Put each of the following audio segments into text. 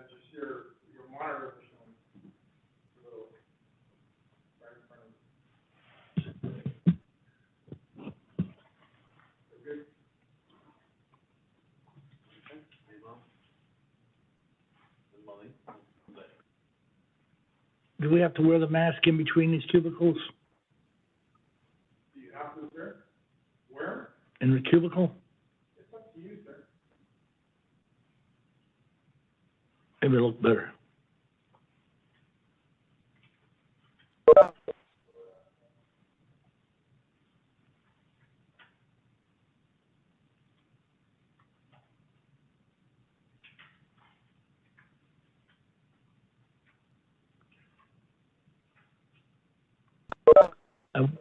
just your monitor is showing a little right in front of you. Good. Do we have to wear the mask in between these cubicles? Do you have to, sir? Where? In the cubicle? It's up to you, sir. Maybe it'll look better. I'm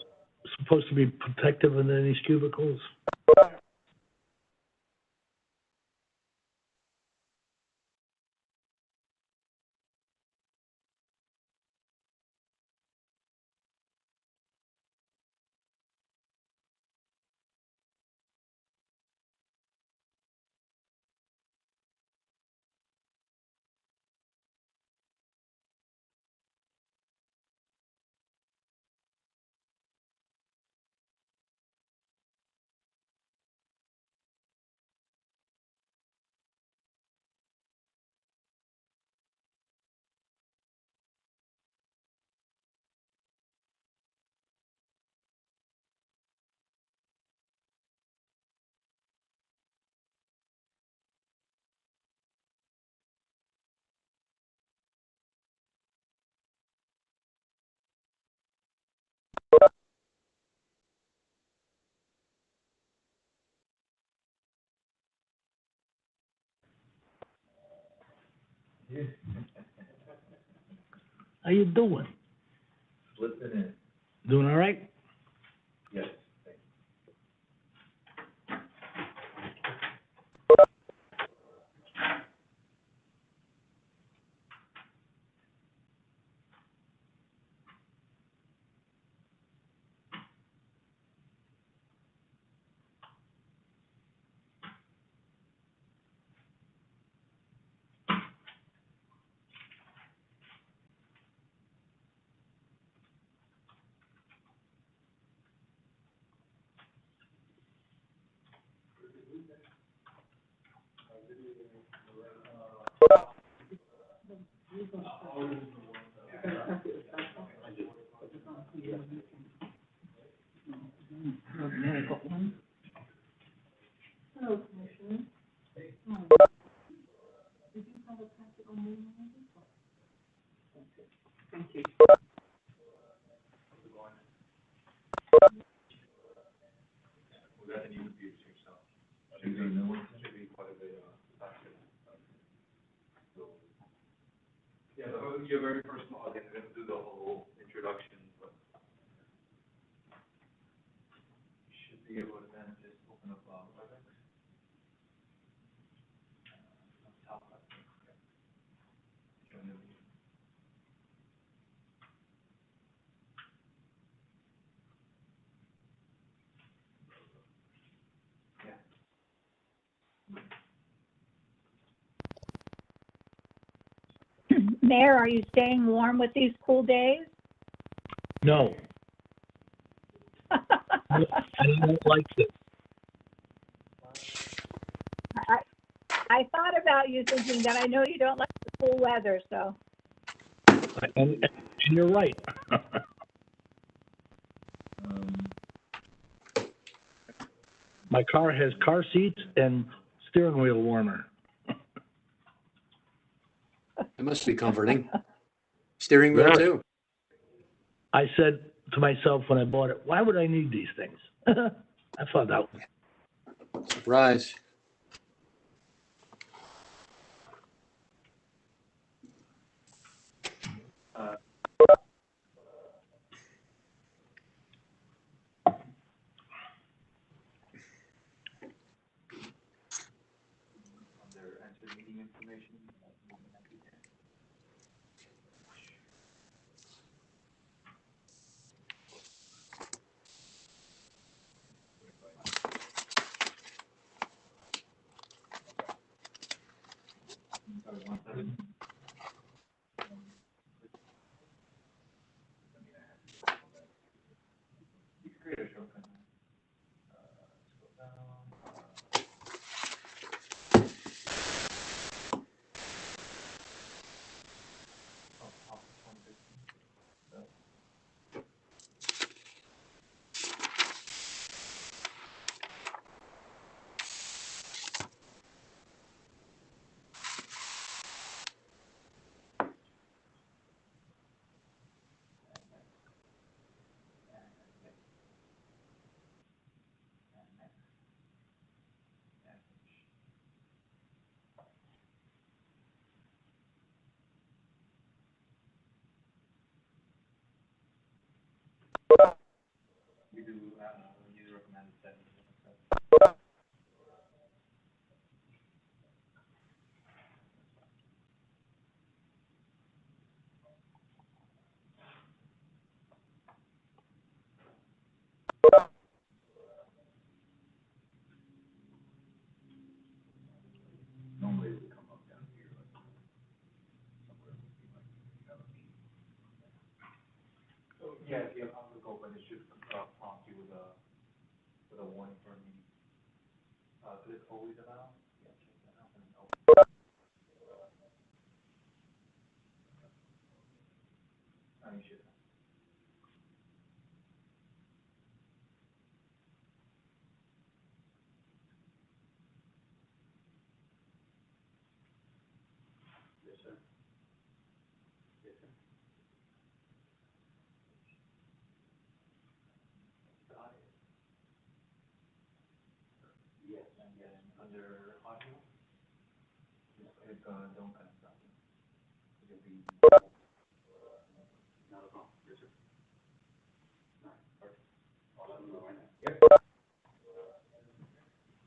supposed to be protective in these cubicles? How you doing? Slipping in. Doing all right? Yes. Hello, Commissioner. Did you have a practical meeting? Thank you. We got the new computers here, so. Should be new ones, should be quite a bit, faster. So, yeah, your very first login, we're gonna do the whole introduction, but you should be able to then just open up, WebEx. On top, I think, yeah. Join the meeting. Mayor, are you staying warm with these cool days? No. I don't like this. I thought about you thinking that I know you don't like the cool weather, so. And you're right. My car has car seats and steering wheel warmer. It must be comforting. Steering wheel Very. too. I said to myself when I bought it, why would I need these things? I found out. Surprise. Under enter meeting information. Sorry, 1 second. we do, user recommended settings. Normally it would come up down here, like somewhere. So, yeah, if you have public open, it should prompt you with a warning for a meeting. Could it always allow? Yeah, check that out and open. You should. Yes, sir. Yes, sir. Got it. Yes, and then under audio, just click, don't connect audio. It'll be, not a problem. Yes, sir. All right, perfect. I'll let them know right now. Yep.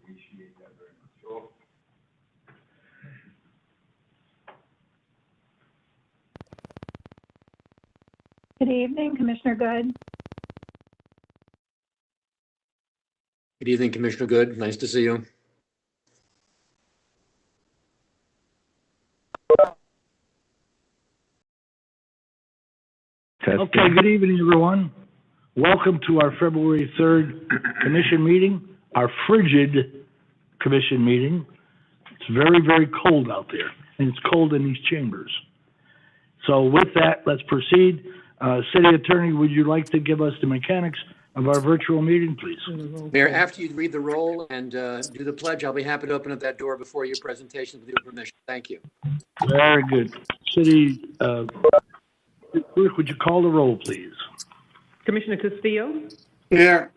Appreciate that very much. Sure. Good evening, Commissioner Good. Good evening, Commissioner Good. Nice to see you. Okay, good evening, everyone. Welcome to our February 3rd commission meeting, our frigid commission meeting. It's very, very cold out there, and it's cold in these chambers. So with that, let's proceed. City Attorney, would you like to give us the mechanics of our virtual meeting, please? Mayor, after you read the roll and do the pledge, I'll be happy to open up that door before your presentation with your permission. Thank you. Very good. City Clerk, would you call the roll, please? Commissioner Castillo, Here.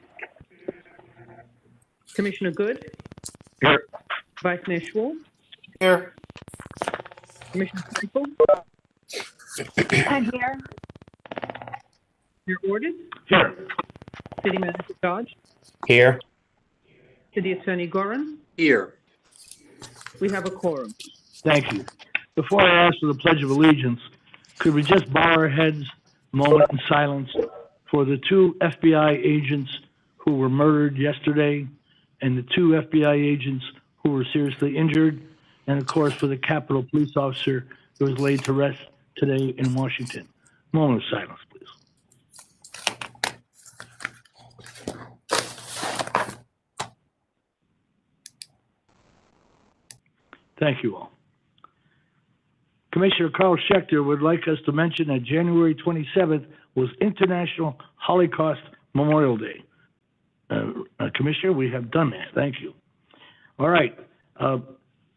Commissioner Good, Here. Vice Mayor Schwartz, Here. Commissioner Claypool, I'm here. Mayor Ordus, Here. City Manager Dodge, Here. City Attorney Gorin. Here. We have a quorum. Thank you. Before I ask for the Pledge of Allegiance, could we just bow our heads a moment in silence for the 2 FBI agents who were murdered yesterday and the 2 FBI agents who were seriously injured, and of course for the Capitol Police officer who was laid to rest today in Washington. Moment of silence, please. Thank you all. Commissioner Carl Schechter would like us to mention that January 27th was International Holocaust Memorial Day. Commissioner, we have done that. Thank you. All right.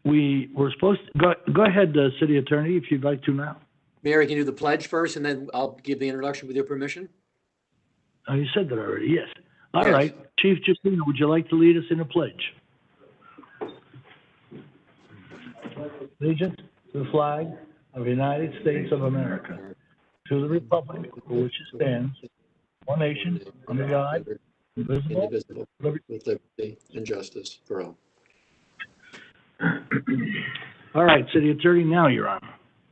We were supposed to, go ahead, City Attorney, if you'd like to now. Mayor, you can do the pledge first, and then I'll give the introduction with your permission. Oh, you said that already, yes. All Yes. right. Chief Justina, would you like to lead us in a pledge? Allegiance to the flag of the United States of America, to the republic for which it stands, one nation, under God, indivisible, Indivisible, liberty. with liberty and justice for all. All right, City Attorney, now you're on.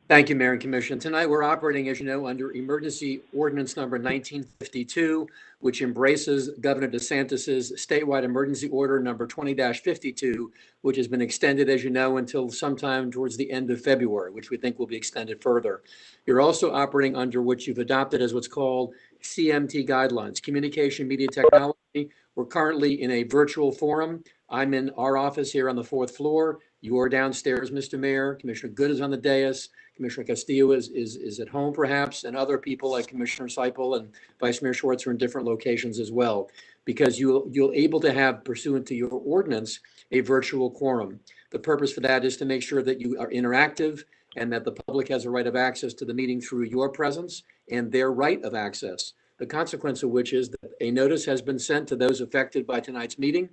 Thank you, Mayor and Commission. Tonight, we're operating, as you know, under Emergency Ordinance Number 1952, which embraces Governor DeSantis's statewide emergency order number 20-52, which has been extended, as you know, until sometime towards the end of February, which we think will be extended further. You're also operating under what you've adopted as what's called CMT guidelines, Communication Media Technology. We're currently in a virtual forum. I'm in our office here on the 4th floor. You are downstairs, Mr. Mayor. Commissioner Good is on the dais. Commissioner Castillo is at home perhaps, and other people like Commissioner Seipel and Vice Mayor Schwartz are in different locations as well, because you'll able to have, pursuant to your ordinance, a virtual quorum. The purpose for that is to make sure that you are interactive and that the public has a right of access to the meeting through your presence and their right of access. The consequence of which is that a notice has been sent to those affected by tonight's meeting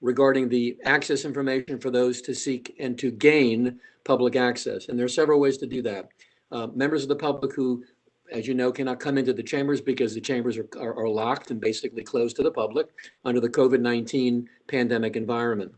regarding the access information for those to seek and to gain public access. And there are several ways to do that. Members of the public who as you know, cannot come into the chambers because the chambers are locked and basically closed to the public under the COVID-19 pandemic environment.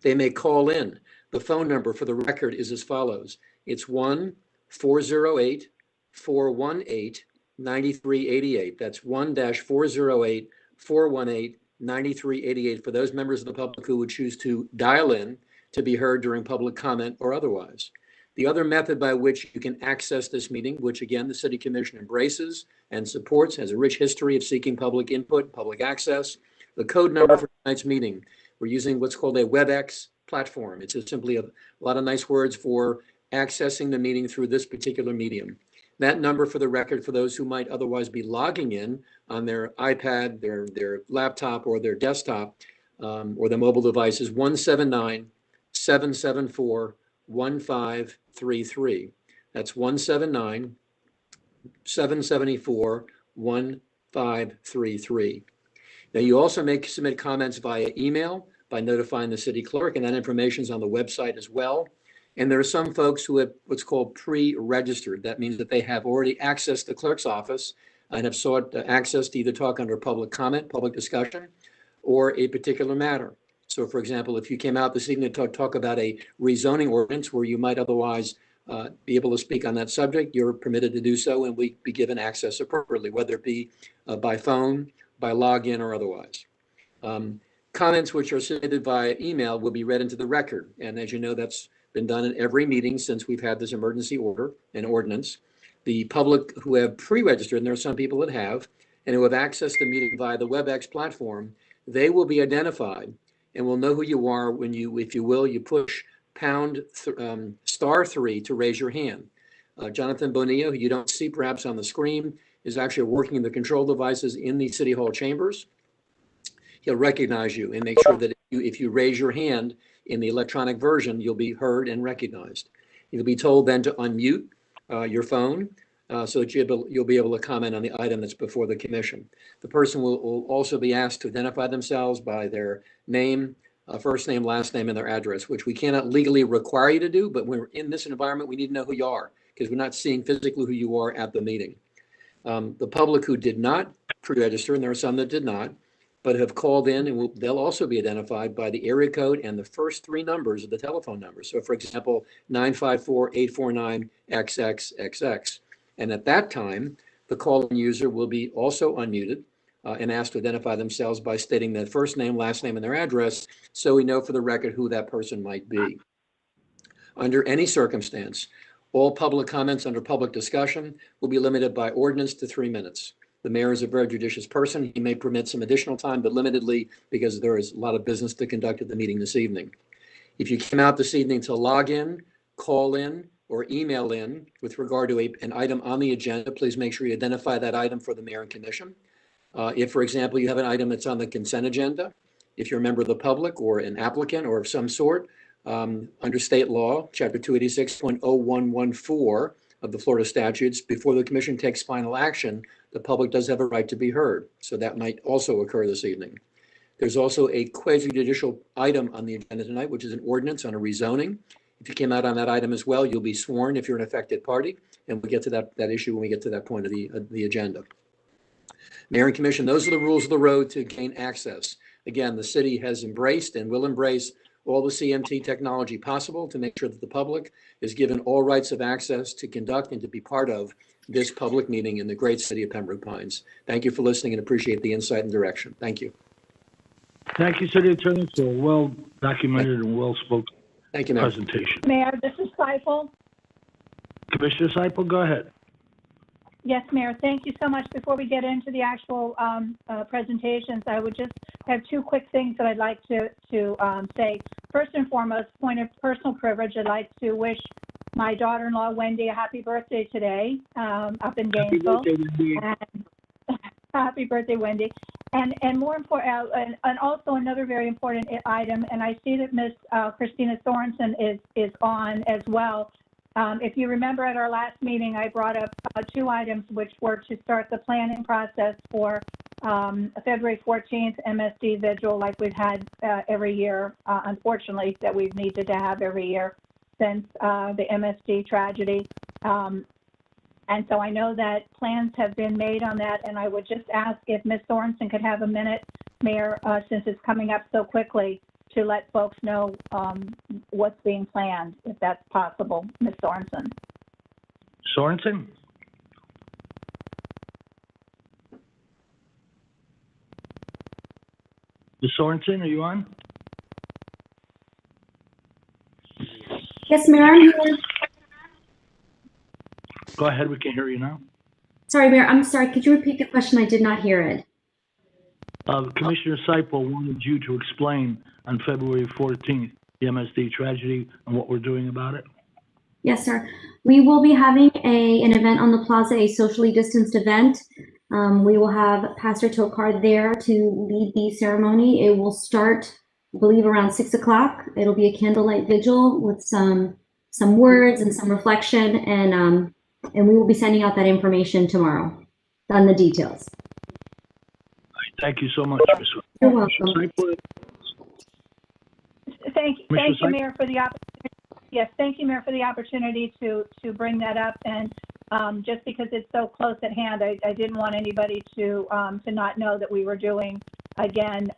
They may call in. The phone number for the record is as follows. It's 1-408-418-9388. That's 1-408-418-9388 for those members of the public who would choose to dial in to be heard during public comment or otherwise. The other method by which you can access this meeting, which again, the City Commission embraces and supports, has a rich history of seeking public input, public access. The code number for tonight's meeting, we're using what's called a WebEx platform. It's just simply a lot of nice words for accessing the meeting through this particular medium. That number, for the record, for those who might otherwise be logging in on their iPad, their laptop, or their desktop, or their mobile device is 179-774-1533. That's 179-774-1533. Now, you also may submit comments via email by notifying the city clerk, and that information is on the website as well. And there are some folks who have what's called pre-registered. That means that they have already accessed the clerk's office and have sought access to either talk under public comment, public discussion, or a particular matter. So, for example, if you came out this evening to talk about a rezoning ordinance where you might otherwise be able to speak on that subject, you're permitted to do so, and we be given access appropriately, whether it be by phone, by login, or otherwise. Comments which are submitted via email will be read into the record. And as you know, that's been done in every meeting since we've had this emergency order and ordinance. The public who have pre-registered, and there are some people that have, and who have accessed the meeting via the WebEx platform, they will be identified and will know who you are when you, if you will, you push *3 to raise your hand. Jonathan Bonilla, who you don't see perhaps on the screen, is actually working the control devices in the City Hall chambers. He'll recognize you and make sure that if you raise your hand in the electronic version, you'll be heard and recognized. You'll be told then to unmute your phone so that you'll be able to comment on the item that's before the commission. The person will also be asked to identify themselves by their name, first name, last name, and their address, which we cannot legally require you to do, but when we're in this environment, we need to know who you are because we're not seeing physically who you are at the meeting. The public who did not pre-register, and there are some that did not, but have called in, and they'll also be identified by the area code and the first three numbers of the telephone number. So, for example, 954-849-XXXX. And at that time, the call-in user will be also unmuted and asked to identify themselves by stating their first name, last name, and their address, so we know for the record who that person might be. Under any circumstance, all public comments under public discussion will be limited by ordinance to 3 minutes. The mayor is a very judicious person. He may permit some additional time, but limitedly because there is a lot of business to conduct at the meeting this evening. If you came out this evening to log in, call in, or email in with regard to an item on the agenda, please make sure you identify that item for the mayor and commission. If, for example, you have an item that's on the consent agenda, if you're a member of the public or an applicant or of some sort, under state law, chapter 286.0114 of the Florida statutes, before the commission takes final action, the public does have a right to be heard. So that might also occur this evening. There's also a quasi-judicial item on the agenda tonight, which is an ordinance on a rezoning. If you came out on that item as well, you'll be sworn if you're an affected party, and we'll get to that issue when we get to that point of the agenda. Mayor and commission, those are the rules of the road to gain access. Again, the city has embraced and will embrace all the CMT technology possible to make sure that the public is given all rights of access to conduct and to be part of this public meeting in the great city of Pembroke Pines. Thank you for listening and appreciate the insight and direction. Thank you. Thank you, City Attorney, for a well-documented and well-spoken Thank you, Mayor. presentation. Mayor, this is Seifel. Commissioner Seipel, go ahead. Yes, Mayor, thank you so much. Before we get into the actual presentations, I would just have two quick things that I'd like to say. First and foremost, point of personal privilege, I'd like to wish my daughter-in-law, Wendy, a happy birthday today up in Gainesville. Happy birthday, Wendy. And more important, and also another very important item, and I see that Ms. Christina Sorensen is on as well. If you remember at our last meeting, I brought up two items which were to start the planning process for February 14th MSD vigil like we've had every year, unfortunately, that we've needed to have every year since the MSD tragedy. And so I know that plans have been made on that, and I would just ask if Ms. Sorensen could have a minute, Mayor, since it's coming up so quickly, to let folks know what's being planned, if that's possible. Ms. Sorensen. Sorensen? Ms. Sorensen, are you on? Yes, Mayor, I'm here. Go ahead, we can hear you now. Sorry, Mayor, I'm sorry. Could you repeat the question? I did not hear it. Commissioner Seipel wanted you to explain on February 14th the MSD tragedy and what we're doing about it. Yes, sir. We will be having an event on the plaza, a socially distanced event. We will have Pastor Tokar there to lead the ceremony. It will start, I believe, around 6 o'clock. It'll be a candlelight vigil with some words and some reflection, and we will be sending out that information tomorrow on the details. Thank you so much, Ms. You're welcome. Seipel. Thank you, Seipel? Mayor, for the opportunity. Yes, thank you, Mayor, for the opportunity to bring that up. And just because it's so close at hand, I didn't want anybody to not know that we were doing, again,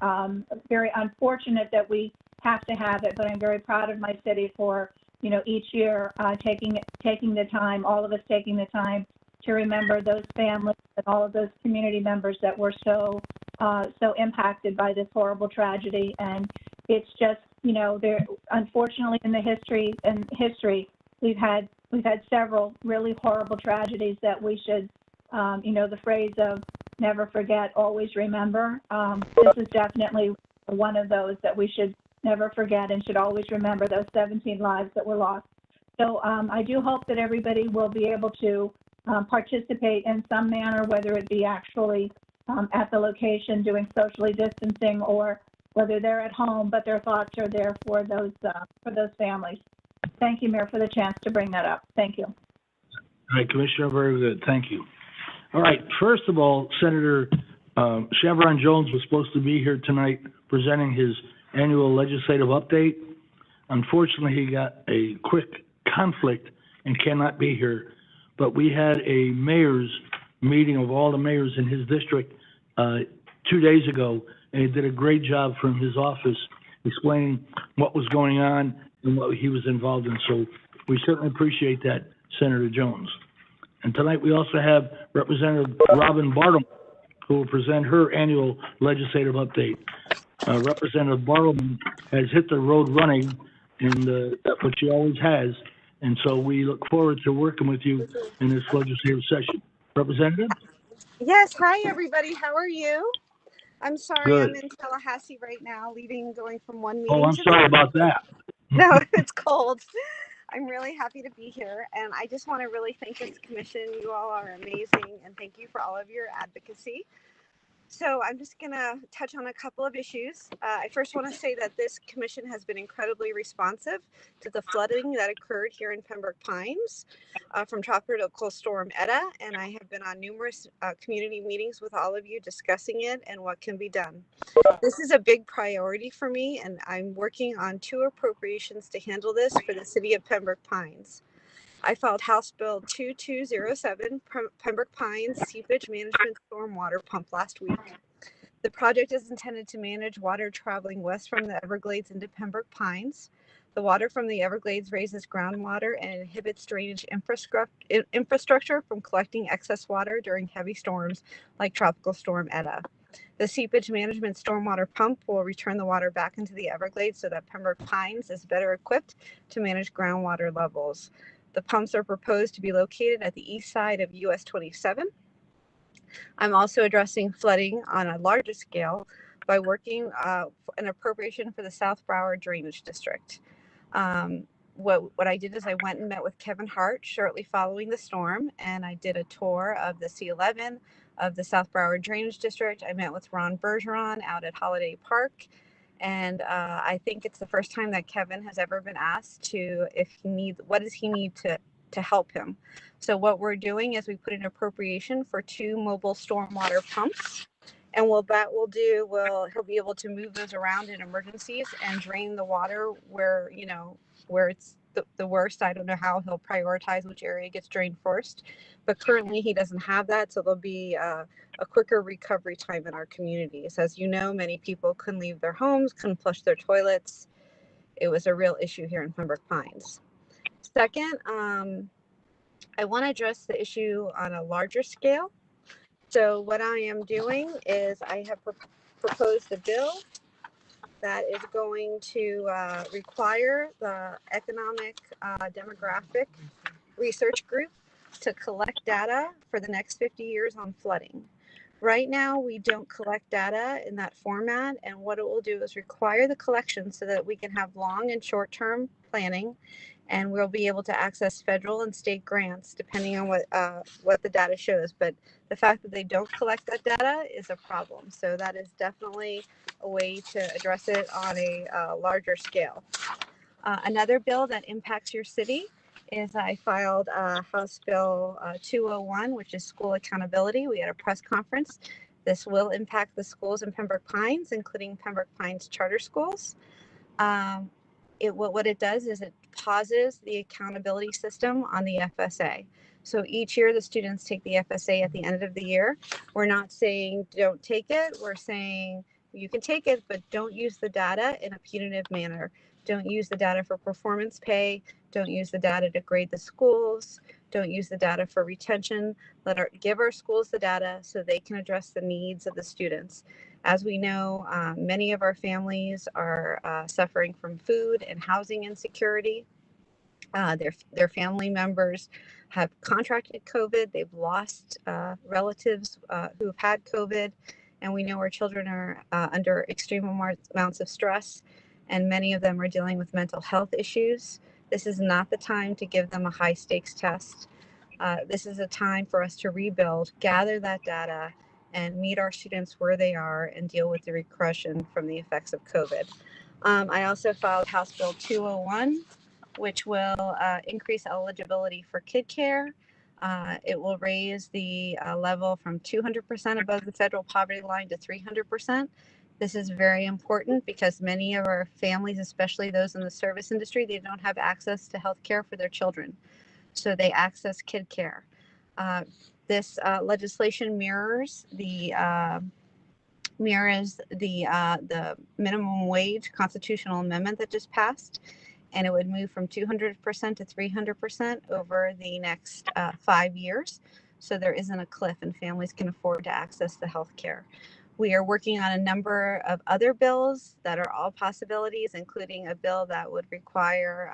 very unfortunate that we have to have it, but I'm very proud of my city for, you know, each year taking the time, all of us taking the time to remember those families and all of those community members that were so impacted by this horrible tragedy. And it's just, you know, there, unfortunately, in the history, we've had several really horrible tragedies that we should, you know, the phrase of never forget, always remember. This is definitely one of those that we should never forget and should always remember, those 17 lives that were lost. So I do hope that everybody will be able to participate in some manner, whether it be actually at the location doing socially distancing, or whether they're at home, but their thoughts are there for those families. Thank you, Mayor, for the chance to bring that up. Thank you. All right, Commissioner, very good. Thank you. All right, first of all, Senator Chevron Jones was supposed to be here tonight presenting his annual legislative update. Unfortunately, he got a quick conflict and cannot be here. But we had a mayor's meeting of all the mayors in his district 2 days ago, and he did a great job from his office explaining what was going on and what he was involved in. So we certainly appreciate that, Senator Jones. And tonight we also have Representative Robin Bartleman, who will present her annual legislative update. Representative Bartleman has hit the road running, and that's what she always has. And so we look forward to working with you in this legislative session. Representative? Yes, hi everybody. How are you? I'm sorry, Good. I'm in Tallahassee right now, going from one meeting Oh, I'm to sorry about that. No, it's cold. I'm really happy to be here, and I just want to really thank this commission. You all are amazing, and thank you for all of your advocacy. So I'm just going to touch on a couple of issues. I first want to say that this commission has been incredibly responsive to the flooding that occurred here in Pembroke Pines from Tropical Storm Eta, and I have been on numerous community meetings with all of you discussing it and what can be done. This is a big priority for me, and I'm working on 2 appropriations to handle this for the city of Pembroke Pines. I filed House Bill 2207, Pembroke Pines Seepage Management Stormwater Pump, last week. The project is intended to manage water traveling west from the Everglades into Pembroke Pines. The water from the Everglades raises groundwater and inhibits drainage infrastructure from collecting excess water during heavy storms like Tropical Storm Eta. The seepage management stormwater pump will return the water back into the Everglades so that Pembroke Pines is better equipped to manage groundwater levels. The pumps are proposed to be located at the east side of US 27. I'm also addressing flooding on a larger scale by working an appropriation for the South Broward Drainage District. What I did is I went and met with Kevin Hart shortly following the storm, and I did a tour of the C11 of the South Broward Drainage District. I met with Ron Bergeron out at Holiday Park. And I think it's the first time that Kevin has ever been asked what does he need to help him. So what we're doing is we put an appropriation for 2 mobile stormwater pumps. And he'll be able to move those around in emergencies and drain the water where the worst. I don't know how he'll prioritize which area gets drained first, but currently he doesn't have that. So there'll be a quicker recovery time in our communities. As you know, many people couldn't leave their homes, couldn't flush their toilets. It was a real issue here in Pembroke Pines. Second, I want to address the issue on a larger scale. So what I am doing is I have proposed a bill that is going to require the economic demographic research group to collect data for the next 50 years on flooding. Right now, we don't collect data in that format, and what it will do is require the collection so that we can have long and short-term planning, and we'll be able to access federal and state grants depending on what the data shows. But the fact that they don't collect that data is a problem. So that is definitely a way to address it on a larger scale. Another bill that impacts your city is I filed House Bill 201, which is school accountability. We had a press conference. This will impact the schools in Pembroke Pines, including Pembroke Pines charter schools. What it does is it pauses the accountability system on the FSA. So each year the students take the FSA at the end of the year. We're not saying don't take it. We're saying you can take it, but don't use the data in a punitive manner. Don't use the data for performance pay. Don't use the data to grade the schools. Don't use the data for retention. Give our schools the data so they can address the needs of the students. As we know, many of our families are suffering from food and housing insecurity. Their family members have contracted COVID. They've lost relatives who have had COVID. And we know our children are under extreme amounts of stress, and many of them are dealing with mental health issues. This is not the time to give them a high stakes test. This is a time for us to rebuild, gather that data, and meet our students where they are and deal with the regression from the effects of COVID. I also filed House Bill 201, which will increase eligibility for kid care. It will raise the level from 200% above the federal poverty line to 300%. This is very important because many of our families, especially those in the service industry, they don't have access to health care for their children. So they access kid care. This legislation mirrors the minimum wage constitutional amendment that just passed, and it would move from 200% to 300% over the next 5 years. So there isn't a cliff and families can afford to access the health care. We are working on a number of other bills that are all possibilities, including a bill that would require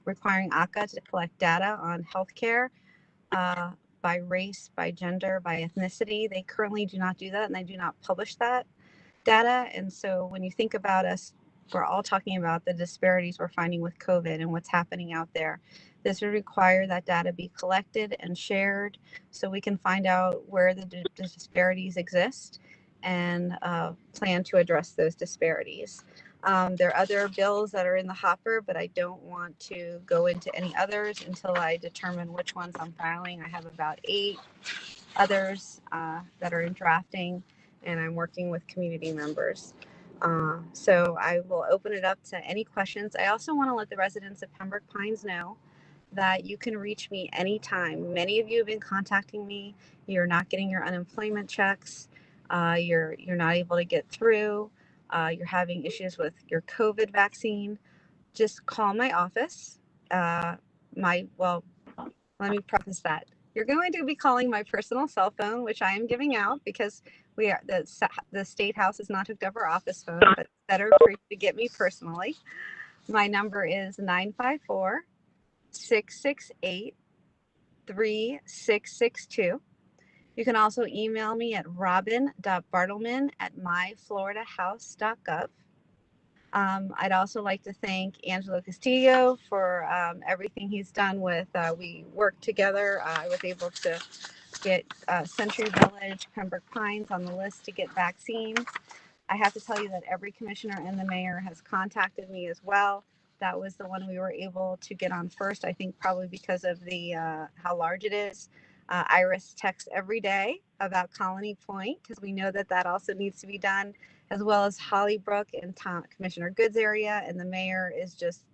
requiring ACA to collect data on healthcare by race, by gender, by ethnicity. They currently do not do that, and they do not publish that data. And so when you think about us, we're all talking about the disparities we're finding with COVID and what's happening out there. This would require that data be collected and shared so we can find out where the disparities exist and plan to address those disparities. There are other bills that are in the hopper, but I don't want to go into any others until I determine which ones I'm filing. I have about 8 others that are in drafting, and I'm working with community members. So I will open it up to any questions. I also want to let the residents of Pembroke Pines know that you can reach me anytime. Many of you have been contacting me. You're not getting your unemployment checks. You're not able to get through. You're having issues with your COVID vaccine. Just call my office. Let me preface that. You're going to be calling my personal cell phone, which I am giving out because the State House is not hooked up our office phone, but it's better for you to get me personally. My number is 954-668-3662. You can also email me at robin.bartleman@myfloridahouse.gov. I'd also like to thank Angelo Castillo for everything he's done with, we worked together. I was able to get Century Village, Pembroke Pines on the list to get vaccines. I have to tell you that every commissioner and the mayor has contacted me as well. That was the one we were able to get on first, I think probably because of the how large it is. Iris texts every day about Colony Point because we know that also needs to be done, as well as Hollybrook and Commissioner Good's area, and the mayor is just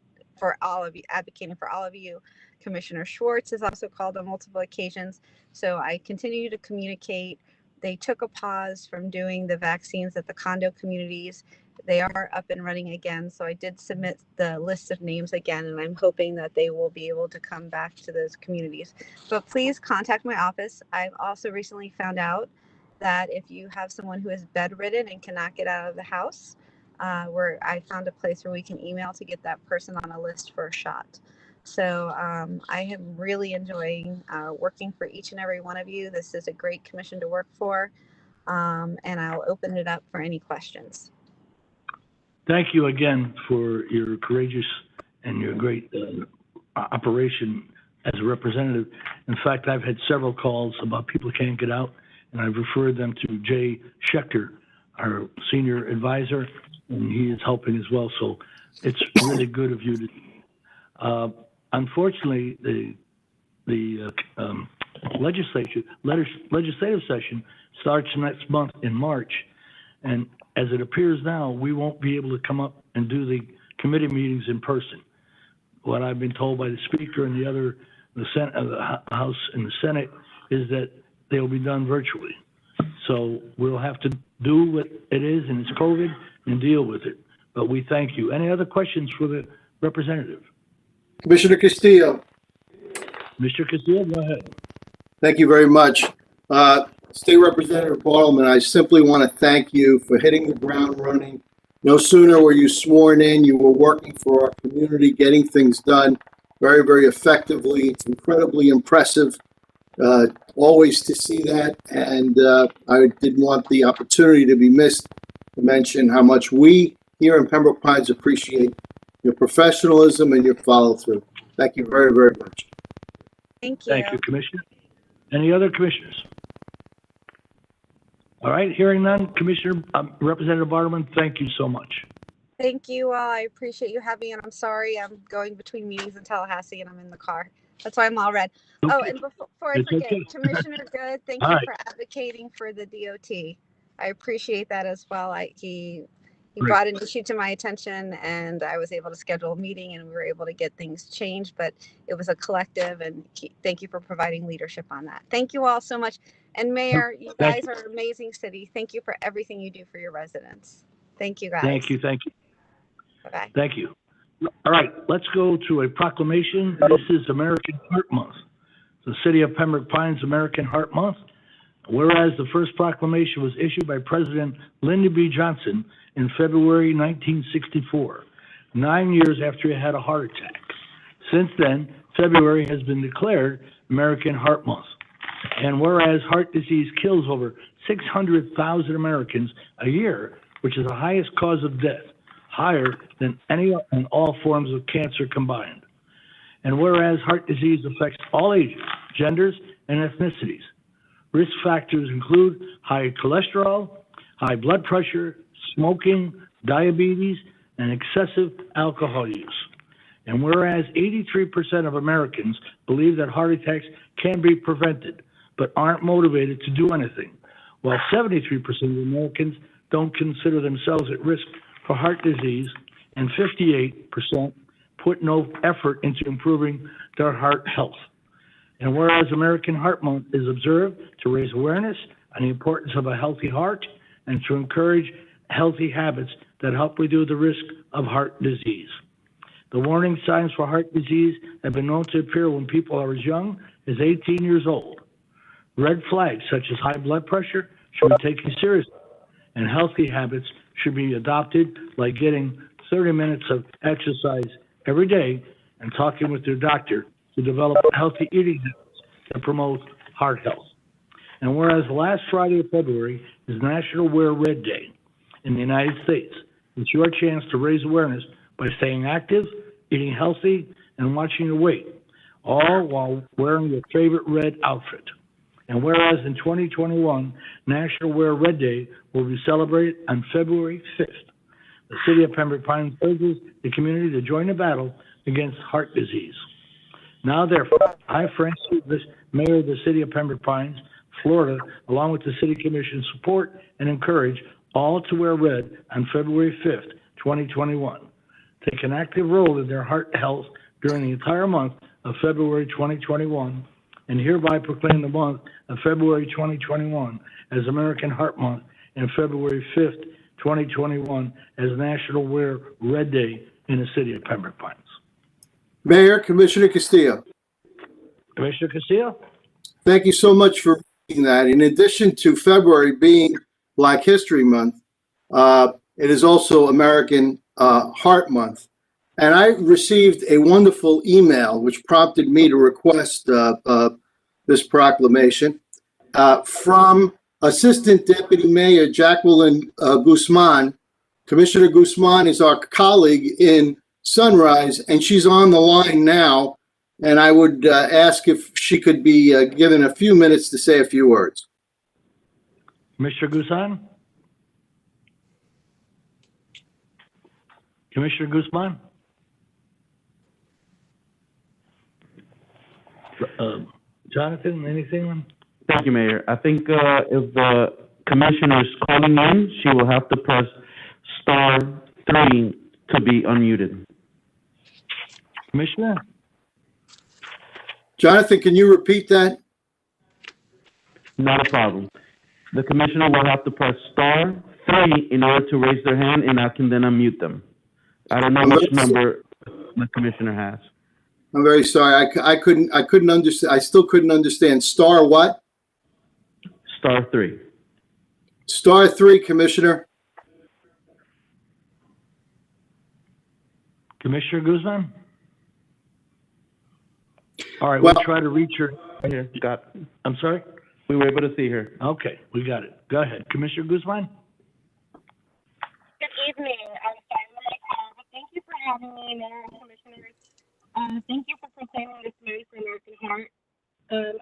for all of you, advocating for all of you. Commissioner Schwartz has also called on multiple occasions. So I continue to communicate. They took a pause from doing the vaccines at the condo communities. They are up and running again. So I did submit the list of names again, and I'm hoping that they will be able to come back to those communities. But please contact my office. I've also recently found out that if you have someone who is bedridden and cannot get out of the house, where I found a place where we can email to get that person on a list for a shot. So I am really enjoying working for each and every one of you. This is a great commission to work for, and I'll open it up for any questions. Thank you again for your courageous and your great operation as a representative. In fact, I've had several calls about people who can't get out, and I've referred them to Jay Schechter, our senior advisor, and he is helping as well. So it's really good of you to. Unfortunately, the legislative session starts next month in March, and as it appears now, we won't be able to come up and do the committee meetings in person. What I've been told by the Speaker and the House and the Senate is that they'll be done virtually. So we'll have to do what it is, and it's COVID, and deal with it. But we thank you. Any other questions for the representative? Commissioner Castillo. Mr. Castillo, go ahead. Thank you very much. State Representative Bartleman, I simply want to thank you for hitting the ground running. No sooner were you sworn in, you were working for our community, getting things done very, very effectively. It's incredibly impressive always to see that. And I didn't want the opportunity to be missed to mention how much we here in Pembroke Pines appreciate your professionalism and your follow through. Thank you very, very much. Thank you. Thank you, Commissioner. Any other commissioners? All right, hearing none, Commissioner Representative Bartleman, thank you so much. Thank you all. I appreciate you having me, and I'm sorry I'm going between meetings in Tallahassee and I'm in the car. That's why I'm all red. Okay. Oh, and before I It's forget, okay. Commissioner Good, thank All you right. for advocating for the DOT. I appreciate that as well. He Great. brought an issue to my attention, and I was able to schedule a meeting, and we were able to get things changed, but it was a collective, and thank you for providing leadership on that. Thank you all so much. And Mayor, you guys are an amazing city. Thank you for everything you do for your residents. Thank you, guys. Thank you, thank you. Bye-bye. Thank you. All right, let's go to a proclamation. This is American Heart Month. The City of Pembroke Pines American Heart Month. Whereas the first proclamation was issued by President Lyndon B. Johnson in February 1964, 9 years after he had a heart attack. Since then, February has been declared American Heart Month. And whereas heart disease kills over 600,000 Americans a year, which is the highest cause of death, higher than any and all forms of cancer combined. And whereas heart disease affects all ages, genders, and ethnicities, risk factors include high cholesterol, high blood pressure, smoking, diabetes, and excessive alcohol use. And whereas 83% of Americans believe that heart attacks can be prevented, but aren't motivated to do anything, while 73% of Americans don't consider themselves at risk for heart disease, and 58% put no effort into improving their heart health. And whereas American Heart Month is observed to raise awareness on the importance of a healthy heart and to encourage healthy habits that help reduce the risk of heart disease. The warning signs for heart disease have been known to appear when people are as young as 18 years old. Red flags such as high blood pressure should be taken seriously, and healthy habits should be adopted, like getting 30 minutes of exercise every day and talking with their doctor to develop healthy eating habits that promote heart health. And whereas last Friday of February is National Wear Red Day in the United States, it's your chance to raise awareness by staying active, eating healthy, and watching your weight, all while wearing your favorite red outfit. And whereas in 2021, National Wear Red Day will be celebrated on February 5th, the City of Pembroke Pines urges the community to join the battle against heart disease. Now, therefore, I, Frank Stevens, Mayor of the City of Pembroke Pines, Florida, along with the City Commission, support and encourage all to wear red on February 5th, 2021. take an active role in their heart health during the entire month of February 2021, and hereby proclaim the month of February 2021 as American Heart Month and February 5th, 2021 as National Wear Red Day in the city of Pembroke Pines. Mayor, Commissioner Castillo, Commissioner Castillo? thank you so much for reading that. In addition to February being Black History Month, it is also American Heart Month. And I received a wonderful email which prompted me to request this proclamation from Assistant Deputy Mayor Jacqueline Guzman. Commissioner Guzman is our colleague in Sunrise, and she's on the line now. And I would ask if she could be given a few minutes to say a few words. Commissioner Guzman? Commissioner Guzman? Jonathan, anything? Thank you, Mayor. I think if the commissioner is calling in, she will have to press *3 to be unmuted. Commissioner? Jonathan, can you repeat that? Not a problem. The commissioner will have to press *3 in order to raise their hand, and I can then unmute them. I don't know which number the commissioner has. I'm very sorry. I couldn't understand. I still couldn't understand. Star what? *3. *3, Commissioner. Commissioner Guzman? All right, Well- we'll try to reach her. Here, got. I'm sorry? We were able to see her. Okay, we got it. Go ahead. Commissioner Guzman? Good evening. I'm sorry for my call, but thank you for having me, Mayor and Commissioners. Thank you for proclaiming this Day for American Heart.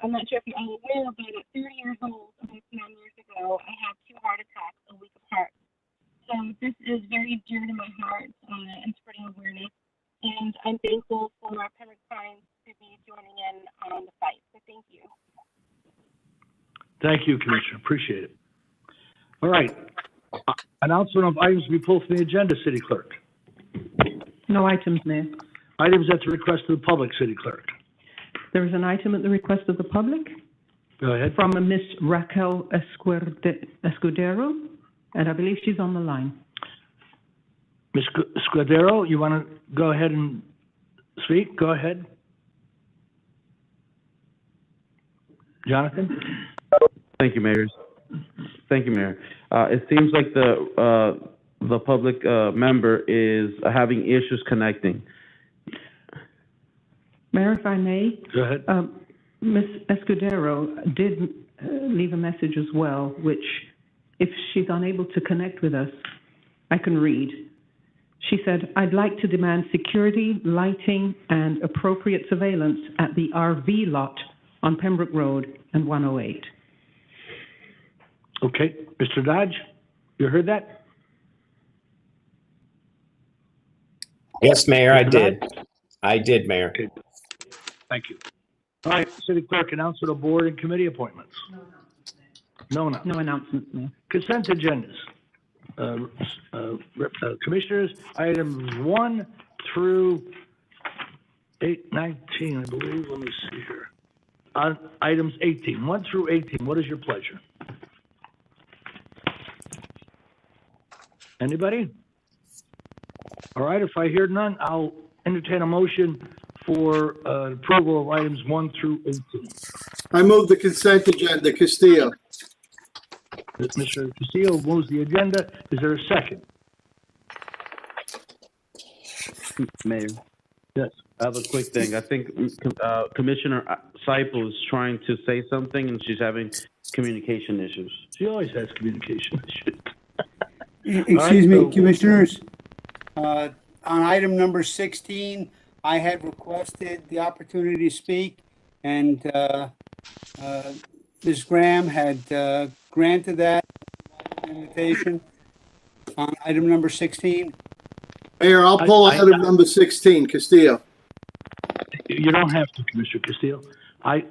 I'm not sure if you're all aware, but at 30 years old, about 9 years ago, I had 2 heart attacks a week apart. So this is very dear to my heart and spreading awareness. And I'm thankful for Pembroke Pines to be joining in on the fight. So thank you. Thank you, Commissioner. Appreciate it. All right. Announcement of items to be pulled from the agenda, City Clerk. No items, Mayor. Items at the request of the public, City Clerk. There is an item at the request of the public Go ahead. from a Miss Raquel Escudero, and I believe she's on the line. Ms. Scudero, you want to go ahead and speak? Go ahead. Jonathan? Thank you, Mayor. Thank you, Mayor. It seems like the public member is having issues connecting. Mayor, if I may, Go ahead. Ms. Escudero did leave a message as well, which if she's unable to connect with us, I can read. She said, I'd like to demand security, lighting, and appropriate surveillance at the RV lot on Pembroke Road and 108. Okay. Mr. Dodge, you heard that? Yes, Mayor, I Mr. did. Dodge? I did, Mayor. Okay. Thank you. All right, City Clerk, announcement of board and committee appointments. No announcements. No announcements, Mayor. Consent agendas. Commissioners, items 1 through 19, I believe. Let me see here. On items 18, 1 through 18, what is your pleasure? Anybody? All right, if I hear none, I'll entertain a motion for approval of items 1 through 18. I move the consent agenda. Castillo. Mr. Castillo moves the agenda. Is there a second? Mayor, Yes. I have a quick thing. I think Commissioner Seipel is trying to say something, and she's having communication issues. She always has communication issues. Excuse me, so- Commissioners. On item number 16, I had requested the opportunity to speak, and Ms. Graham had granted that invitation on item number 16. Mayor, I'll pull item number 16. Castillo. You don't have to, Commissioner Castillo. I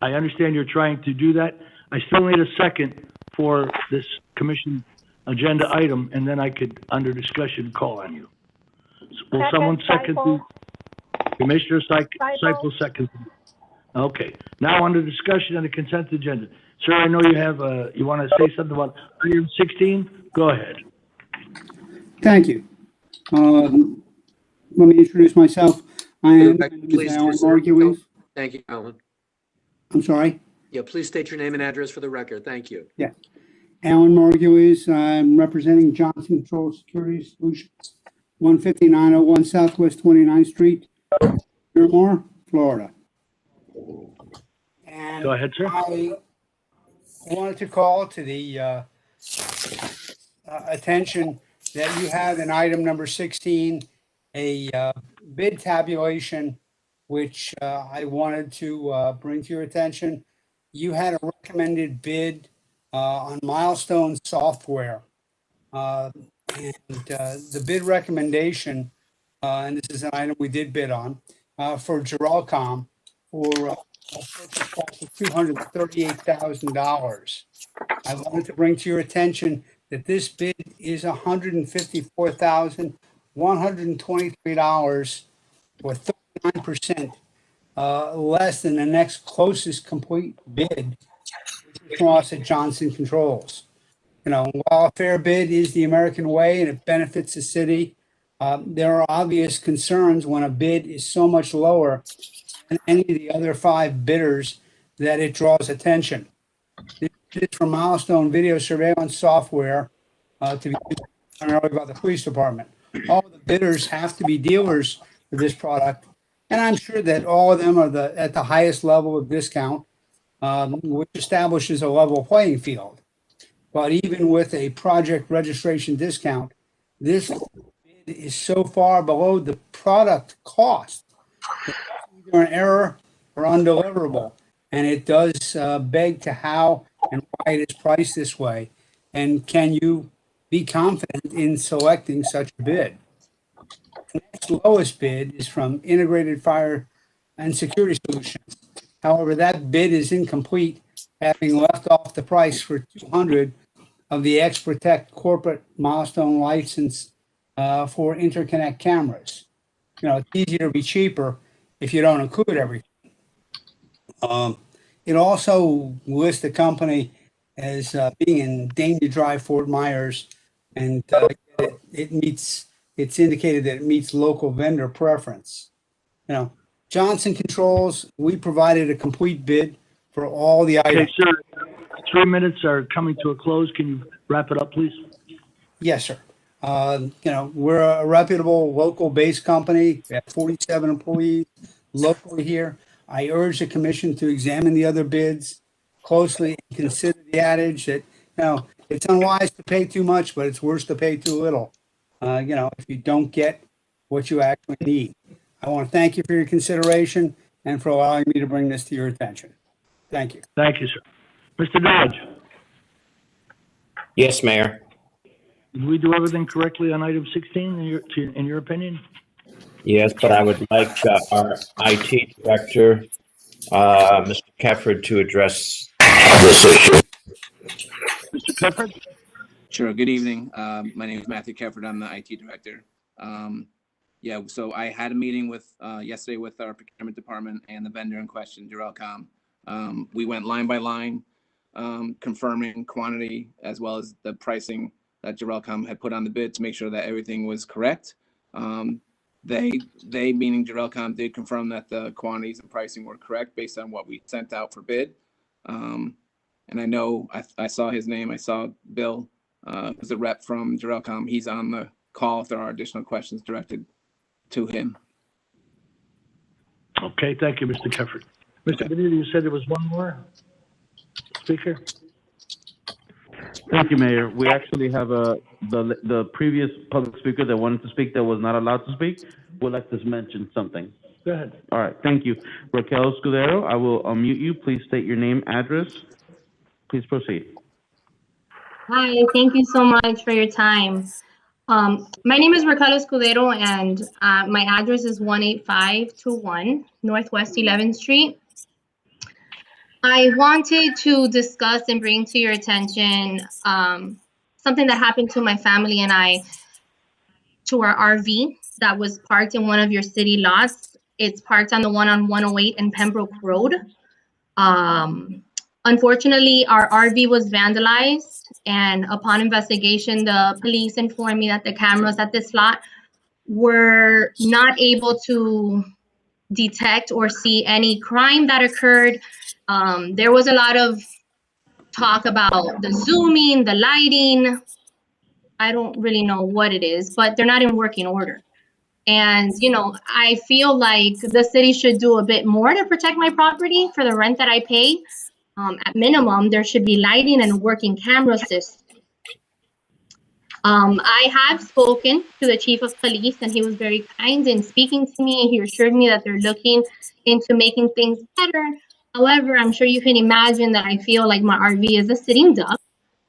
understand you're trying to do that. I still need a second for this commission agenda item, and then I could, under discussion, call on you. Will someone second the, Seipel. Commissioner Seipel. Seipel second. Okay, now under discussion on the consent agenda. Sir, I know you have, you want to say something about item 16? Go ahead. Thank you. Let me introduce myself. I am Please, Alan sir. Margulies. Thank you, Alan. I'm sorry? Yeah, please state your name and address for the record. Thank you. Yeah. Alan Margulies. I'm representing Johnson Control Security Solutions, 15901 Southwest 29th Street, Miramar, Florida. And Go ahead, sir. I wanted to call to the attention that you have in item number 16, a bid tabulation, which I wanted to bring to your attention. You had a recommended bid on Milestone Software. And the bid recommendation, and this is an item we did bid on, for Jarrellcom for a purchase cost of $238,000. I wanted to bring to your attention that this bid is $154,123, or 39% less than the next closest complete bid, which is Ross at Johnson Controls. You know, while a fair bid is the American way and it benefits the city, there are obvious concerns when a bid is so much lower than any of the other 5 bidders that it draws attention. This is for Milestone Video Surveillance Software to be used primarily by the police department. All the bidders have to be dealers for this product, and I'm sure that all of them are at the highest level of discount, which establishes a level playing field. But even with a project registration discount, this bid is so far below the product cost that it's either an error or undeliverable. And it does beg to how and why it is priced this way. And can you be confident in selecting such a bid? The next lowest bid is from Integrated Fire and Security Solutions. However, that bid is incomplete, having left off the price for 200 of the X-Protect corporate milestone license for interconnect cameras. You know, it's easier to be cheaper if you don't include everything. It also lists the company as being in Danger Drive, Fort Myers, and it meets. It's indicated that it meets local vendor preference. You know, Johnson Controls, we provided a complete bid for all the items. Okay, sir, 3 minutes are coming to a close. Can you wrap it up, please? Yes, sir. You know, we're a reputable local-based company. We have 47 employees locally here. I urge the commission to examine the other bids closely and consider the adage that, you know, it's unwise to pay too much, but it's worse to pay too little. You know, if you don't get what you actually need. I want to thank you for your consideration and for allowing me to bring this to your attention. Thank you. Thank you, sir. Mr. Dodge, Yes, Mayor. did we do everything correctly on item 16 in your opinion? Yes, but I would like our IT director, Mr. Kefford, to address this issue. Mr. Clifford? Sure. Good evening. My name is Matthew Kefford. I'm the IT director. Yeah, so I had a meeting with yesterday with our procurement department and the vendor in question, Jarrellcom. We went line by line, confirming quantity as well as the pricing that Jarrellcom had put on the bid to make sure that everything was correct. They meaning Jarrellcom, did confirm that the quantities and pricing were correct based on what we sent out for bid. And I know I saw his name. I saw Bill, who's a rep from Jarrellcom. He's on the call if there are additional questions directed to him. Okay, thank you, Mr. Kefford. Mr. Benito, you said there was one more speaker? Thank you, Mayor. We actually have the previous public speaker that wanted to speak that was not allowed to speak would like to mention something. Go ahead. All right, thank you. Raquel Escudero, I will unmute you. Please state your name, address. Please proceed. Hi, thank you so much for your time. My name is Raquel Escudero, and my address is 18521 Northwest 11th Street. I wanted to discuss and bring to your attention something that happened to my family and I, to our RV. that was parked in one of your city lots. It's parked on the one on 108 and Pembroke Road. Unfortunately, our RV was vandalized, and upon investigation, the police informed me that the cameras at this lot were not able to detect or see any crime that occurred. There was a lot of talk about the zooming, the lighting. I don't really know what it is, but they're not in working order. And, you know, I feel like the city should do a bit more to protect my property for the rent that I pay. At minimum, there should be lighting and a working camera system. I have spoken to the chief of police, and he was very kind in speaking to me. He assured me that they're looking into making things better. However, I'm sure you can imagine that I feel like my RV is a sitting duck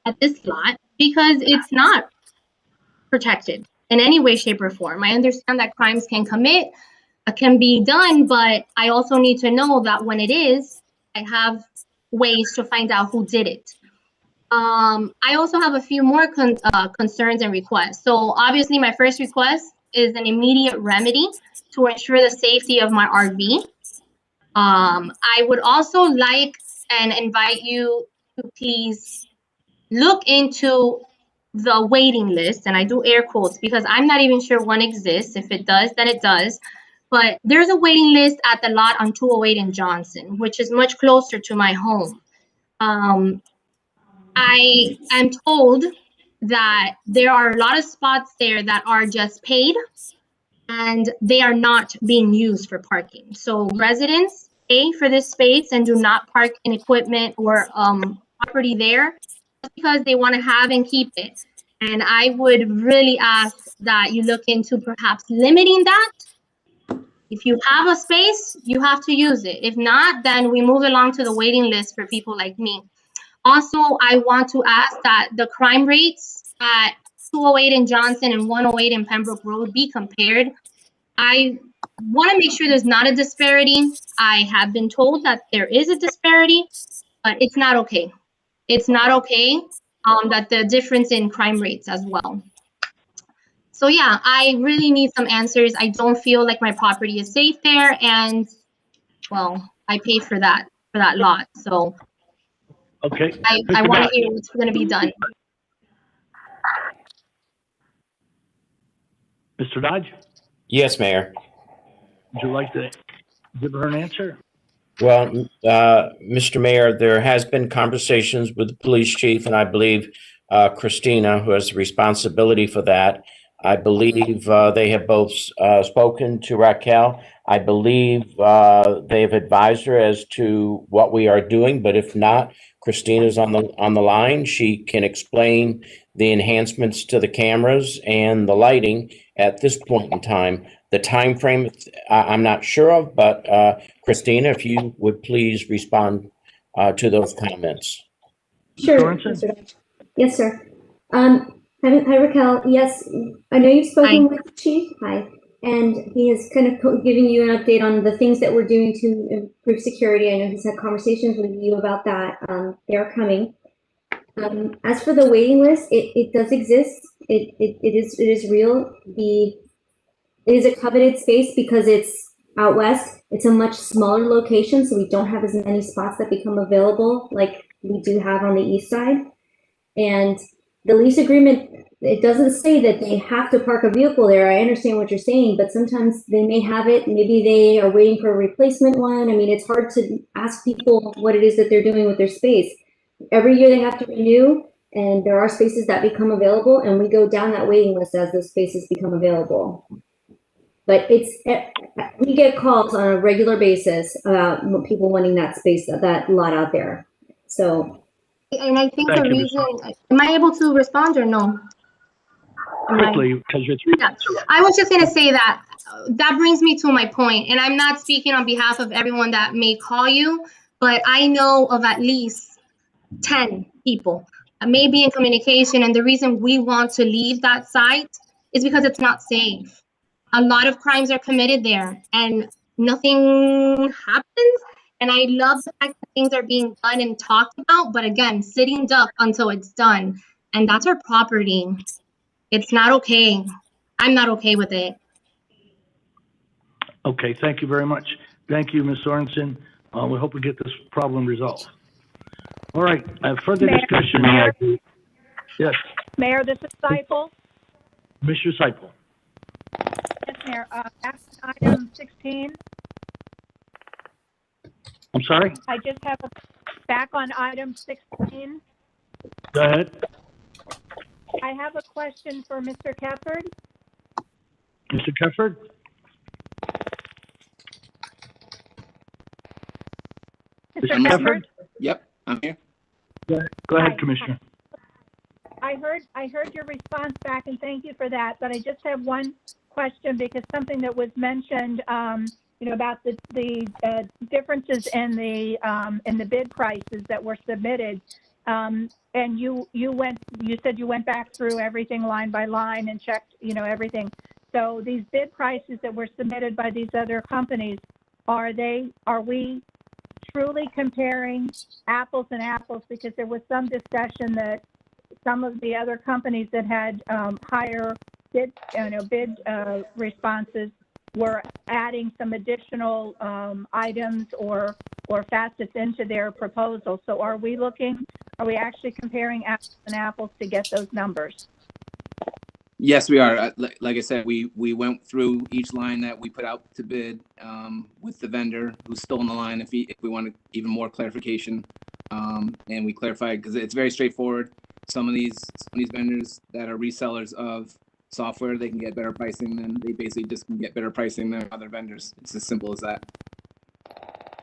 at this lot because it's not protected in any way, shape, or form. I understand that crimes can be done, but I also need to know that when it is, I have ways to find out who did it. I also have a few more concerns and requests. So obviously my first request is an immediate remedy to ensure the safety of my RV. I would also like and invite you to please look into the waiting list, and I do air quotes because I'm not even sure one exists. If it does, then it does. But there's a waiting list at the lot on 208 in Johnson, which is much closer to my home. I am told that there are a lot of spots there that are just paid and they are not being used for parking. So residents pay for this space and do not park in equipment or property there because they want to have and keep it. And I would really ask that you look into perhaps limiting that. If you have a space, you have to use it. If not, then we move along to the waiting list for people like me. Also, I want to ask that the crime rates at 208 in Johnson and 108 in Pembroke Road be compared. I want to make sure there's not a disparity. I have been told that there is a disparity, but it's not okay. It's not okay that the difference in crime rates as well. So yeah, I really need some answers. I don't feel like my property is safe there, and well, I paid for that lot. So Okay. I want to hear what's going to be done. Mr. Dodge, Yes, Mayor. would you like to give her an answer? Well, Mr. Mayor, there has been conversations with the police chief, and I believe Christina, who has the responsibility for that, I believe they have both spoken to Raquel. I believe they've advised her as to what we are doing, but if not, Christina's on the line. She can explain the enhancements to the cameras and the lighting at this point in time. The time frame, I'm not sure of, but Christina, if you would please respond to those comments. Sure, Mr. Dodge. Yes, sir. Hi, Raquel. Yes, I know you've spoken with the chief. Hi. And he is kind of giving you an update on the things that we're doing to improve security. I know he's had conversations with you about that. They are coming. As for the waiting list, it does exist. It is real. It is a coveted space because it's out west. It's a much smaller location, so we don't have as many spots that become available like we do have on the east side. And the lease agreement, it doesn't say that they have to park a vehicle there. I understand what you're saying, but sometimes they may have it. Maybe they are waiting for a replacement one. I mean, it's hard to ask people what it is that they're doing with their space. Every year they have to renew, and there are spaces that become available, and we go down that waiting list as those spaces become available. But we get calls on a regular basis about people wanting that space, that lot out there. So. And I think the reason, am I able to respond or no? Quickly, because you're 3 minutes away. I was just going to say that brings me to my point, and I'm not speaking on behalf of everyone that may call you, but I know of at least 10 people may be in communication, and the reason we want to leave that site is because it's not safe. A lot of crimes are committed there, and nothing happens. And I love the fact that things are being done and talked about, but again, sitting duck until it's done. And that's our property. It's not okay. I'm not okay with it. Okay, thank you very much. Thank you, Ms. Sorensen. We hope we get this problem resolved. All right, further Mayor. discussion. Yes, Mayor, this is Seifel. Mr. Seipel. Yes, Mayor. Back to item 16. I'm sorry? I just have back on item 16. Go ahead. I have a question for Mr. Kefford. Mr. Kefford? Mr. Mr. Kefford? Yep, I'm here. Go ahead, Commissioner. I heard your response back, and thank you for that. But I just have one question because something that was mentioned, about the differences in the bid prices that were submitted. And you said you went back through everything line by line and checked, everything. So these bid prices that were submitted by these other companies, are we truly comparing apples and apples? Because there was some discussion that some of the other companies that had higher bid responses were adding some additional items or facets into their proposal. So are we actually comparing apples and apples to get those numbers? Yes, we are. Like I said, we went through each line that we put out to bid with the vendor who's still on the line if we wanted even more clarification. And we clarified because it's very straightforward. Some of these vendors that are resellers of software, they can get better pricing than they basically just can get better pricing than other vendors. It's as simple as that.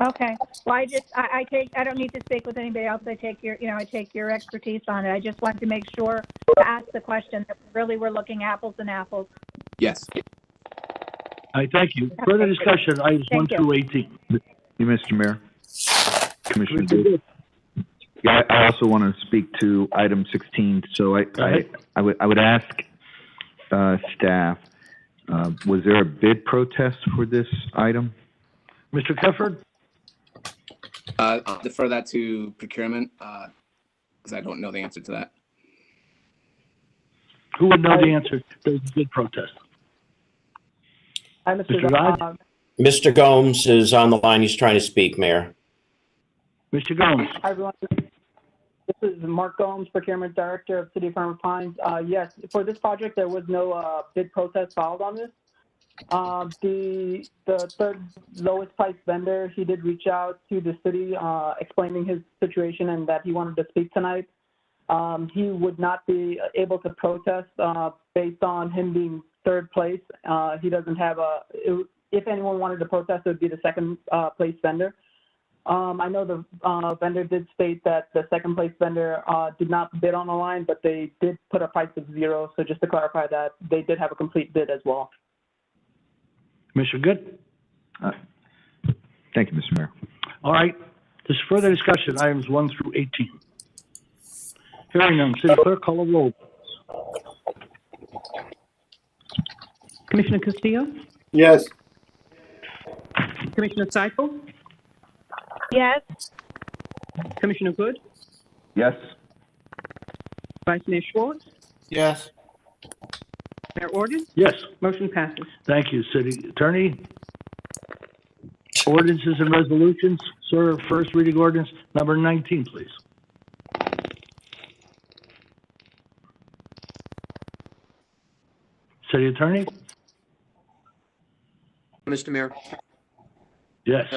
Okay. Well, I don't need to speak with anybody else. I take your expertise on it. I just wanted to make sure to ask the question that really we're looking apples and apples. Yes. All right, thank you. Further discussion, items 1 through 18. You, Mr. Mayor. Commissioner Good. Yeah, I also want to speak to item 16. So I would ask staff, was there a bid protest for this item? Mr. Kefford? I'll defer that to procurement because I don't know the answer to that. Who would know the answer to the bid protest? Mr. Dodd? Mr. Gomes is on the line. He's trying to speak, Mayor. Mr. Gomes? Hi, everyone. This is Mark Gomes, Procurement Director of City of Pembroke Pines. Yes, for this project, there was no bid protest filed on this. The third lowest price vendor, he did reach out to the city explaining his situation and that he wanted to speak tonight. He would not be able to protest based on him being third place. He doesn't have if anyone wanted to protest, it would be the second place vendor. I know the vendor did state that the second place vendor did not bid on the line, but they did put a price of 0. So just to clarify that, they did have a complete bid as well. Commissioner Good? Thank you, Mr. Mayor. All right. There's further discussion, items 1 through 18. Hearing none, City Clerk, call the roll. Commissioner Castillo? Yes. Commissioner Seifel? Yes. Commissioner Good? Yes. Vice Mayor Schwartz? Yes. Mayor Orden? Yes. Motion passes. Thank you, City Attorney. Ordinances and resolutions. Sir, first reading ordinance number 19, please. City Attorney? Mr. Mayor. Yes.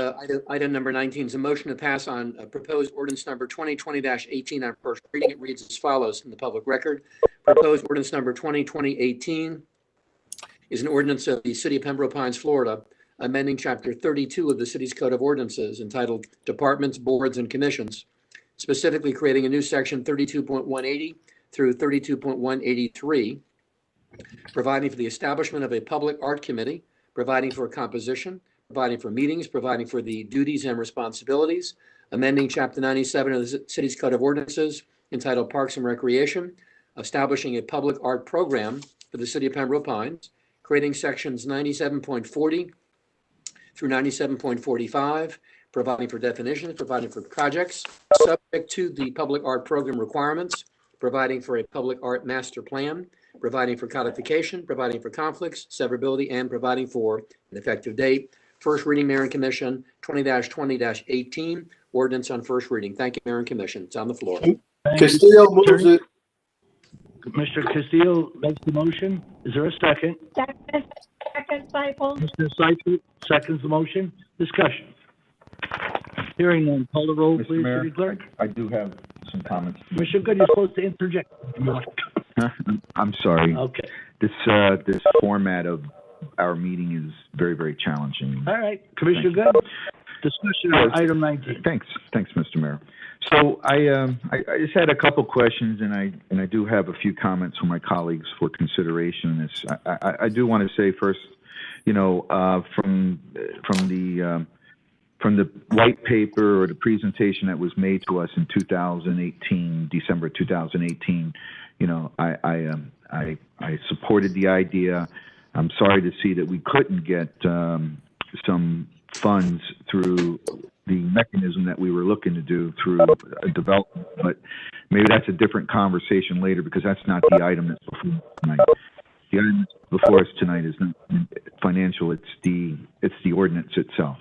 Item number 19 is a motion to pass on proposed ordinance number 2020-18 on first reading. It reads as follows in the public record. Proposed ordinance number 2020-18 is an ordinance of the City of Pembroke Pines, Florida, amending Chapter 32 of the city's Code of Ordinances entitled Departments, Boards, and Commissions, specifically creating a new section 32.180 through 32.183, providing for the establishment of a public art committee, providing for a composition, providing for meetings, providing for the duties and responsibilities, amending Chapter 97 of the city's Code of Ordinances entitled Parks and Recreation, establishing a public art program for the City of Pembroke Pines, creating sections 97.40 through 97.45, providing for definitions, providing for projects, subject to the public art program requirements, providing for a public art master plan, providing for codification, providing for conflicts, severability, and providing for an effective date. First reading, Mayor and Commission, 20-20-18, ordinance on first reading. Thank you, Mayor and Commission. It's on the floor. Castillo moves it. Commissioner Castillo makes the motion. Is there a second? Second, Seifel. Mr. Seifert seconds the motion. Discussion. Hearing none. Call the roll, please, Mayor, City Clerk. I do have some comments. Commissioner Good, you're supposed to interject. I'm sorry. Okay. This format of our meeting is very, very challenging. All right. Commissioner Good, discussion on item 19. Thanks, Mr. Mayor. So I just had a couple questions, and I do have a few comments from my colleagues for consideration. I do want to say first, from the white paper or the presentation that was made to us in 2018, December 2018, I supported the idea. I'm sorry to see that we couldn't get some funds through the mechanism that we were looking to do through a development, but maybe that's a different conversation later because that's not the item that's before us tonight. The item that's before us tonight is not financial; it's the ordinance itself.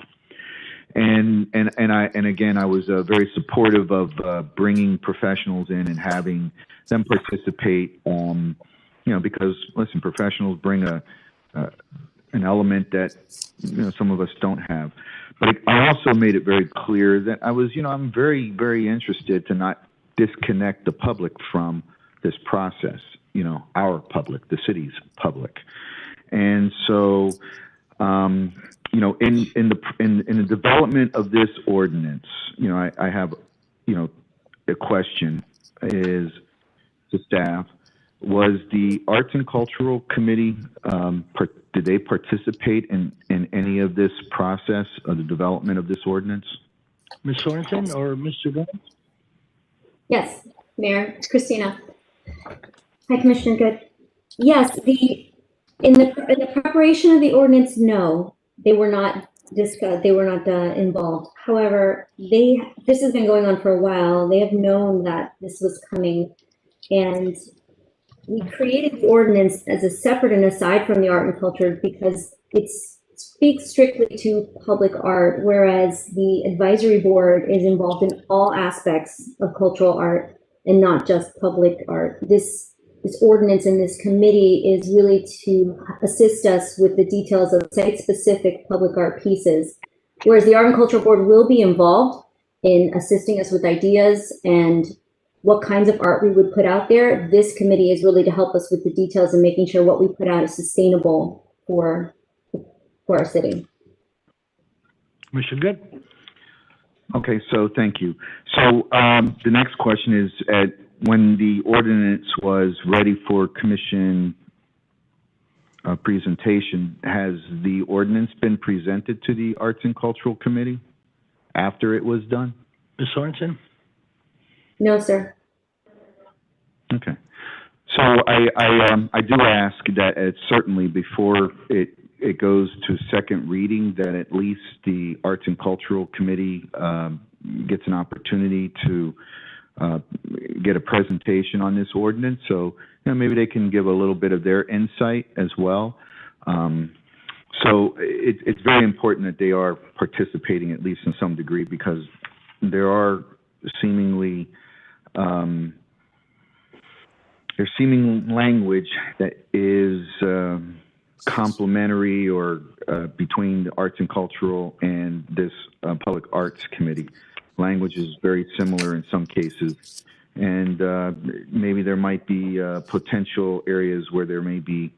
And again, I was very supportive of bringing professionals in and having them participate. Because listen, professionals bring an element that some of us don't have. But I also made it very clear that I'm very, very interested to not disconnect the public from this process. Our public, the city's public, and so. In the development of this ordinance, I have, a question is to staff. Was the Arts and Cultural Committee, did they participate in any of this process of the development of this ordinance? Ms. Sorensen or Mr. Gomes? Yes, Mayor, it's Christina. Hi, Commissioner Good. Yes, in the preparation of the ordinance, no, they were not discussed. They were not involved. However, this has been going on for a while. They have known that this was coming, and we created the ordinance as a separate and aside from the art and culture because it speaks strictly to public art, whereas the advisory board is involved in all aspects of cultural art and not just public art. This ordinance and this committee is really to assist us with the details of site-specific public art pieces, whereas the Art and Culture Board will be involved in assisting us with ideas and what kinds of art we would put out there. This committee is really to help us with the details and making sure what we put out is sustainable for our city. Commissioner Good. Okay, so thank you. So the next question is, when the ordinance was ready for commission presentation, has the ordinance been presented to the Arts and Cultural Committee after it was done? Ms. Sorensen? No, sir. Okay. So I do ask that certainly before it goes to second reading, that at least the Arts and Cultural Committee gets an opportunity to get a presentation on this ordinance. So maybe they can give a little bit of their insight as well. So it's very important that they are participating at least in some degree, because there are seemingly there's seeming language that is complementary or between the Arts and Cultural and this Public Arts Committee. Language is very similar in some cases, and maybe there might be potential areas where there may be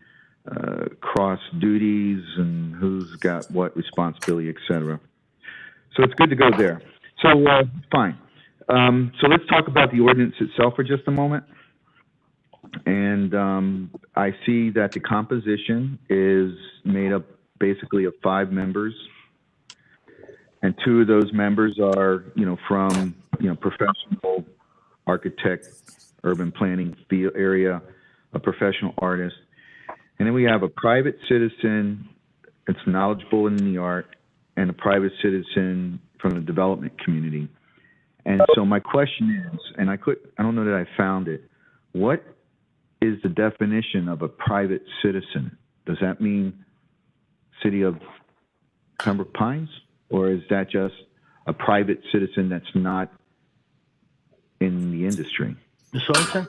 cross duties and who's got what responsibility, etc. So it's good to go there. So fine. So let's talk about the ordinance itself for just a moment. And I see that the composition is made up basically of 5 members, and 2 of those members are, from, professional architect, urban planning field area, a professional artist, and then we have a private citizen that's knowledgeable in the art, and a private citizen from the development community. And so my question is, and I don't know that I found it, what is the definition of a private citizen? Does that mean City of Pembroke Pines? Or is that just a private citizen that's not in the industry? Ms. Sorensen?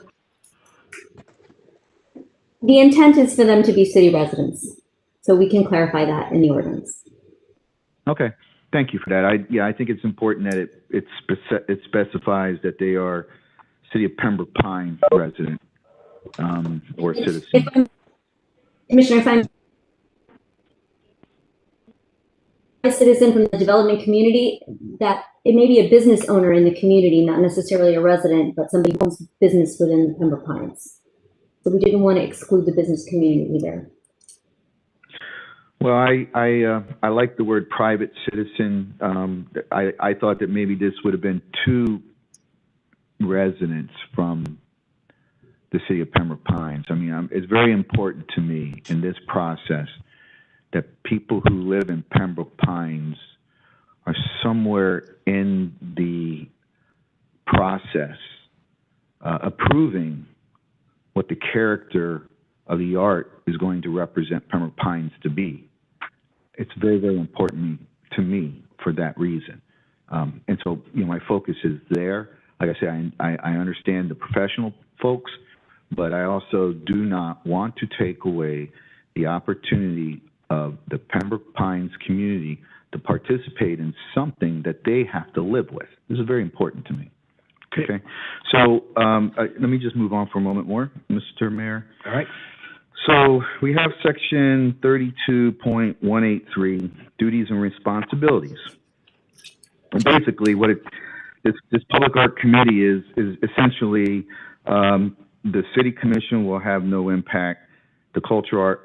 The intent is for them to be city residents, so we can clarify that in the ordinance. Okay, thank you for that. I think it's important that it specifies that they are City of Pembroke Pines resident or citizen. Commissioner, if I'm a citizen from the development community, that it may be a business owner in the community, not necessarily a resident, but somebody who owns business within Pembroke Pines. So we didn't want to exclude the business community either. Well, I like the word private citizen. I thought that maybe this would have been 2 residents from the City of Pembroke Pines. I mean, it's very important to me in this process that people who live in Pembroke Pines are somewhere in the process approving what the character of the art is going to represent Pembroke Pines to be. It's very, very important to me for that reason. And so, my focus is there. Like I say, I understand the professional folks, but I also do not want to take away the opportunity of the Pembroke Pines community to participate in something that they have to live with. This is very important to me. Okay. So let me just move on for a moment more, Mr. Mayor. All right. So we have section 32.183, duties and responsibilities. And basically what this public art committee is essentially the city commission will have no impact. The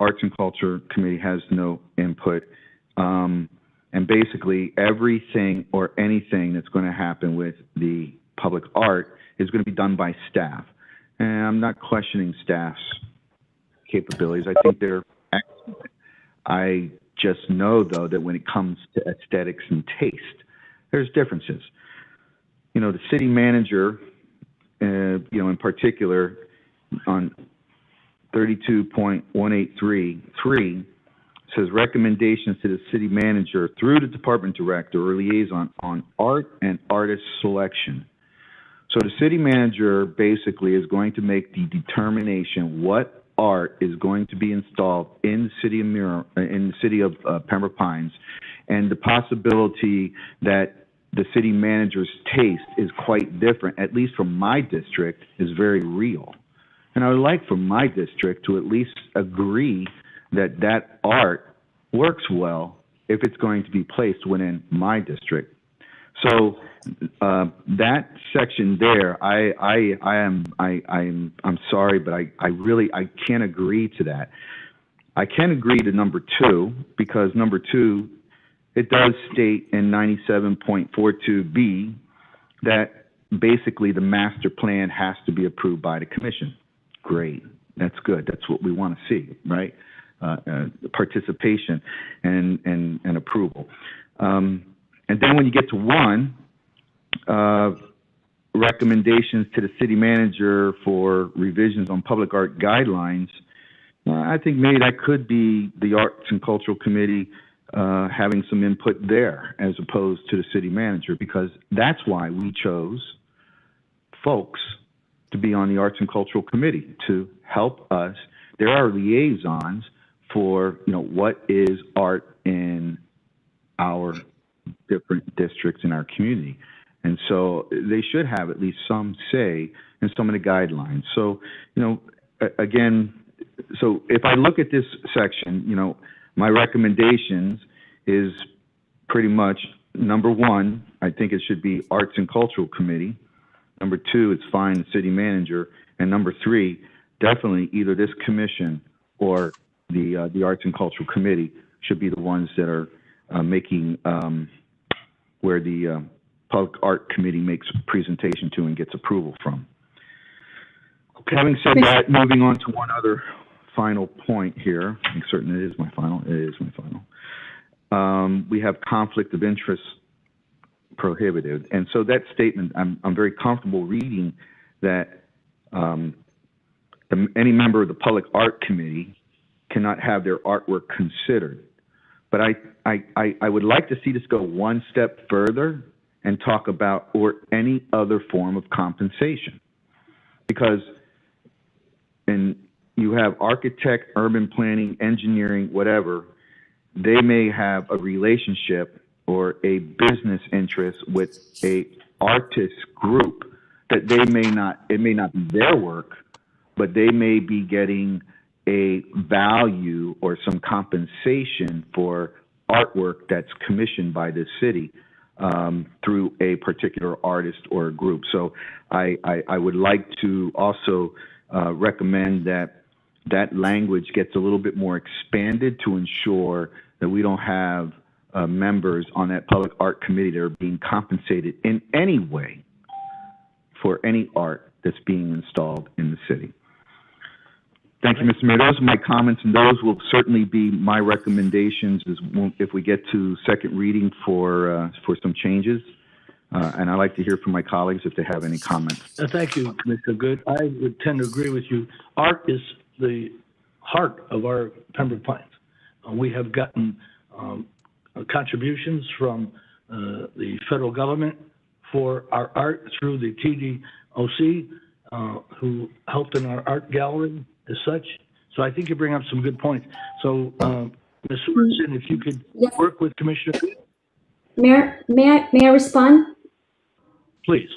arts and culture committee has no input. And basically everything or anything that's going to happen with the public art is going to be done by staff. And I'm not questioning staff's capabilities. I think they're excellent. I just know, though, that when it comes to aesthetics and taste, there's differences. The city manager, in particular, on 32.183.3 says recommendations to the city manager through the department director or liaison on art and artist selection. So the city manager basically is going to make the determination what art is going to be installed in the city of Pembroke Pines, and the possibility that the city manager's taste is quite different, at least from my district, is very real. And I would like for my district to at least agree that that art works well if it's going to be placed within my district. So that section there, I'm sorry, but I can't agree to that. I can agree to number 2 because number 2, it does state in 97.42B that basically the master plan has to be approved by the commission. Great, that's good. That's what we want to see, right? Participation and approval. And then when you get to 1, recommendations to the city manager for revisions on public art guidelines, I think maybe that could be the Arts and Cultural Committee having some input there as opposed to the city manager, because that's why we chose folks to be on the Arts and Cultural Committee to help us. There are liaisons for, what is art in our different districts in our community. And so they should have at least some say in some of the guidelines. So, again, so if I look at this section, my recommendations is pretty much number 1, I think it should be Arts and Cultural Committee. Number 2, it's fine, the city manager. And number 3, definitely either this commission or the Arts and Cultural Committee should be the ones that are making where the Public Art Committee makes a presentation to and gets approval from. Okay. Having said that, moving on to one other final point here. I'm certain it is my final. It is my final. We have conflict of interest prohibited. And so that statement, I'm very comfortable reading that any member of the Public Art Committee cannot have their artwork considered. But I would like to see this go one step further and talk about or any other form of compensation. Because you have architect, urban planning, engineering, whatever, they may have a relationship or a business interest with a artist group that it may not be their work, but they may be getting a value or some compensation for artwork that's commissioned by the city through a particular artist or a group. So I would like to also recommend that language gets a little bit more expanded to ensure that we don't have members on that public art committee that are being compensated in any way for any art that's being installed in the city. Thank you, Mr. Mayor. Those are my comments, and those will certainly be my recommendations if we get to second reading for some changes. And I'd like to hear from my colleagues if they have any comments. Thank you, Mr. Good. I would tend to agree with you. Art is the heart of our Pembroke Pines. We have gotten contributions from the federal government for our art through the TDOC, who helped in our art gallery as such. So I think you bring up some good points. So, Ms. Sorensen, if you could work with Commissioner Good. Mayor, may I respond? Please.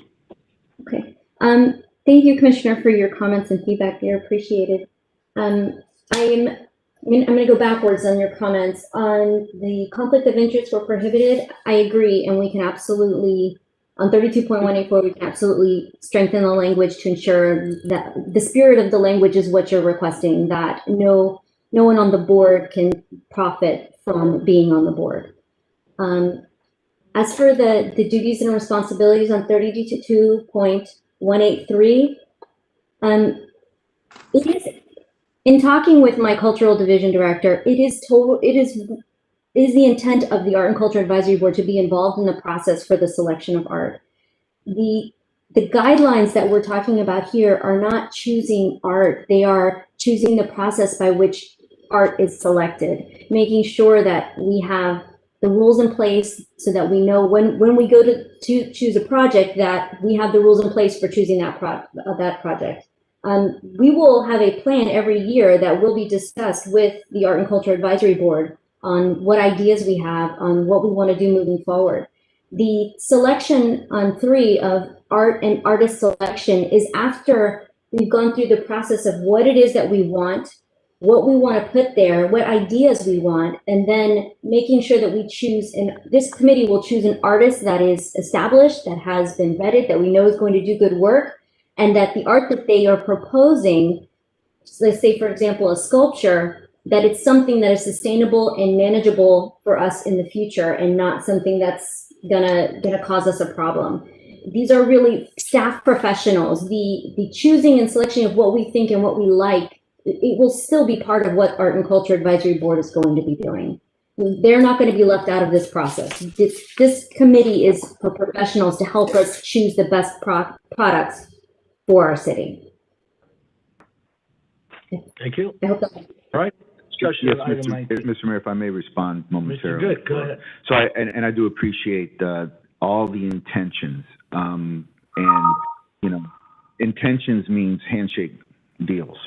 Okay. Thank you, Commissioner, for your comments and feedback. They're appreciated. I'm going to go backwards on your comments. On the conflict of interest were prohibited, I agree, and we can absolutely, on 32.184, we can absolutely strengthen the language to ensure that the spirit of the language is what you're requesting, that no one on the board can profit from being on the board. As for the duties and responsibilities on 32.183, it is, in talking with my cultural division director, it is the intent of the Art and Culture Advisory Board to be involved in the process for the selection of art. The guidelines that we're talking about here are not choosing art, they are choosing the process by which art is selected, making sure that we have the rules in place so that we know when we go to choose a project that we have the rules in place for choosing that project. We will have a plan every year that will be discussed with the Art and Culture Advisory Board on what ideas we have, on what we want to do moving forward. The selection on 3 of art and artist selection is after we've gone through the process of what it is that we want, what we want to put there, what ideas we want, and then making sure that we choose, and this committee will choose an artist that is established, that has been vetted, that we know is going to do good work, and that the art that they are proposing, so let's say, for example, a sculpture, that it's something that is sustainable and manageable for us in the future and not something that's gonna cause us a problem. These are really staff professionals. The choosing and selection of what we think and what we like, it will still be part of what Art and Culture Advisory Board is going to be doing. They're not going to be left out of this process. This committee is for professionals to help us choose the best products for our city. Thank you. I hope that. All right. Discussion Yes, item 19. Mr. Mayor, if I may respond momentarily. Mr. Good, go ahead. So I do appreciate all the intentions, and intentions means handshake deals.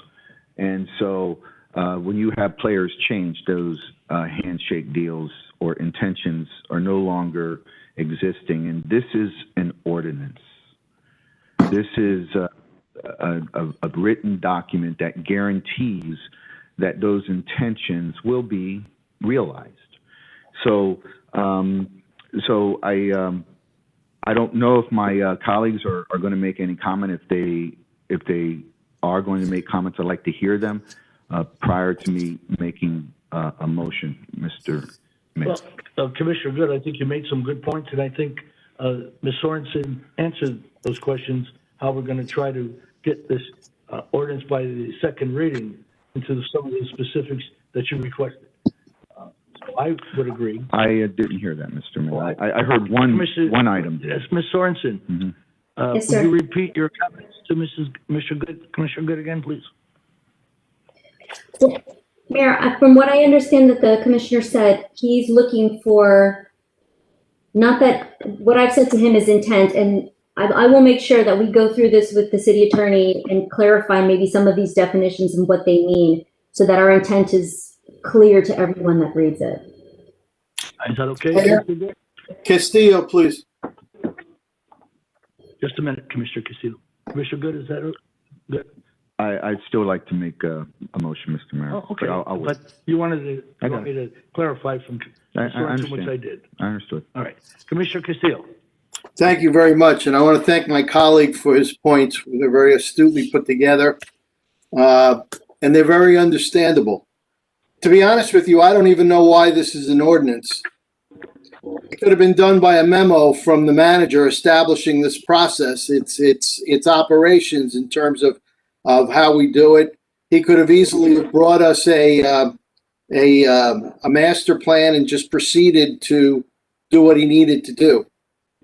And so when you have players change, those handshake deals or intentions are no longer existing. And this is an ordinance. This is a written document that guarantees that those intentions will be realized. So, I don't know if my colleagues are going to make any comment. If they are going to make comments, I'd like to hear them prior to me making a motion, Mr. Mayor. Well, Commissioner Good, I think you made some good points, and I think Ms. Sorensen answered those questions, how we're going to try to get this ordinance by the second reading into some of the specifics that you requested. So I would agree. I didn't hear that, Mr. Mayor. I heard one item. Yes, Ms. Sorensen. Mm-hmm. Yes, Would sir. you repeat your comments to Commissioner Good again, please? Mayor, from what I understand that the commissioner said, he's looking for, not that, what I've said to him is intent, and I will make sure that we go through this with the city attorney and clarify maybe some of these definitions and what they mean, so that our intent is clear to everyone that reads it. Is that okay? Mayor? Castillo, please. Just a minute, Commissioner Castillo. Commissioner Good, is that good? I'd still like to make a motion, Mr. Mayor. Oh, okay. But I'll wait. But you wanted to, want me to clarify from I instruction, which understand. I did. I understood. All right. Commissioner Castillo. Thank you very much, and I want to thank my colleague for his points. They're very astutely put together, and they're very understandable. To be honest with you, I don't even know why this is an ordinance. It could have been done by a memo from the manager establishing this process. It's operations in terms of how we do it. He could have easily brought us a master plan and just proceeded to do what he needed to do.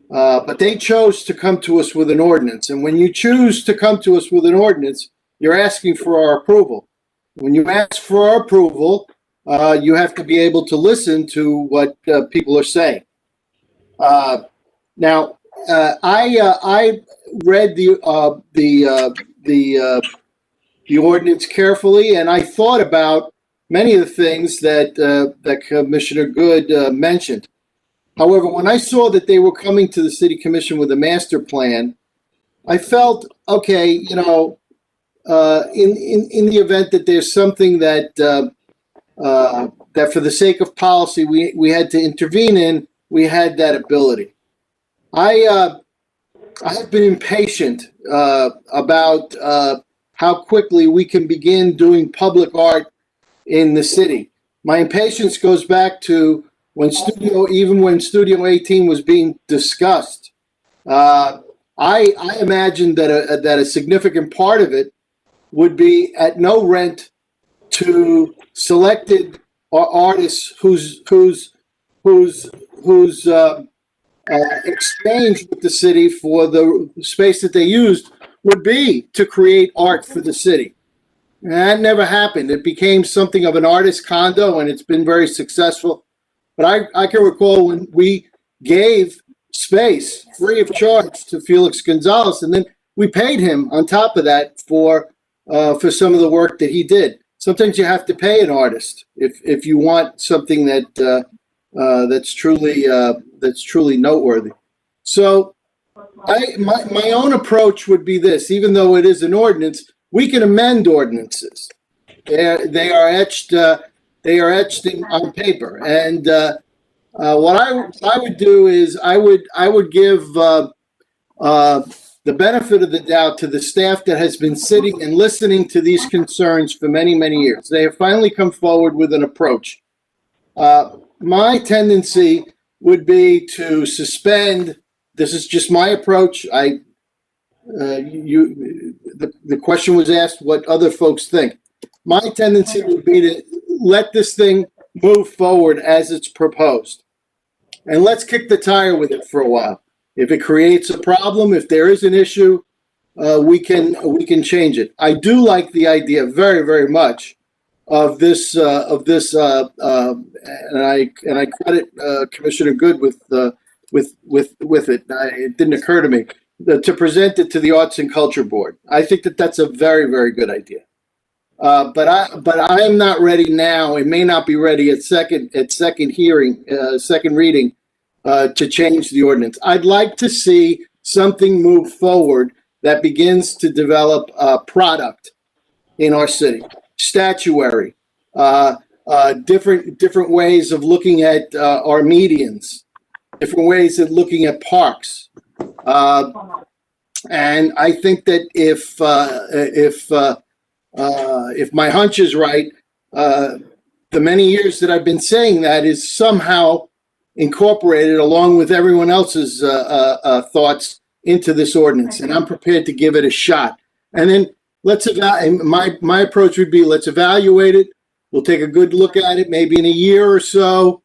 But they chose to come to us with an ordinance. And when you choose to come to us with an ordinance, you're asking for our approval. When you ask for our approval, you have to be able to listen to what people are saying. Now, I read the ordinance carefully, and I thought about many of the things that Commissioner Good mentioned. However, when I saw that they were coming to the City Commission with a master plan, I felt, okay, you know, in the event that there's something that for the sake of policy we had to intervene in, we had that ability. I have been impatient about how quickly we can begin doing public art in the city. My impatience goes back to when when Studio 18 was being discussed. I imagined that a significant part of it would be at no rent to selected artists whose exchange with the city for the space that they used would be to create art for the city. And that never happened. It became something of an artist condo, and it's been very successful. But I can recall when we gave space free of charge to Felix Gonzalez, and then we paid him on top of that for some of the work that he did. Sometimes you have to pay an artist if you want something that's truly noteworthy. So my own approach would be this: even though it is an ordinance, we can amend ordinances. They are etched on paper. And what I would do is I would give the benefit of the doubt to the staff that has been sitting and listening to these concerns for many, many years. They have finally come forward with an approach. My tendency would be to suspend. This is just my approach. The question was asked what other folks think. My tendency would be to let this thing move forward as it's proposed. And let's kick the tire with it for a while. If it creates a problem, if there is an issue, we can change it. I do like the idea very, very much of this, and I credit Commissioner Good with it. It didn't occur to me to present it to the Arts and Culture Board. I think that that's a very, very good idea. But I am not ready now. It may not be ready at second reading to change the ordinance. I'd like to see something move forward that begins to develop a product in our city, statuary, different ways of looking at our medians, different ways of looking at parks. And I think that if my hunch is right, the many years that I've been saying that is somehow incorporated along with everyone else's thoughts into this ordinance, and I'm prepared to give it a shot. And then let's my approach would be, let's evaluate it. We'll take a good look at it, maybe in a year or so,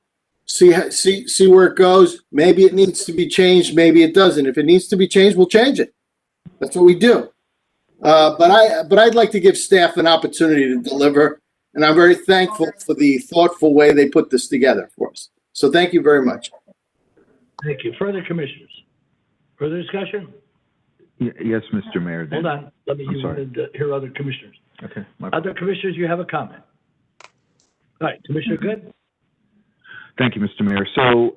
see where it goes. Maybe it needs to be changed, maybe it doesn't. If it needs to be changed, we'll change it. That's what we do. But I'd like to give staff an opportunity to deliver, And I'm very thankful for the thoughtful way they put this together for us. So thank you very much. Thank you. Further commissioners? Further discussion? Yes, Mr. Mayor. Hold on. Let me, I'm you sorry. wanted to hear other commissioners. Okay. Other commissioners, you have a comment? All right, Commissioner Good? Thank you, Mr. Mayor. So,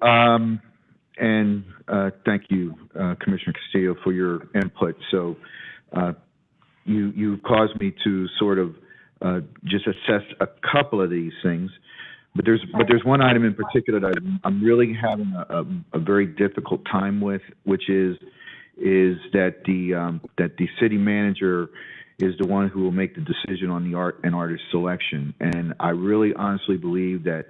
thank you, Commissioner Castillo, for your input. So, you caused me to sort of just assess a couple of these things, but there's one item in particular that I'm really having a very difficult time with, which is that the city manager is the one who will make the decision on the art and artist selection. And I really honestly believe that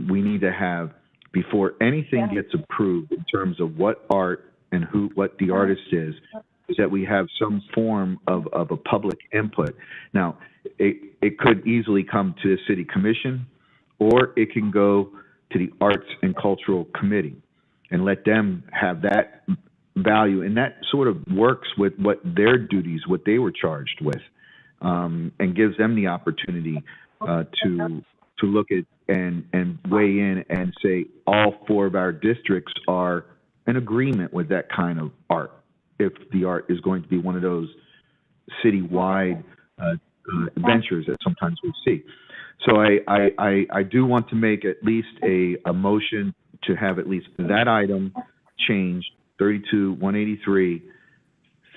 we need to have, before anything gets approved in terms of what art and what the artist is that we have some form of a public input. Now, it could easily come to the city commission, or it can go to the Arts and Cultural Committee and let them have that value. And that sort of works with what their duties, what they were charged with, and gives them the opportunity to look at and weigh in and say all 4 of our districts are in agreement with that kind of art, if the art is going to be one of those citywide ventures that sometimes we see. So I do want to make at least a motion to have at least that item changed, 32-183,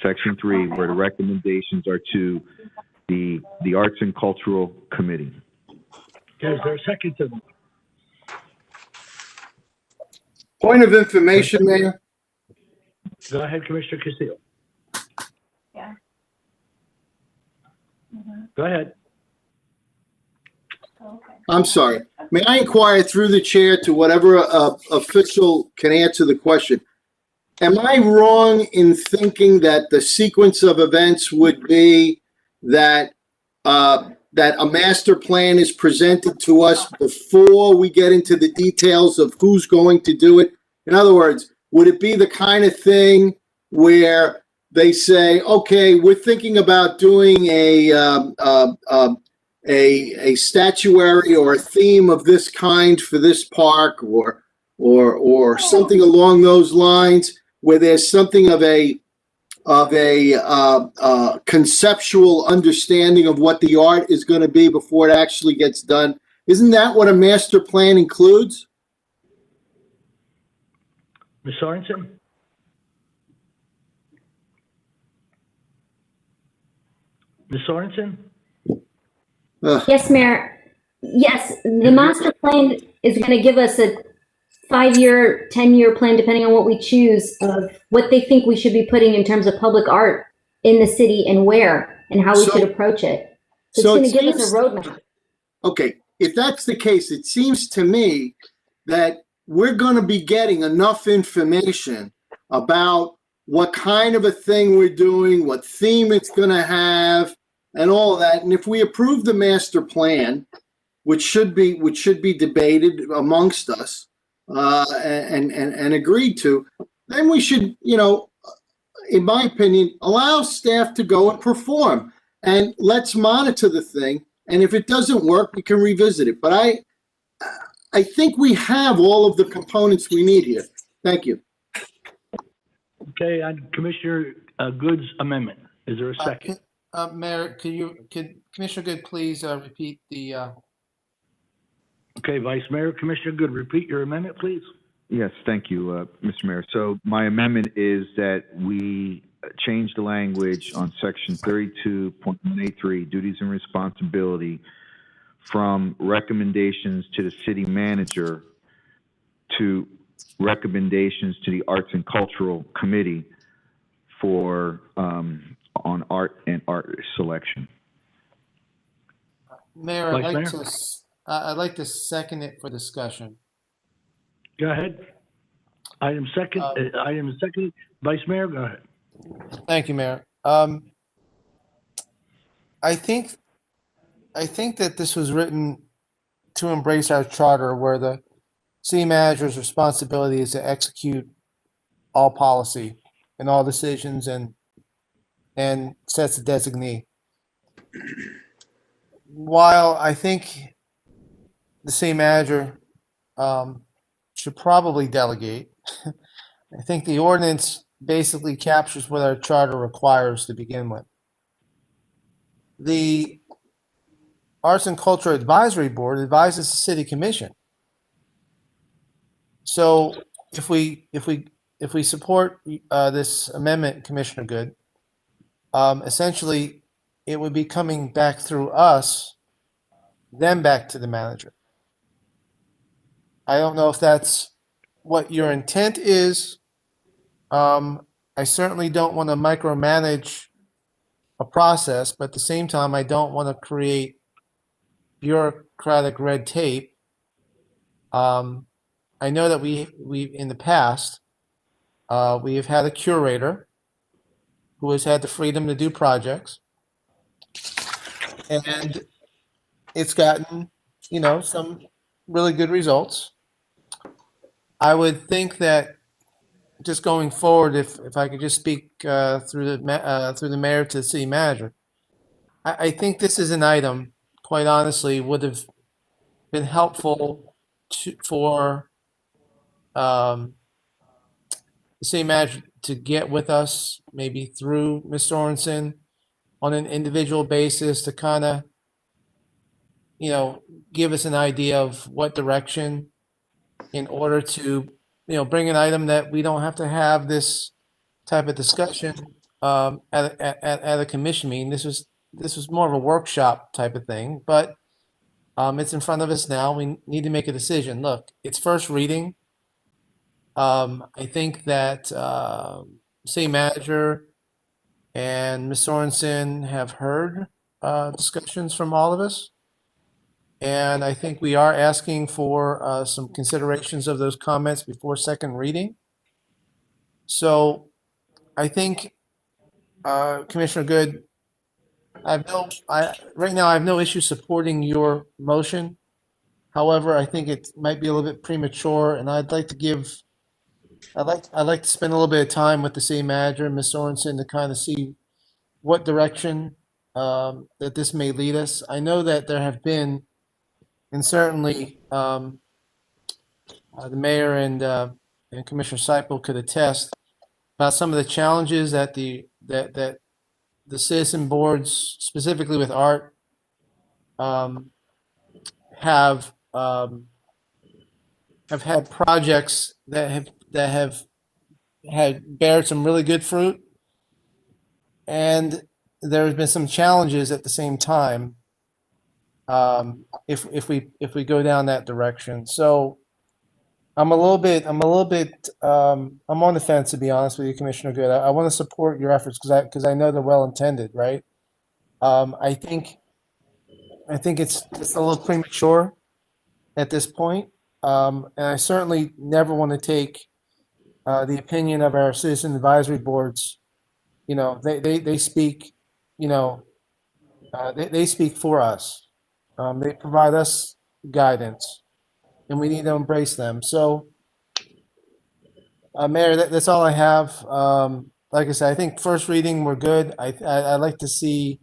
Section 3, where the recommendations are to the Arts and Cultural Committee. Okay, is there a second to them? Point of information, Mayor. Go ahead, Commissioner Castillo. Yeah. Go ahead. Okay. I'm sorry. May I inquire through the chair to whatever official can answer the question? Am I wrong in thinking that the sequence of events would be that that a master plan is presented to us before we get into the details of who's going to do it? In other words, would it be the kind of thing where they say, okay, we're thinking about doing a statuary or a theme of this kind for this park, or something along those lines, where there's something of a conceptual understanding of what the art is going to be before it actually gets done? Isn't that what a master plan includes? Ms. Sorensen? Ms. Sorensen? Yes, Mayor. Yes, the master plan is going to give us a 5-year, 10-year plan, depending on what we choose, of what they think we should be putting in terms of public art in the city and where and how we should approach it. So it's going to give us a roadmap. Okay, if that's the case, it seems to me that we're going to be getting enough information about what kind of a thing we're doing, what theme it's going to have, and all of that. And if we approve the master plan, which should be debated amongst us and agreed to, then we should, in my opinion, allow staff to go and perform, and let's monitor the thing. And if it doesn't work, we can revisit it. But I think we have all of the components we need here. Thank you. Okay, on Commissioner Good's amendment, is there a second? Mayor, could Commissioner Good please repeat the? Okay, Vice Mayor, Commissioner Good, repeat your amendment, please. Yes, thank you, Mr. Mayor. So my amendment is that we change the language on Section 32.183, duties and responsibility, from recommendations to the city manager to recommendations to the Arts and Cultural Committee for on art and art selection. Mayor, I'd like to second it for discussion. Go ahead. Item second. Vice Mayor, go ahead. Thank you, Mayor. I think that this was written to embrace our charter, where the city manager's responsibility is to execute all policy and all decisions and sets a designee. while I think the city manager should probably delegate, I think the ordinance basically captures what our charter requires to begin with. The Arts and Culture Advisory Board advises the City Commission. So if we support this amendment, Commissioner Good, essentially it would be coming back through us, then back to the manager. I don't know if that's what your intent is. I certainly don't want to micromanage a process, but at the same time, I don't want to create bureaucratic red tape. I know that we in the past, we have had a curator who has had the freedom to do projects, and it's gotten, some really good results. I would think that just going forward, if I could just speak through the mayor to the city manager, I think this is an item, quite honestly, would have been helpful for the city manager to get with us, maybe through Ms. Sorensen, on an individual basis to kind of, give us an idea of what direction, in order to, bring an item that we don't have to have this type of discussion at a commission meeting. This was more of a workshop type of thing, but it's in front of us now. We need to make a decision. Look, it's first reading. I think that city manager and Ms. Sorensen have heard discussions from all of us. And I think we are asking for some considerations of those comments before second reading. So I think, Commissioner Good, right now I have no issue supporting your motion. However, I think it might be a little bit premature, and I'd like to spend a little bit of time with the city manager and Ms. Sorensen to kind of see what direction that this may lead us. I know that there have been, and certainly the mayor and Commissioner Seipel could attest about some of the challenges that the citizen boards, specifically with art, have had projects that have had bared some really good fruit, and there have been some challenges at the same time. If we go down that direction, so I'm on the fence, to be honest with you, Commissioner Good. I want to support your efforts because I know they're well intended, right? I think it's just a little premature at this point, and I certainly never want to take the opinion of our citizen advisory boards. They speak, they speak for us. They provide us guidance, and we need to embrace them. So, Mayor, that's all I have. Like I said, I think first reading, we're good. I'd like to see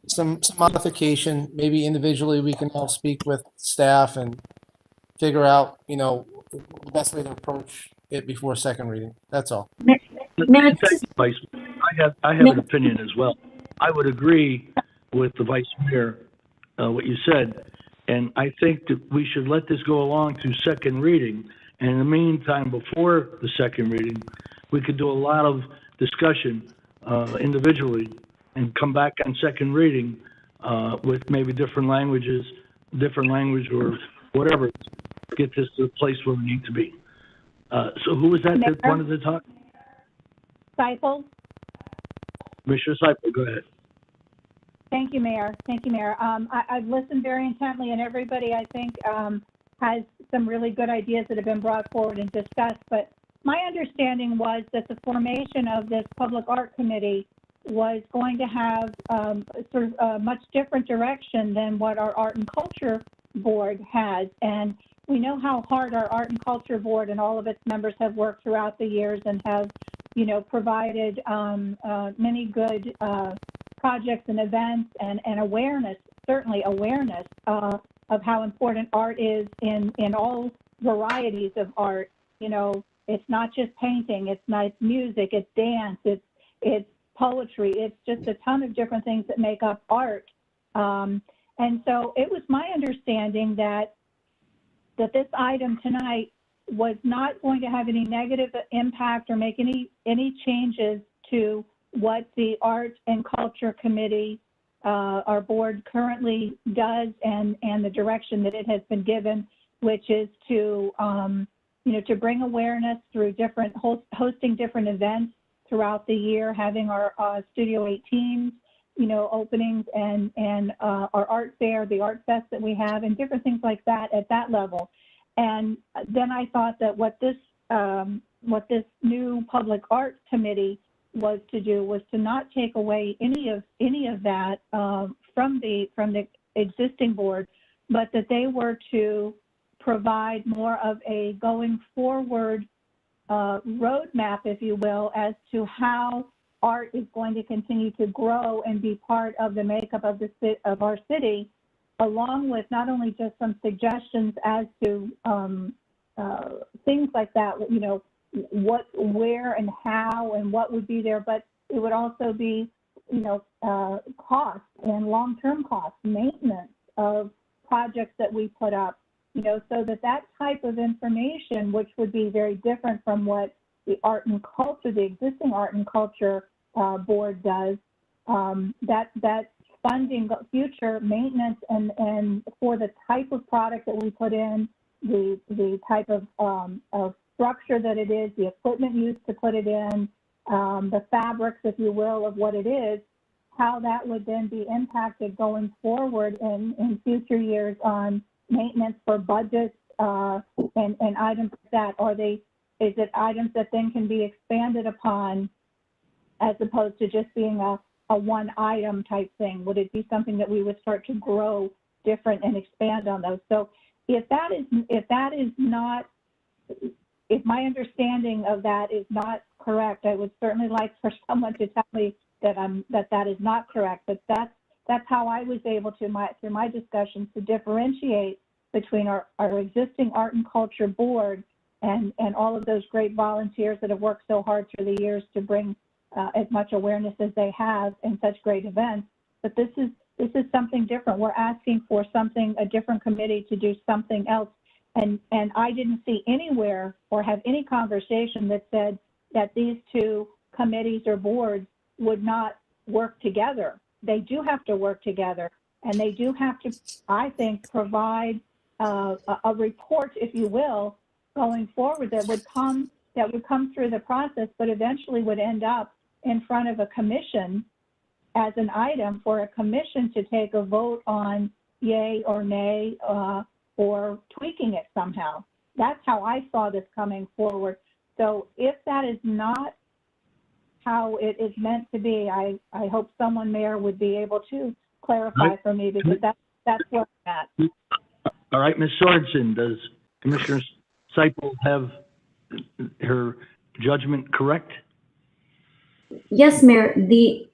some modification. Maybe individually, we can all speak with staff and figure out, the best way to approach it before second reading. That's all. Thank you, Vice. I have an opinion as well. I would agree with the Vice Mayor, what you said, and I think that we should let this go along to second reading. And in the meantime, before the second reading, we could do a lot of discussion individually and come back on second reading with maybe different language or whatever, get this to the place where we need to be. So who was that wanted to talk? Seipel. Commissioner Seipel, go ahead. Thank you, Mayor. I've listened very intently, and everybody, I think, has some really good ideas that have been brought forward and discussed. But my understanding was that the formation of this Public Art Committee was going to have sort of a much different direction than what our Art and Culture Board has. And we know how hard our Art and Culture Board and all of its members have worked throughout the years and have, provided many good projects and events and awareness certainly awareness of how important art is in all varieties of art. You know, it's not just painting, it's music, it's dance, it's poetry, it's just a ton of different things that make up art. And so it was my understanding that this item tonight was not going to have any negative impact or make any changes to what the Art and Culture Committee, our board, currently does, and the direction that it has been given, which is to to bring awareness through hosting different events throughout the year, having our Studio 18 openings and our art fair, the art fest that we have, and different things like that at that level. And then I thought that what this new public art committee was to do was to not take away any of that from the existing board, but that they were to provide more of a going forward roadmap, if you will, as to how art is going to continue to grow and be part of the makeup of our city, along with not only just some suggestions as to things like that, what, where, and how, and what would be there, but it would also be, cost and long-term cost, maintenance of projects that we put up, so that type of information, which would be very different from what the art and culture, the existing art and culture board does, that funding future maintenance and for the type of product that we put in, the type of structure that it is, the equipment used to put it in, the fabrics, if you will, of what it is, how that would then be impacted going forward in future years on maintenance for budgets and items like that. Is it items that then can be expanded upon as opposed to just being a one item type thing? Would it be something that we would start to grow different and expand on those? So if my understanding of that is not correct, I would certainly like for someone to tell me that is not correct. But that's how I was able to, through my discussions, to differentiate between our existing art and culture board and all of those great volunteers that have worked so hard through the years to bring as much awareness as they have in such great events. But this is something different. We're asking for a different committee to do something else. And I didn't see anywhere or have any conversation that said that these two committees or boards would not work together. They do have to work together, and they do have to, I think, provide a report, if you will, going forward that would come through the process, but eventually would end up in front of a commission as an item for a commission to take a vote on yay or nay or tweaking it somehow. That's how I saw this coming forward. So if that is not how it is meant to be, I hope someone, Mayor, would be able to clarify for me, because that's where I'm at. All right, Ms. Sorensen, does Commissioner Seipel have her judgment correct? Yes, Mayor. The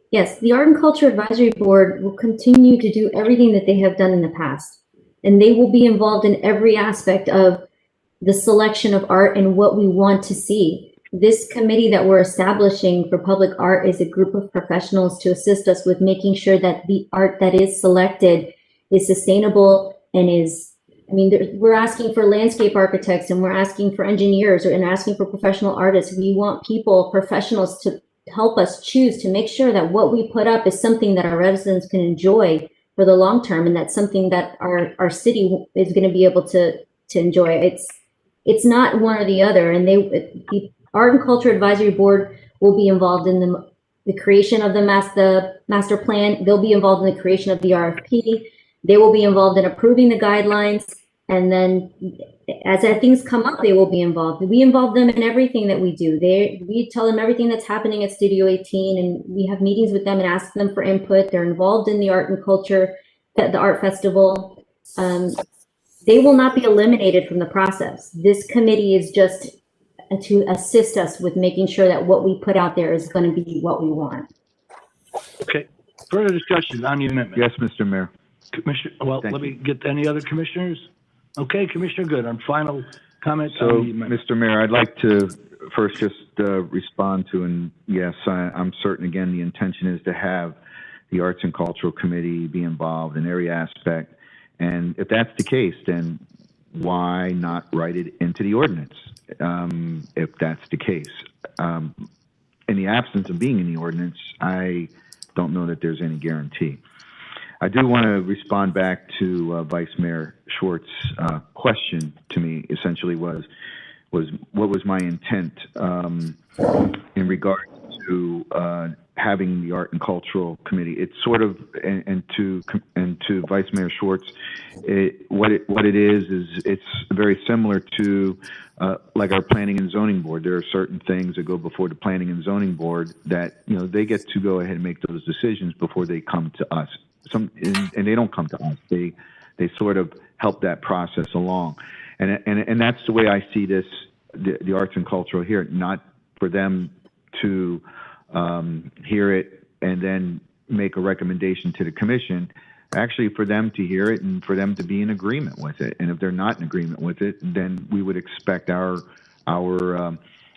Art and Culture Advisory Board will continue to do everything that they have done in the past, and they will be involved in every aspect of the selection of art and what we want to see. This committee that we're establishing for public art is a group of professionals to assist us with making sure that the art that is selected is sustainable and is, we're asking for landscape architects, and we're asking for engineers, and asking for professional artists. We want professionals to help us choose, to make sure that what we put up is something that our residents can enjoy for the long term, and that's something that our city is going to be able to enjoy. It's not one or the other, and the Art and Culture Advisory Board will be involved in the creation of the master plan. They'll be involved in the creation of the RFP. They will be involved in approving the guidelines, and then as things come up, they will be involved. We involve them in everything that we do. We tell them everything that's happening at Studio 18, and we have meetings with them and ask them for input. They're involved in the art and culture, the art festival. They will not be eliminated from the process. This committee is just to assist us with making sure that what we put out there is going to be what we want. Okay. Further discussion on the amendment? Yes, Mr. Mayor. Commissioner, well, Thank let you. me get any other commissioners. Okay, Commissioner Good, on final comment So, on the amendment. Mr. Mayor, I'd like to first just respond to, and yes, I'm certain, again, the intention is to have the Arts and Cultural Committee be involved in every aspect. And if that's the case, then why not write it into the ordinance, if that's the case? In the absence of being in the ordinance, I don't know that there's any guarantee. I do want to respond back to Vice Mayor Schwartz's question to me. Essentially, was what was my intent in regard to having the Art and Cultural Committee? It's sort of, and to Vice Mayor Schwartz, what it is it's very similar to like our Planning and Zoning Board. There are certain things that go before the Planning and Zoning Board that they get to go ahead and make those decisions before they come to us. And they don't come to us. They sort of help that process along, and that's the way I see this, the Arts and Cultural here. Not for them to hear it and then make a recommendation to the commission. Actually, for them to hear it and for them to be in agreement with it. And if they're not in agreement with it, then we would expect our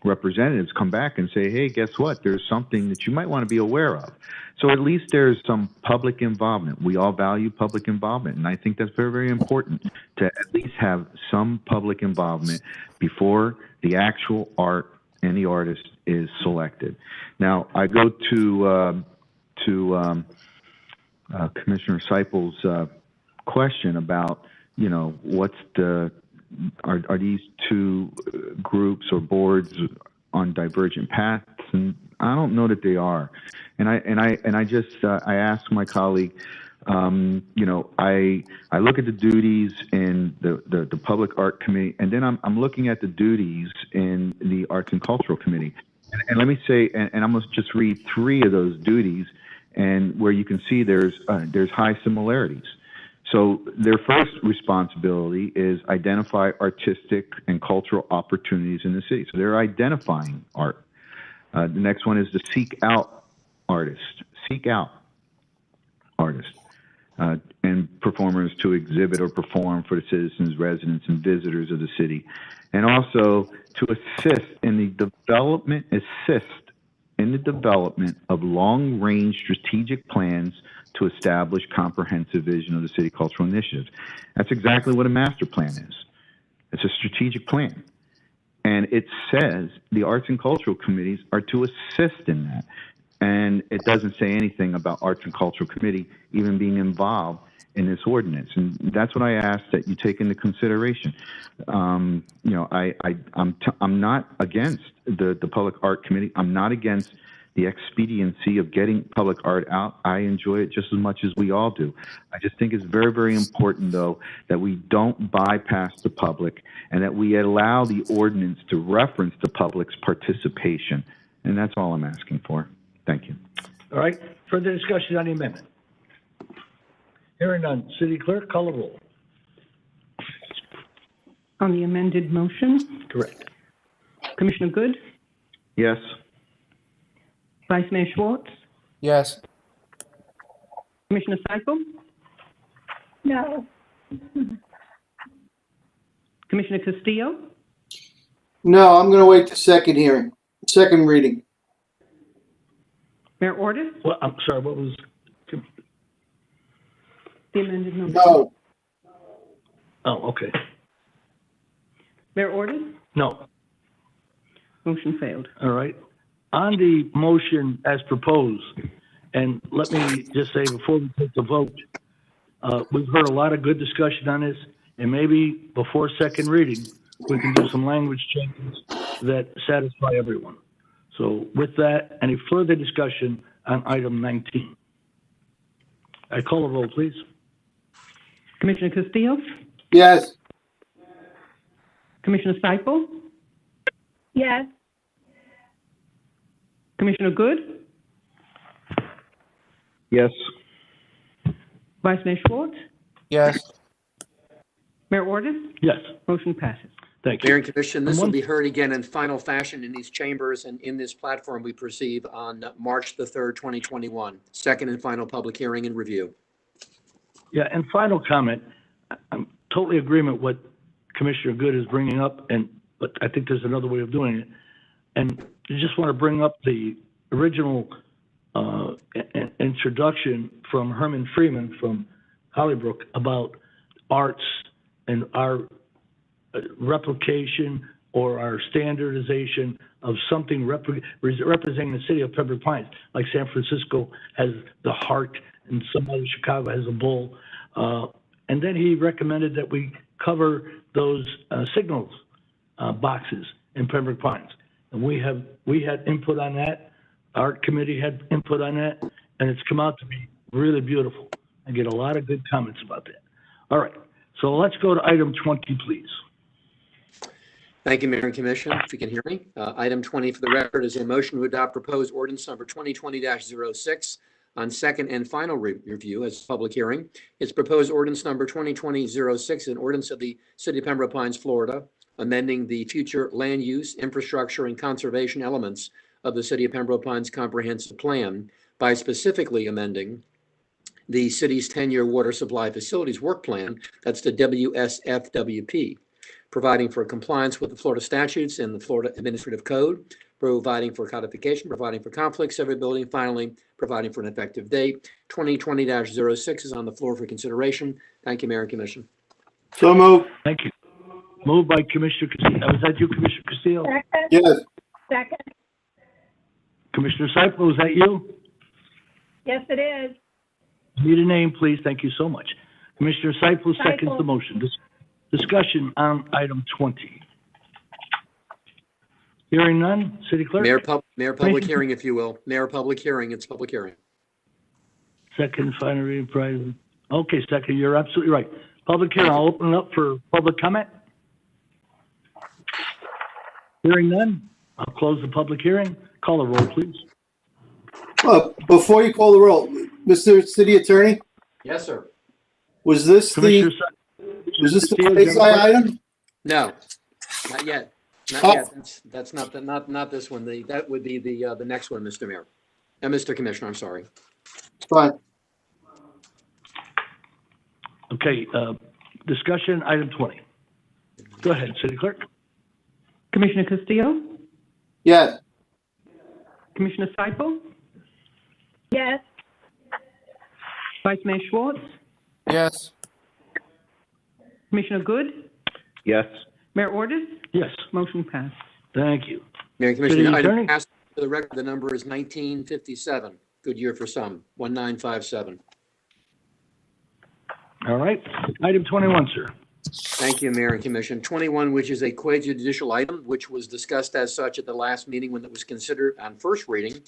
representatives come back and say, hey, guess what? There's something that you might want to be aware of. So at least there's some public involvement. We all value public involvement, and I think that's very, very important to at least have some public involvement before the actual art and the artist is selected. Now, I go to Commissioner Seipel's question about, what's are these two groups or boards on divergent paths? And I don't know that they are. And I just I asked my colleague, I look at the duties in the Public Art Committee, and then I'm looking at the duties in the Arts and Cultural Committee. And let me say, and I'm going to just read three of those duties, and where you can see there's high similarities. So their first responsibility is identify artistic and cultural opportunities in the city. So they're identifying art. The next one is to seek out artists. Seek out artists and performers to exhibit or perform for the citizens, residents, and visitors of the city. And also to assist in the development of long-range strategic plans to establish comprehensive vision of the city cultural initiatives. That's exactly what a master plan is. It's a strategic plan. And it says the Arts and Cultural Committees are to assist in that. And it doesn't say anything about Arts and Cultural Committee even being involved in this ordinance. And that's what I ask that you take into consideration. I'm not against the Public Art Committee. I'm not against the expediency of getting public art out. I enjoy it just as much as we all do. I just think it's very, very important, though, that we don't bypass the public and that we allow the ordinance to reference the public's participation. And that's all I'm asking for. Thank you. All right, further discussion on the amendment? Hearing none. City Clerk, call the roll. On the amended motion, Correct. Commissioner Good, Yes. Vice Mayor Schwartz, Yes. Commissioner Seipel, No. Commissioner Castillo, No, I'm going to wait the second reading. Mayor Ordus, Well, I'm sorry, what was? the amended motion. No. Oh, okay. Mayor Ordus, No. motion failed. All right. On the motion as proposed, and let me just say before we take the vote, we've heard a lot of good discussion on this, and maybe before second reading, we can do some language changes that satisfy everyone. So with that, any further discussion on item 19? I call a roll, please. Commissioner Castillo, Yes. Commissioner Seipel, Yes. Commissioner Good, Yes. Vice Mayor Schwartz, Yes. Mayor Ordus, Yes. motion passes. Thank Mayor you. and Commission, this will be heard again in final fashion in these chambers and in this platform we perceive on March the 3rd, 2021. Second and final public hearing and review. Yeah, and final comment, I'm totally agreement with what Commissioner Good is bringing up, but I think there's another way of doing it. And I just want to bring up the original introduction from Herman Freeman from Hollybrook about arts and our replication or our standardization of something representing the city of Pembroke Pines, like San Francisco has the heart and somebody Chicago has a bull. And then he recommended that we cover those signals boxes in Pembroke Pines. And we had input on that. Our committee had input on that, and it's come out to be really beautiful. I get a lot of good comments about that. All right, so let's go to item 20, please. Thank you, Mayor and Commission. If you can hear me. Item 20 for the record is a motion to adopt proposed ordinance number 2020-06 on second and final review as public hearing. It's proposed ordinance number 2020-06, an ordinance of the City of Pembroke Pines, Florida, amending the future land use, infrastructure, and conservation elements of the City of Pembroke Pines Comprehensive Plan by specifically amending the city's 10-year water supply facilities work plan, that's the WSFWP, providing for compliance with the Florida statutes and the Florida Administrative Code, providing for codification, providing for conflict severability, and finally, providing for an effective date. 2020-06 is on the floor for consideration. Thank you, Mayor and Commission. So moved. Thank you. Moved by Commissioner Castillo. Was that you, Commissioner Castillo? Second. Yes. Second. Commissioner Seifel, was that you? Yes, it is. Need a name, please. Thank you so much. Commissioner Seifel seconds the motion. Discussion on item 20. Hearing none, City Clerk? Mayor public hearing, if you will. Mayor public hearing, it's public hearing. Second, final reading, private. Okay, second, you're absolutely right. Public hearing, I'll open it up for public comment. Hearing none, I'll close the public hearing. Call the roll, please. Before you call the roll, Mr. City Attorney, Yes, sir. was this the quasi item? No, not yet. Not Oh. yet. That's not this one. That would be the next one, Mr. Mayor. Mr. Commissioner, I'm sorry. Fine. Okay, discussion, item 20. Go ahead, City Clerk. Commissioner Castillo? Yes. Commissioner Seifel? Yes. Vice Mayor Schwartz? Yes. Commissioner Good? Yes. Mayor Ordus? Yes. Motion passed. Thank you. Mayor and City Commissioner, Attorney? item passed for the record. The number is 1957. Good year for some. 1957. All right. Item 21, sir. Thank you, Mayor and Commission. 21, which is a quasi-judicial item, which was discussed as such at the last meeting when it was considered on first reading.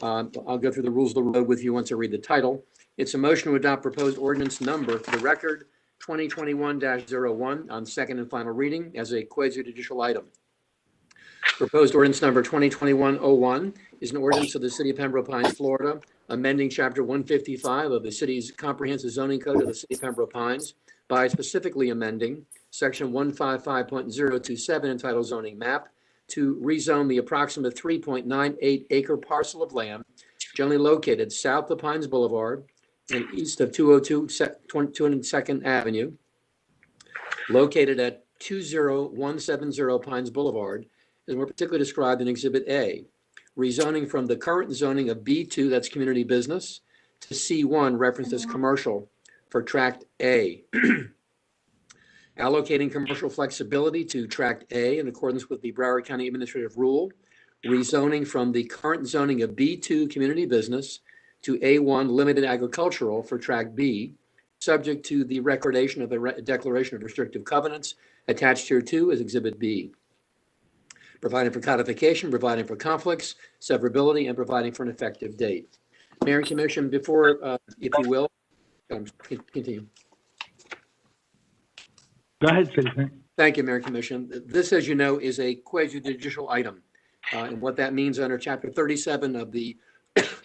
I'll go through the rules of the road with you once I read the title. It's a motion to adopt proposed ordinance number for the record 2021-01 on second and final reading as a quasi-judicial item. Proposed ordinance number 2021-01 is an ordinance of the City of Pembroke Pines, Florida, amending Chapter 155 of the city's comprehensive zoning code of the City of Pembroke Pines by specifically amending Section 155.027 entitled Zoning Map to rezone the approximate 3.98 acre parcel of land generally located south of Pines Boulevard and east of 202nd Avenue, located at 20170 Pines Boulevard, as more particularly described in Exhibit A, rezoning from the current zoning of B2, that's community business, to C1, referenced as commercial, for Tract A. Allocating commercial flexibility to Tract A in accordance with the Broward County Administrative Rule, rezoning from the current zoning of B2 community business to A1 limited agricultural for Tract B, subject to the recordation of the declaration of restrictive covenants attached here too as Exhibit B. Providing for codification, providing for conflicts, severability, and providing for an effective date. Mayor and Commission, before, if you will, continue. Go ahead, City Clerk. Thank you, Mayor and Commission. This, as you know, is a quasi-judicial item. And what that means under Chapter 37 of the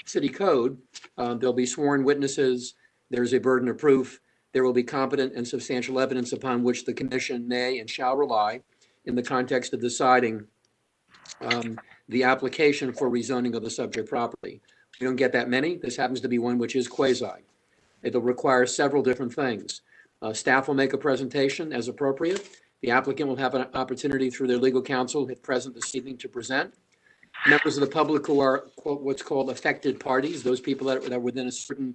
City Code, there'll be sworn witnesses, there's a burden of proof, there will be competent and substantial evidence upon which the Commission may and shall rely in the context of deciding the application for rezoning of the subject property. We don't get that many. This happens to be one which is quasi. It'll require several different things. Staff will make a presentation as appropriate. The applicant will have an opportunity through their legal counsel, if present this evening, to present. Members of the public who are what's called affected parties, those people that are within a certain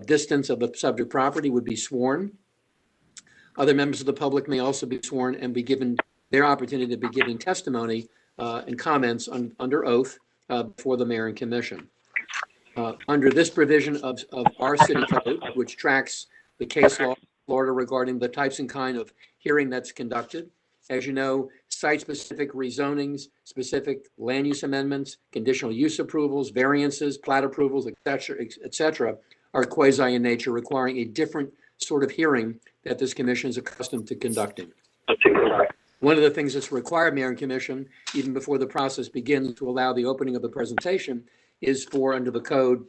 distance of the subject property, would be sworn. Other members of the public may also be sworn and be given their opportunity to be giving testimony and comments under oath before the mayor and commission. Under this provision of our city code, which tracks the case law in Florida regarding the types and kind of hearing that's conducted, as you know, site-specific rezonings, specific land use amendments, conditional use approvals, variances, plat approvals, et cetera, are quasi in nature, requiring a different sort of hearing that this commission is accustomed to conducting. One of the things that's required, Mayor and Commission, even before the process begins to allow the opening of the presentation, is for, under the code,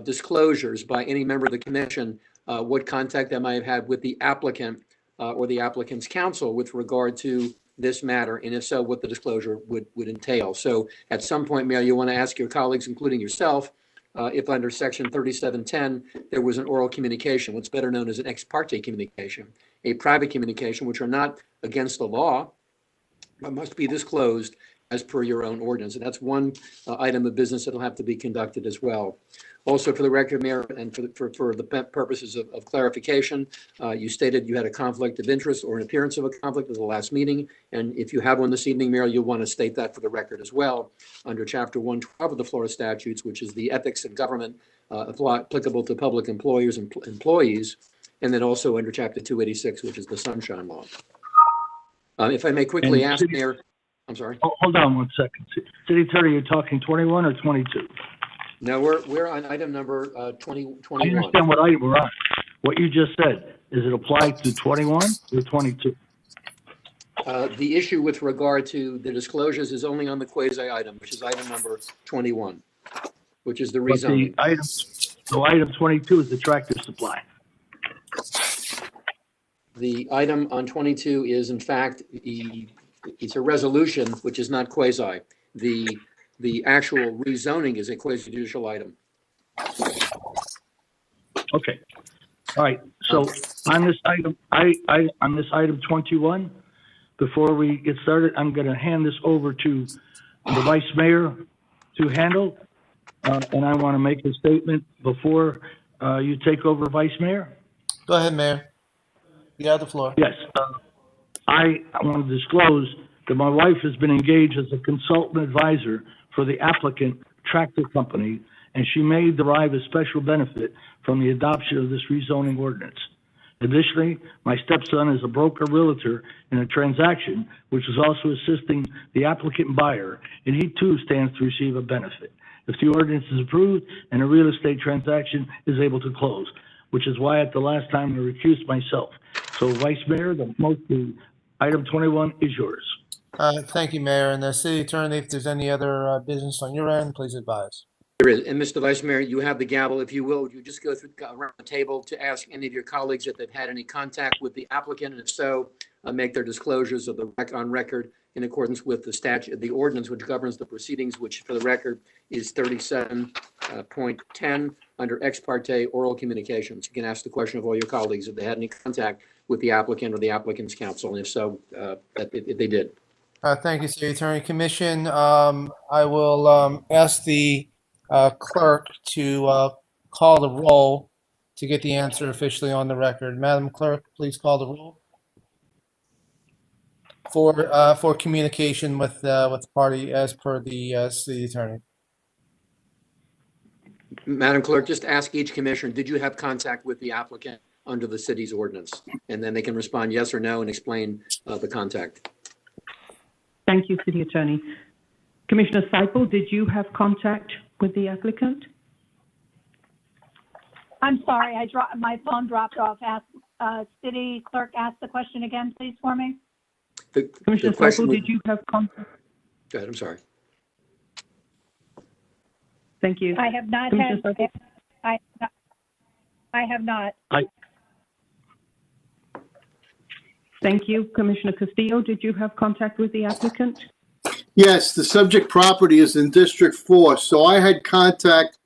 disclosures by any member of the commission, what contact they might have had with the applicant or the applicant's counsel with regard to this matter, and if so, what the disclosure would entail. So at some point, Mayor, you want to ask your colleagues, including yourself, if under section 3710, there was an oral communication, what's better known as an ex parte communication, a private communication, which are not against the law, but must be disclosed as per your own ordinance. And that's one item of business that will have to be conducted as well. Also, for the record, Mayor, and for the purposes of clarification, you stated you had a conflict of interest or an appearance of a conflict at the last meeting. And if you have one this evening, Mayor, you'll want to state that for the record as well under Chapter 112 of the Florida statutes, which is the ethics in government applicable to public employers and employees. And then also under Chapter 286, which is the Sunshine Law. If I may quickly ask, Mayor, I'm sorry. Hold on one second. City Attorney, you're talking 21 or 22? No, we're on item number 21. I understand what item we're on. What you just said, is it applied to 21 or 22? The issue with regard to the disclosures is only on the quasi item, which is item number 21, which is the rezoning. Item 22 is the tractor supply. The item on 22 is, in fact, it's a resolution, which is not quasi. The actual rezoning is a quasi-judicial item. Okay. All right. So on this item, on this item 21, before we get started, I'm going to hand this over to the Vice Mayor to handle. And I want to make a statement before you take over, Vice Mayor. Go ahead, Mayor. You have the floor. Yes. I want to disclose that my wife has been engaged as a consultant advisor for the applicant tractor company, and she may derive a special benefit from the adoption of this rezoning ordinance. Additionally, my stepson is a broker realtor in a transaction, which is also assisting the applicant buyer, and he too stands to receive a benefit if the ordinance is approved and a real estate transaction is able to close, which is why at the last time I recused myself. So, Vice Mayor, the item 21 is yours. Thank you, Mayor. And the City Attorney, if there's any other business on your end, please advise. There is. And Mr. Vice Mayor, you have the gavel. If you will, you just go around the table to ask any of your colleagues if they've had any contact with the applicant, and if so, make their disclosures of the on record in accordance with the statute, the ordinance which governs the proceedings, which for the record is 37.10 under ex parte oral communications. You can ask the question of all your colleagues if they had any contact with the applicant or the applicant's counsel, and if so, if they did. Thank you, City Attorney. Commission, I will ask the clerk to call the roll to get the answer officially on the record. Madam Clerk, please call the roll for communication with the party as per the City Attorney. Madam Clerk, just ask each commissioner, did you have contact with the applicant under the city's ordinance? And then they can respond yes or no and explain the contact. Thank you, City Attorney. Commissioner Seipel, did you have contact with the applicant? I'm sorry, my phone dropped off. City Clerk, ask the question again, please, for me. Commissioner Seipel, did you have contact? Go ahead, I'm sorry. Thank you. I have not I have not. Thank you. Commissioner Castillo, did you have contact with the applicant? Yes, the subject property is in District 4, so I had contact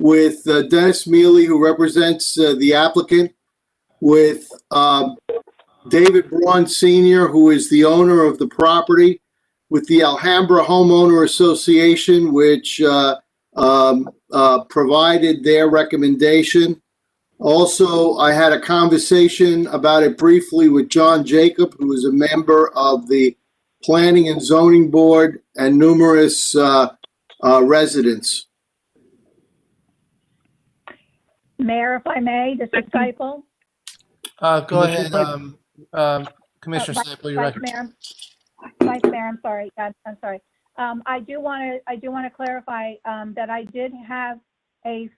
with Dennis Mealy, who represents the applicant, with David Braun Sr., who is the owner of the property, with the Alhambra Homeowner Association, which provided their recommendation. Also, I had a conversation about it briefly with John Jacob, who is a member of the Planning and Zoning Board, and numerous residents. Mayor, if I may, this is Seipel. Go ahead, Commissioner Seipel, your record. Vice Mayor, I'm sorry. I'm sorry. I do want to clarify that I did have a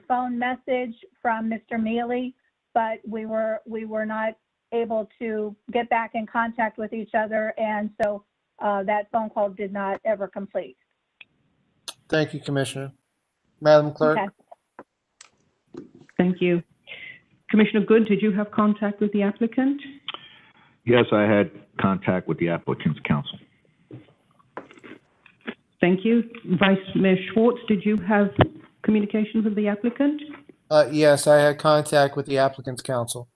phone message from Mr. Mealy, but we were not able to get back in contact with each other, and so that phone call did not ever complete. Thank you, Commissioner. Madam Clerk. Okay. Thank you. Commissioner Good, did you have contact with the applicant? Yes, I had contact with the applicant's counsel. Thank you. Vice Mayor Schwartz, did you have communication with the applicant? Yes, I had contact with the applicant's counsel.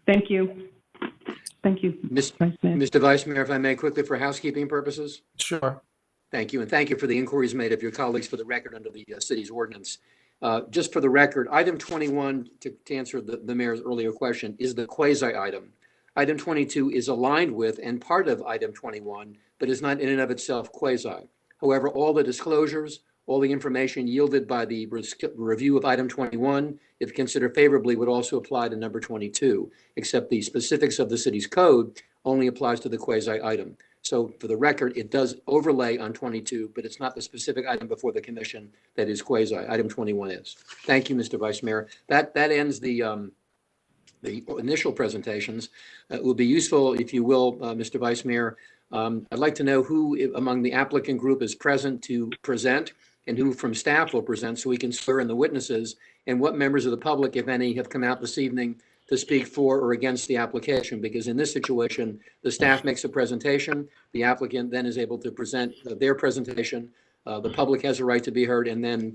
Thank you. Thank you, Vice Mayor. Mr. Vice Mayor, if I may quickly for housekeeping purposes. Sure. Thank you, and thank you for the inquiries made of your colleagues for the record under the city's ordinance. Just for the record, item 21, to answer the mayor's earlier question, is the quasi item. Item 22 is aligned with and part of item 21, but is not in and of itself quasi. However, all the disclosures, all the information yielded by the review of item 21, if considered favorably, would also apply to number 22, except the specifics of the city's code only applies to the quasi item. So for the record, it does overlay on 22, but it's not the specific item before the commission that is quasi. Item 21 is. Thank you, Mr. Vice Mayor. That ends the initial presentations. It will be useful, if you will, Mr. Vice Mayor. I'd like to know who among the applicant group is present to present and who from staff will present, so we can swear in the witnesses, and what members of the public, if any, have come out this evening to speak for or against the application, because in this situation, the staff makes a presentation, the applicant then is able to present their presentation, the public has a right to be heard, and then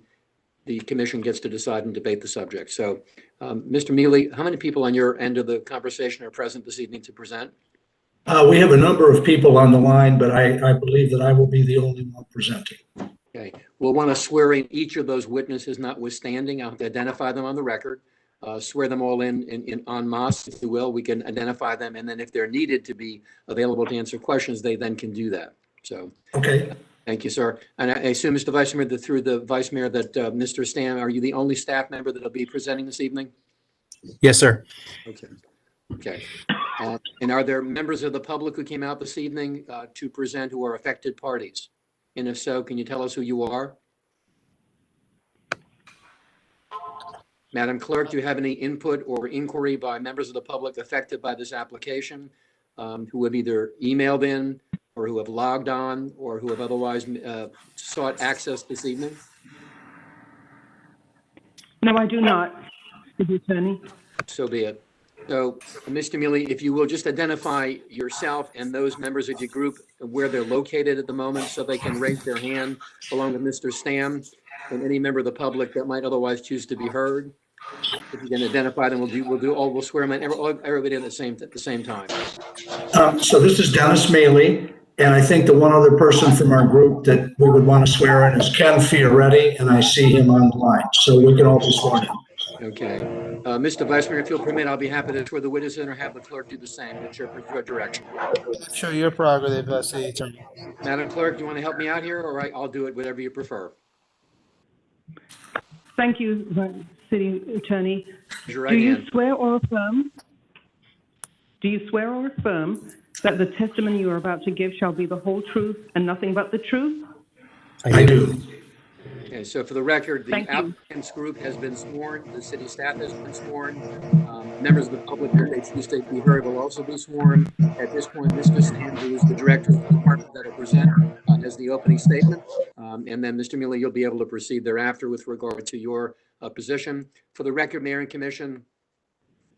the commission gets to decide and debate the subject. So, Mr. Mealy, how many people on your end of the conversation are present this evening to present? We have a number of people on the line, but I believe that I will be the only one presenting. Okay, we'll want to swear in each of those witnesses notwithstanding. I'll have to identify them on the record. Swear them all in en masse, if you will. We can identify them, and then if they're needed to be available to answer questions, they then can do that. So, okay. Thank you, sir. And I assume, Mr. Vice Mayor, that through the Vice Mayor, that Mr. Stam, are you the only staff member that will be presenting this evening? Yes, sir. Okay. Okay. And are there members of the public who came out this evening to present who are affected parties? And if so, can you tell us who you are? Madam Clerk, do you have any input or inquiry by members of the public affected by this application who have either emailed in or who have logged on or who have otherwise sought access this evening? No, I do not, Mr. Attorney. So be it. So, Mr. Mealy, if you will just identify yourself and those members of your group where they're located at the moment so they can raise their hand along with Mr. Stam and any member of the public that might otherwise choose to be heard. If you can identify them, we'll swear them in, everybody at the same time. So this is Dennis Mealy, and I think the one other person from our group that we would want to swear in is Ken Fioretti, and I see him on the line, so we can all be sworn in. Okay. Mr. Vice Mayor, if you'll permit, I'll be happy to swear the witness in or have the clerk do the same. It's your direction. Sure, your prerogative, City Attorney. Madam Clerk, do you want to help me out here, or I'll do it, whatever you prefer? Thank you, City Attorney. Right Do you hand. swear or affirm? Do you swear or affirm that the testimony you are about to give shall be the whole truth and nothing but the truth? I do. Okay, so for the record, the applicant's group has been sworn, the city staff has been sworn, members of the public, if they choose to be heard, will also be sworn. At this point, Mr. Stam, who is the director of the department that will present, has the opening statement. And then, Mr. Mealy, you'll be able to proceed thereafter with regard to your position. For the record, Mayor and Commission,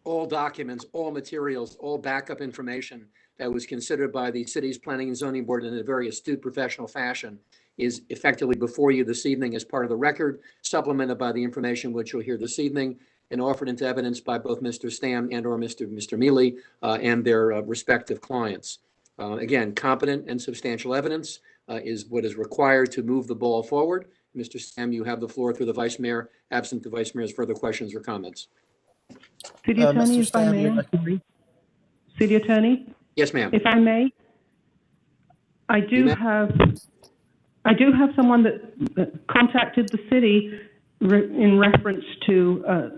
all documents, all materials, all backup information that was considered by the city's Planning and Zoning Board in a very astute professional fashion is effectively before you this evening as part of the record, supplemented by the information which you'll hear this evening and offered into evidence by both Mr. Stam and or Mr. Mealy and their respective clients. Again, competent and substantial evidence is what is required to move the ball forward. Mr. Stam, you have the floor through the Vice Mayor, absent the Vice Mayor's further questions or comments. City Attorney, Mr. if I Stam, may. City Attorney? Yes, ma'am. If I may, I do have someone that contacted the city in reference to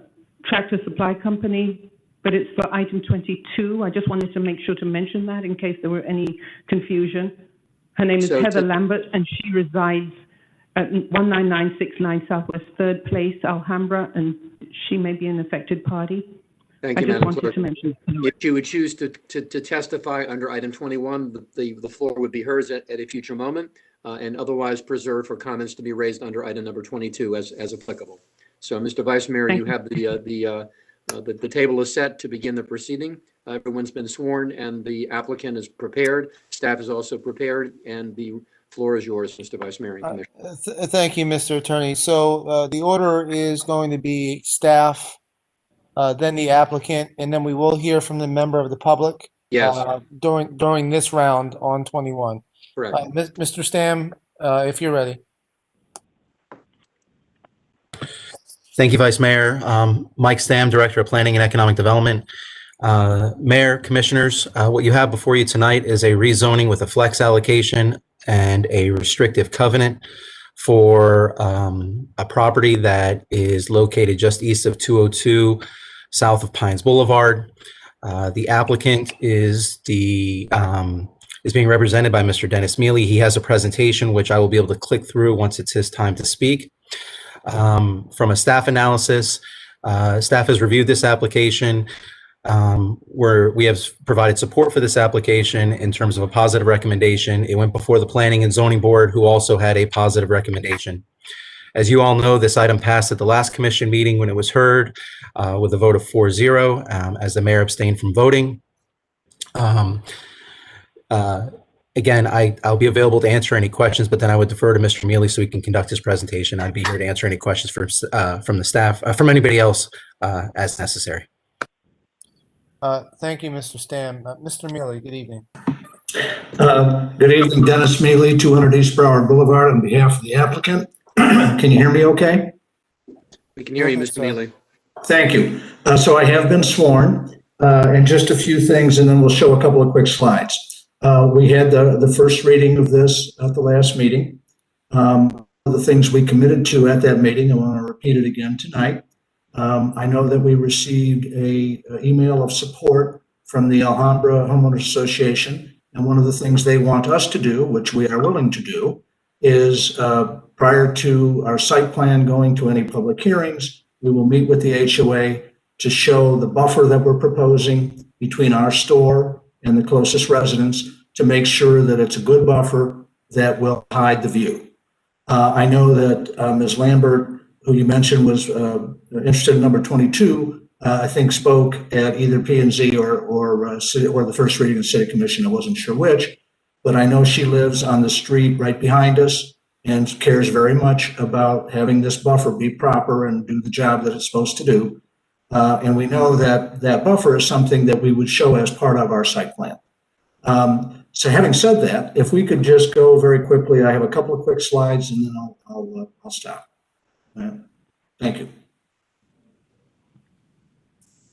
Tractor Supply Company, but it's for item 22. I just wanted to make sure to mention that in case there were any confusion. Her name is Heather Lambert, and she resides at 19969 Southwest 3rd Place, Alhambra, and she may be an affected party. Thank you, I just Madam wanted Clerk. to mention. If you would choose to testify under item 21, the floor would be hers at a future moment, and otherwise preserved for comments to be raised under item number 22 as applicable. So, Mr. Vice Mayor, you have the table is set to begin the proceeding. Everyone's been sworn and the applicant is prepared. Staff is also prepared, and the floor is yours, Mr. Vice Mayor and Commissioner. Thank you, Mr. Attorney. So the order is going to be staff, then the applicant, and then we will hear from the member of the public. Yes. During this round on 21. Correct. Mr. Stam, if you're ready. Thank you, Vice Mayor. Mike Stam, Director of Planning and Economic Development. Mayor, Commissioners, what you have before you tonight is a rezoning with a flex allocation and a restrictive covenant for a property that is located just east of 202, south of Pines Boulevard. The applicant is being represented by Mr. Dennis Mealy. He has a presentation which I will be able to click through once it's his time to speak. From a staff analysis, staff has reviewed this application. We have provided support for this application in terms of a positive recommendation. It went before the Planning and Zoning Board, who also had a positive recommendation. As you all know, this item passed at the last commission meeting when it was heard with a vote of 4-0, as the mayor abstained from voting. Again, I'll be available to answer any questions, but then I would defer to Mr. Mealy so he can conduct his presentation. I'd be here to answer any questions from the staff, from anybody else as necessary. Thank you, Mr. Stam. Mr. Mealy, good evening. Good evening, Dennis Mealy, 200 East Broward Boulevard, on behalf of the applicant. Can you hear me okay? We can hear you, Mr. Mealy. Thank you. So I have been sworn, and just a few things, and then we'll show a couple of quick slides. We had the first reading of this at the last meeting. The things we committed to at that meeting, I want to repeat it again tonight. I know that we received an email of support from the Alhambra Homeowners Association, and one of the things they want us to do, which we are willing to do, is prior to our site plan going to any public hearings, we will meet with the HOA to show the buffer that we're proposing between our store and the closest residence to make sure that it's a good buffer that will hide the view. I know that Ms. Lambert, who you mentioned was interested in number 22, I think spoke at either P&Z or the first reading of the City Commission. I wasn't sure which, but I know she lives on the street right behind us and cares very much about having this buffer be proper and do the job that it's supposed to do. And we know that that buffer is something that we would show as part of our site plan. So having said that, if we could just go very quickly, I have a couple of quick slides and then I'll stop. Thank you.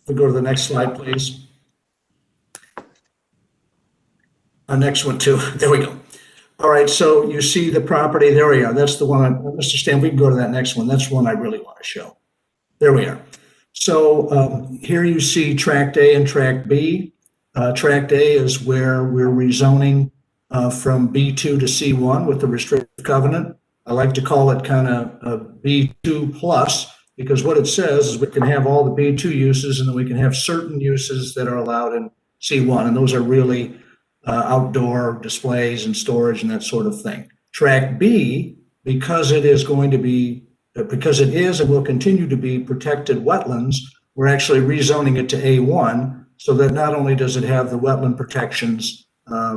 If we go to the next slide, please. Next one too. There we go. All right, so you see the property. There we are. That's the one. Mr. Stam, we can go to that next one. That's one I really want to show. There we are. So here you see Tract A and Tract B. Tract A is where we're rezoning from B2 to C1 with the restrictive covenant. I like to call it kind of B2 plus, because what it says is we can have all the B2 uses and then we can have certain uses that are allowed in C1. And those are really outdoor displays and storage and that sort of thing. Tract B, because it is going to be, because it is and will continue to be protected wetlands, we're actually rezoning it to A1 so that not only does it have the wetland protections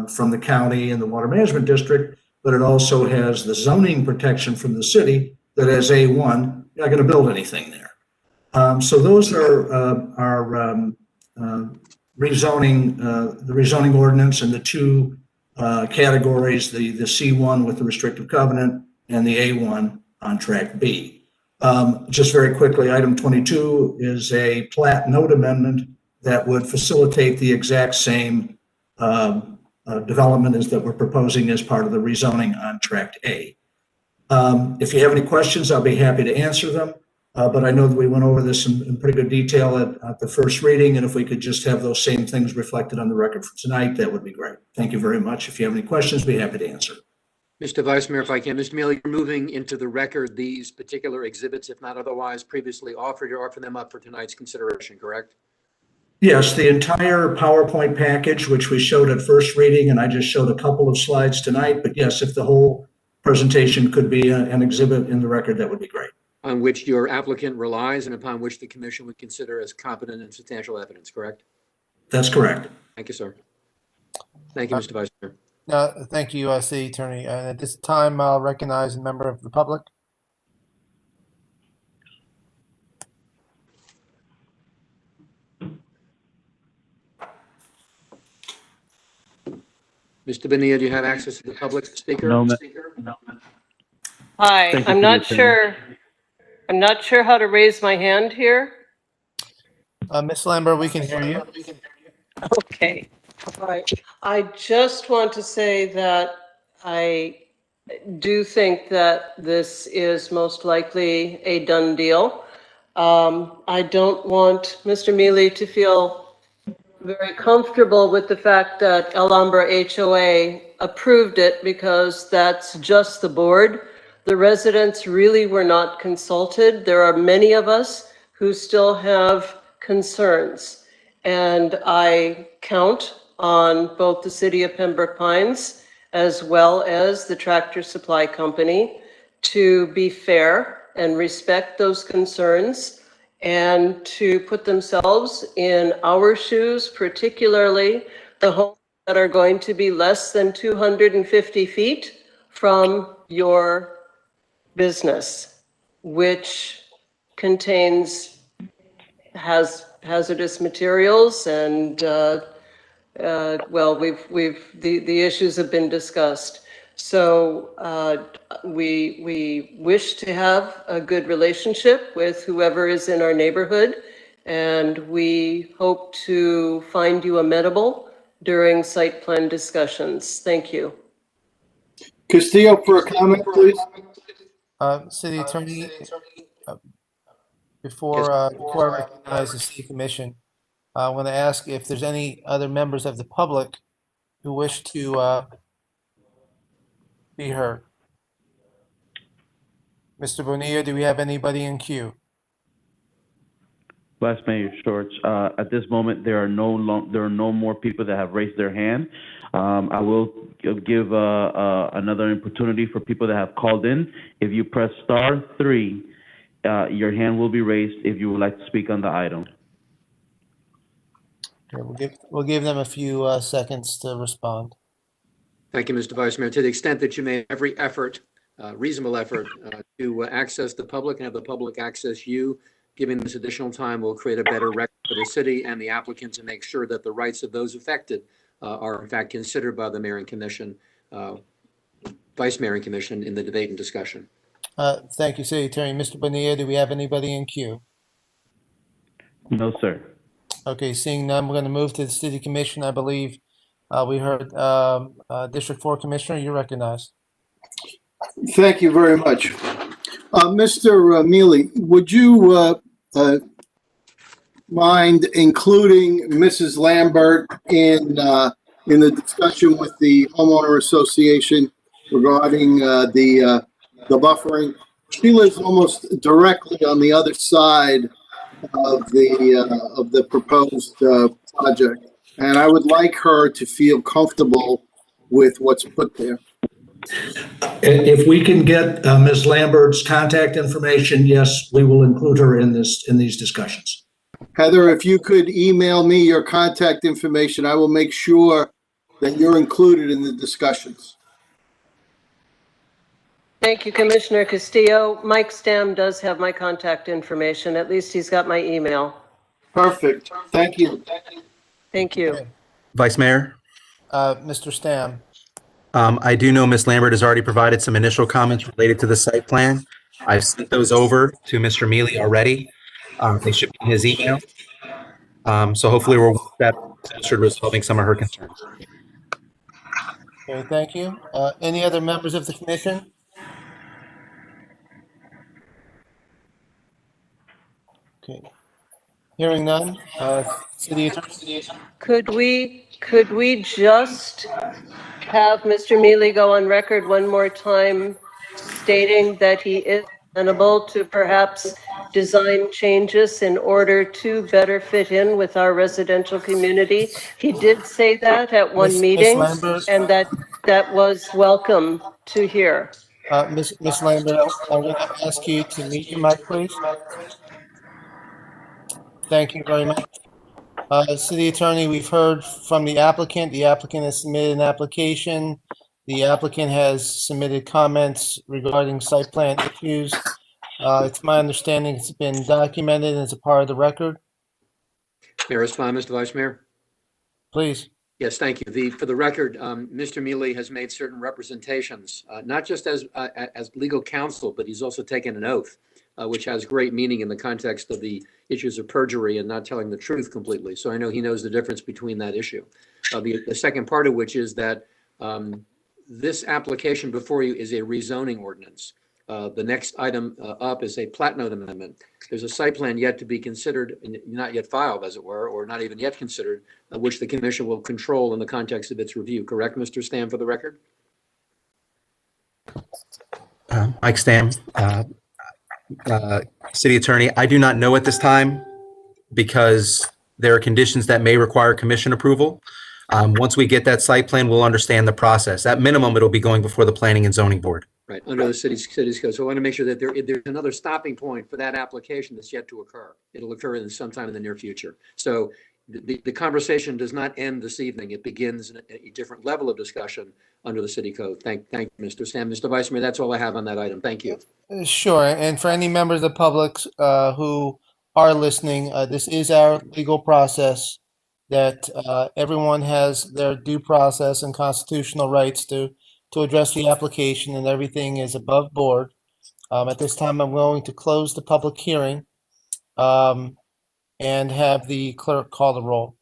from the county and the Water Management District, but it also has the zoning protection from the city that as A1, you're not going to build anything there. So those are our rezoning, the rezoning ordinance and the two categories, the C1 with the restrictive covenant and the A1 on track B. Just very quickly, item 22 is a plat note amendment that would facilitate the exact same development as that we're proposing as part of the rezoning on tract A. If you have any questions, I'll be happy to answer them. But I know that we went over this in pretty good detail at the first reading, and if we could just have those same things reflected on the record for tonight, that would be great. Thank you very much. If you have any questions, be happy to answer. Mr. Vice Mayor, if I can, Mr. Mealy, you're moving into the record these particular exhibits, if not otherwise previously offered, you're offering them up for tonight's consideration, correct? Yes, the entire PowerPoint package, which we showed at first reading, and I just showed a couple of slides tonight, but yes, if the whole presentation could be an exhibit in the record, that would be great. On which your applicant relies and upon which the commission would consider as competent and substantial evidence, correct? That's correct. Thank you, sir. Thank you, Mr. Vice Mayor. Thank you, City Attorney. And at this time, I'll recognize a member of the public. Mr. Bonilla, do you have access to the public speaker? No, Hi, Thank you I'm for not your sure. I'm not sure how to raise my hand here. Ms. Lambert, we can hear you. Okay. All right. I just want to say that I do think that this is most likely a done deal. I don't want Mr. Mealy to feel very comfortable with the fact that El Alhambra HOA approved it because that's just the board. The residents really were not consulted. There are many of us who still have concerns. And I count on both the city of Pembroke Pines as well as the Tractor Supply Company to be fair and respect those concerns and to put themselves in our shoes, particularly the homes that are going to be less than 250 feet from your business, which contains hazardous materials and well, the issues have been discussed. So we wish to have a good relationship with whoever is in our neighborhood, and we hope to find you amenable during site plan discussions. Thank you. Castillo for a comment, please. City Attorney, before I recognize the City Commission, I want to ask if there's any other members of the public who wish to be heard. Mr. Bonilla, do we have anybody in queue? Vice Mayor Shorts, at this moment, there are no more people that have raised their hand. I will give another opportunity for people that have called in. If you press *3, your hand will be raised if you would like to speak on the item. Okay, we'll give them a few seconds to respond. Thank you, Mr. Vice Mayor. To the extent that you made every effort, reasonable effort, to access the public and have the public access you, giving this additional time will create a better record for the city and the applicant to make sure that the rights of those affected are in fact considered by the Mayor and Commission, Vice Mayor and Commission in the debate and discussion. Thank you, City Attorney. Mr. Bonilla, do we have anybody in queue? No, sir. Okay, seeing none, we're going to move to the City Commission. I believe we heard District 4 Commissioner, you're recognized. Thank you very much. Mr. Mealy, would you mind including Mrs. Lambert in the discussion with the homeowner association regarding the buffering? She lives almost directly on the other side of the proposed project, and I would like her to feel comfortable with what's put there. If we can get Ms. Lambert's contact information, yes, we will include her in these discussions. Heather, if you could email me your contact information, I will make sure that you're included in the discussions. Thank you, Commissioner Castillo. Mike Stam does have my contact information. At least he's got my email. Perfect. Thank you. Thank you. Okay. Vice Mayor, Mr. Stam. I do know Ms. Lambert has already provided some initial comments related to the site plan. I've sent those over to Mr. Mealy already. They should be in his email. So hopefully we're one step closer to resolving some of her concerns. Okay, thank you. Any other members of the commission? Okay. Hearing none, City Attorney? Could we just have Mr. Mealy go on record one more time stating that he is amenable to perhaps design changes in order to better fit in with our residential community? He did say that at one Ms. meeting, Lambert? and that was welcome to hear. Ms. Lambert, I'm going to ask you to mute your mic, please. Thank you very much. City Attorney, we've heard from the applicant. The applicant has submitted an application. The applicant has submitted comments regarding site plan issues. It's my understanding it's been documented and it's a part of the record. May I respond, Mr. Vice Mayor? Please. Yes, thank you. For the record, Mr. Mealy has made certain representations, not just as legal counsel, but he's also taken an oath, which has great meaning in the context of the issues of perjury and not telling the truth completely. So I know he knows the difference between that issue. The second part of which is that this application before you is a rezoning ordinance. The next item up is a plat note amendment. There's a site plan yet to be considered, not yet filed, as it were, or not even yet considered, which the commission will control in the context of its review. Correct, Mr. Stam, for the record? Mike Stam, City Attorney, I do not know at this time because there are conditions that may require commission approval. Once we get that site plan, we'll understand the process. At minimum, it'll be going before the Planning and Zoning Board. Right, under the city's code. So I want to make sure that there's another stopping point for that application that's yet to occur. It'll occur in sometime in the near future. So the conversation does not end this evening. It begins in a different level of discussion under the city code. Thank you, Mr. Stam. Mr. Vice Mayor, that's all I have on that item. Thank you. Sure. And for any members of the public who are listening, this is our legal process that everyone has their due process and constitutional rights to address the application, and everything is above board. At this time, I'm going to close the public hearing and have the clerk call the roll.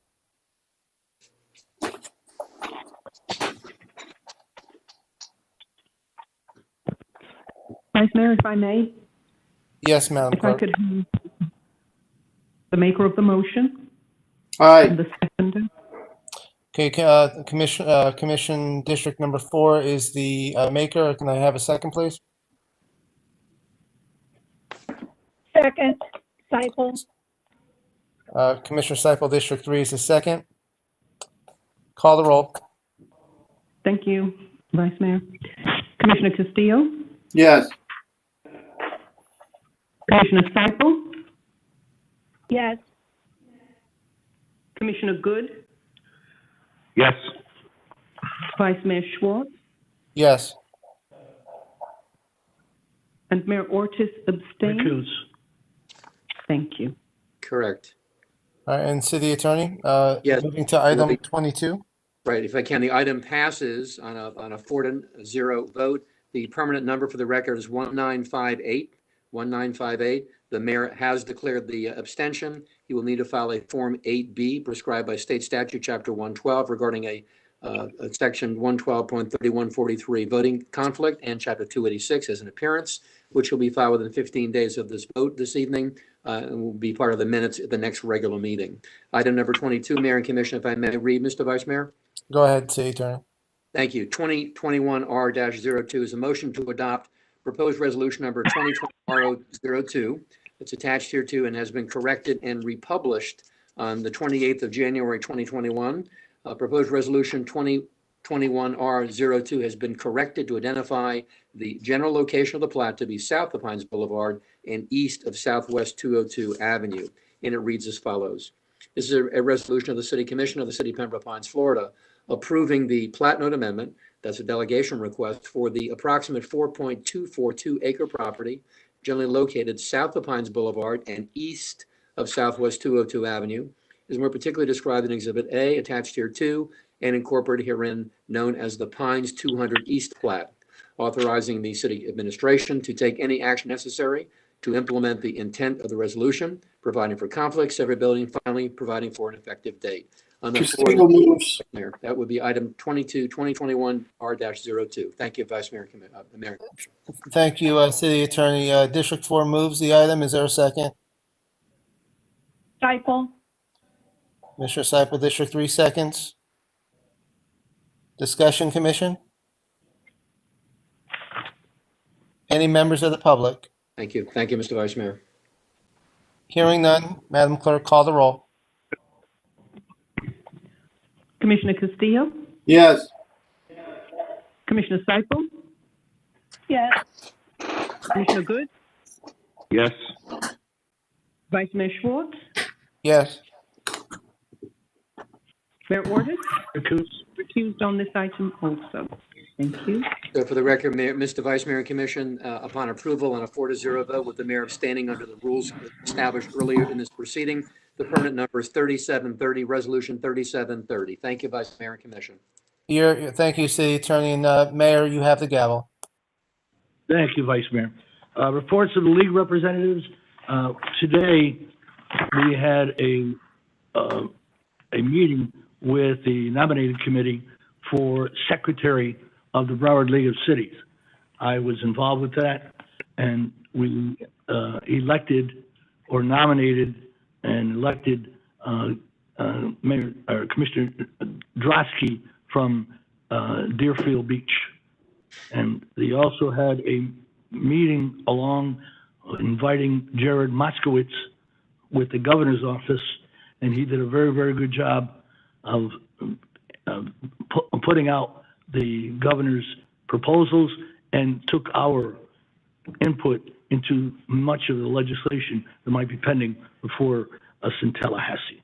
Vice Mayor, if I may, Yes, Madam if I Clerk. could have the maker of the motion Aye. and the seconder. Okay, Commission District Number 4 is the maker. Can I have a second, please? Second, Seipel. Commissioner Seipel, District 3 is the second. Call the roll. Thank you, Vice Mayor. Commissioner Castillo, Yes. Commissioner Seipel, Yes. Commissioner Good, Yes. Vice Mayor Schwartz, Yes. and Mayor Ortiz abstained. Recuse. Thank you. Correct. All right, and City Attorney, Yes. moving to item 22. Right, if I can, the item passes on a 4-0 vote. The permanent number for the record is 1958. 1958. The mayor has declared the abstention. He will need to file a Form 8B prescribed by state statute, Chapter 112, regarding a Section 112.3143 voting conflict, and Chapter 286 as an appearance, which will be filed within 15 days of this vote this evening, and will be part of the minutes at the next regular meeting. Item number 22, Mayor and Commission, if I may read, Mr. Vice Mayor. Go ahead, City Attorney. Thank you. 2021R-02 is a motion to adopt proposed resolution number 2020R02. It's attached here to and has been corrected and republished on the 28th of January 2021. Proposed resolution 2021R02 has been corrected to identify the general location of the plat to be south of Hines Boulevard and east of Southwest 202 Avenue. and it reads as follows. This is a resolution of the City Commission of the City of Pembroke Pines, Florida, approving the plat note amendment, that's a delegation request, for the approximate 4.242 acre property generally located south of Pines Boulevard and east of Southwest 202 Avenue, is more particularly described in Exhibit A, attached here to, and incorporated herein, known as the Pines 200 East Plat, authorizing the city administration to take any action necessary to implement the intent of the resolution, providing for conflict, severability, and finally, providing for an effective date. On the floor, Castillo moves. Mayor, that would be item 2021 R-02. Thank you, Vice Mayor, Mayor. Thank you, City Attorney. District 4 moves the item. Is there a second? Seipel. Commissioner Seipel, District 3 seconds. Discussion, Commission? Any members of the public? Thank you, Mr. Vice Mayor. Hearing none, Madam Clerk, call the roll. Commissioner Castillo, Yes. Commissioner Seipel, Yes. Commissioner Good, Yes. Vice Mayor Schwartz, Yes. Mayor Ordus, recused on this item also. Thank you. So for the record, Mayor, Mr. Vice Mayor and Commission, upon approval on a 4-0 vote with the mayor abstaining under the rules established earlier in this proceeding, the permanent number is 3730, Resolution 3730. Thank you, Vice Mayor and Commission. Thank you, City Attorney. And Mayor, you have the gavel. Thank you, Vice Mayor. Reports of the league representatives. Today, we had a meeting with the nominating committee for secretary of the Broward League of Cities. I was involved with that, and we elected or nominated and elected Mayor or Commissioner Drosky from Deerfield Beach. And they also had a meeting along inviting Jared Moskowitz with the governor's office, and he did a very, very good job of putting out the governor's proposals and took our input into much of the legislation that might be pending before us in Tallahassee.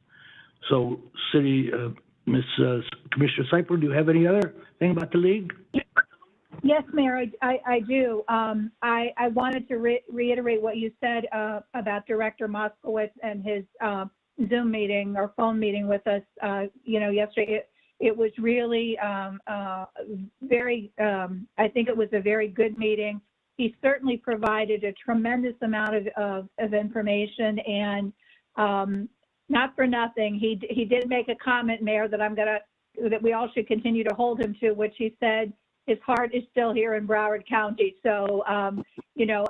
So, Commissioner Seipel, do you have any other thing about the league? Yes, Mayor, I do. I wanted to reiterate what you said about Director Moskowitz and his Zoom meeting or phone meeting with us, yesterday. It was really very, I think it was a very good meeting. He certainly provided a tremendous amount of information, and not for nothing, he did make a comment, Mayor, that we all should continue to hold him to, which he said his heart is still here in Broward County. So,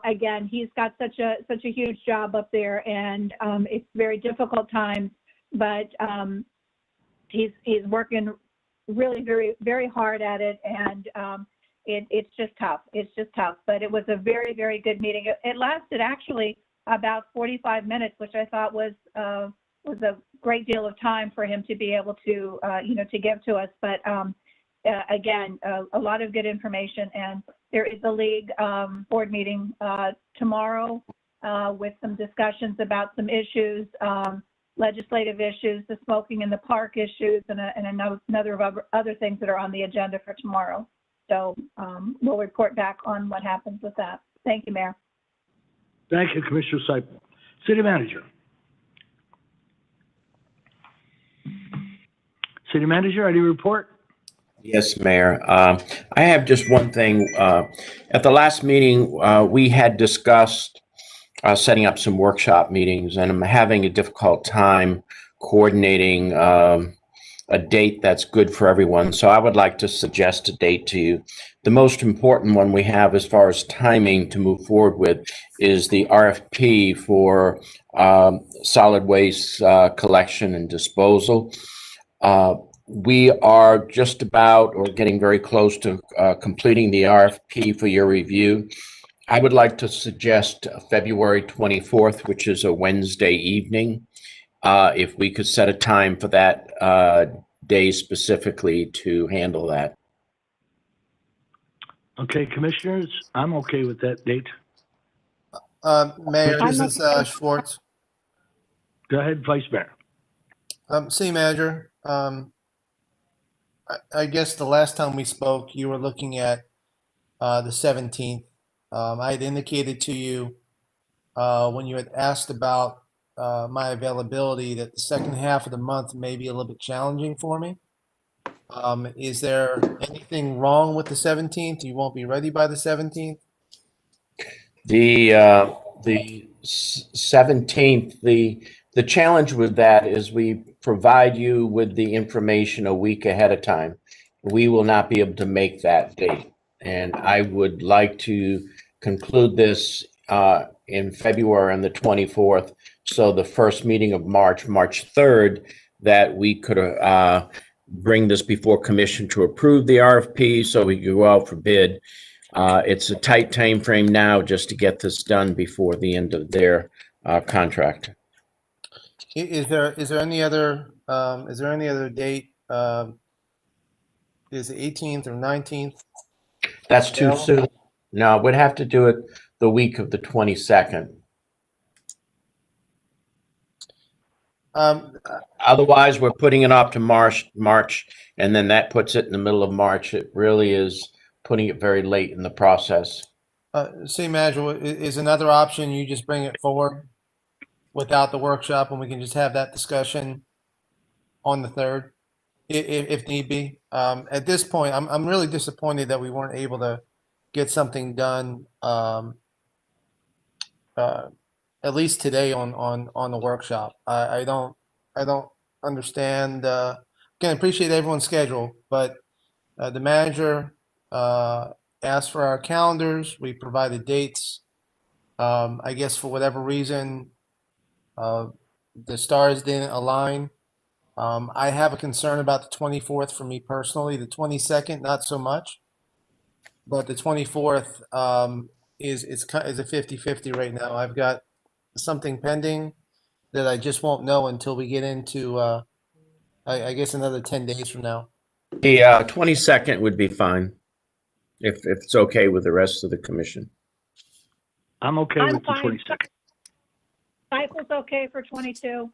again, he's got such a huge job up there, and it's very difficult times, but he's working really very, very hard at it, and it's just tough. It's just tough, but it was a very, very good meeting. It lasted actually about 45 minutes, which I thought was a great deal of time for him to be able to, to give to us. But again, a lot of good information, and there is a league board meeting tomorrow with some discussions about some issues, legislative issues, the smoking in the park issues, and another of other things that are on the agenda for tomorrow. So we'll report back on what happens with that. Thank you, Mayor. Thank you, Commissioner Seipel. City Manager. City Manager, any report? Yes, Mayor. I have just one thing. At the last meeting, we had discussed setting up some workshop meetings, and I'm having a difficult time coordinating a date that's good for everyone. So I would like to suggest a date to you. The most important one we have as far as timing to move forward with is the RFP for solid waste collection and disposal. We are just about or getting very close to completing the RFP for your review. I would like to suggest February 24th, which is a Wednesday evening. If we could set a time for that day specifically to handle that. Okay, Commissioners, I'm okay with that date. Mayor, this is Schwartz. Go ahead, Vice Mayor. City Manager, I guess the last time we spoke, you were looking at the 17th. I had indicated to you when you had asked about my availability that the second half of the month may be a little bit challenging for me. Is there anything wrong with the 17th? You won't be ready by the 17th? The 17th, the challenge with that is we provide you with the information a week ahead of time. We will not be able to make that date. And I would like to conclude this in February on the 24th. So the first meeting of March 3rd, that we could bring this before commission to approve the RFP so we could go out for bid. It's a tight time frame now just to get this done before the end of their contract. Is there any other date? Is it 18th or 19th? That's too soon. No, we'd have to do it the week of the 22nd. Otherwise, we're putting it up to March, and then that puts it in the middle of March. It really is putting it very late in the process. City Manager, is another option you just bring it forward without the workshop, and we can just have that discussion on the 3rd, if need be. At this point, I'm really disappointed that we weren't able to get something done at least today on the workshop. I don't understand. Again, appreciate everyone's schedule, but the manager asked for our calendars. We provided dates. I guess for whatever reason, the stars didn't align. I have a concern about the 24th for me personally. The 22nd, not so much, but the 24th is a 50-50 right now. I've got something pending that I just won't know until we get into I guess another 10 days from now. The 22nd would be fine if it's okay with the rest of the commission. I'm okay with the 22nd. Michael's okay for 22.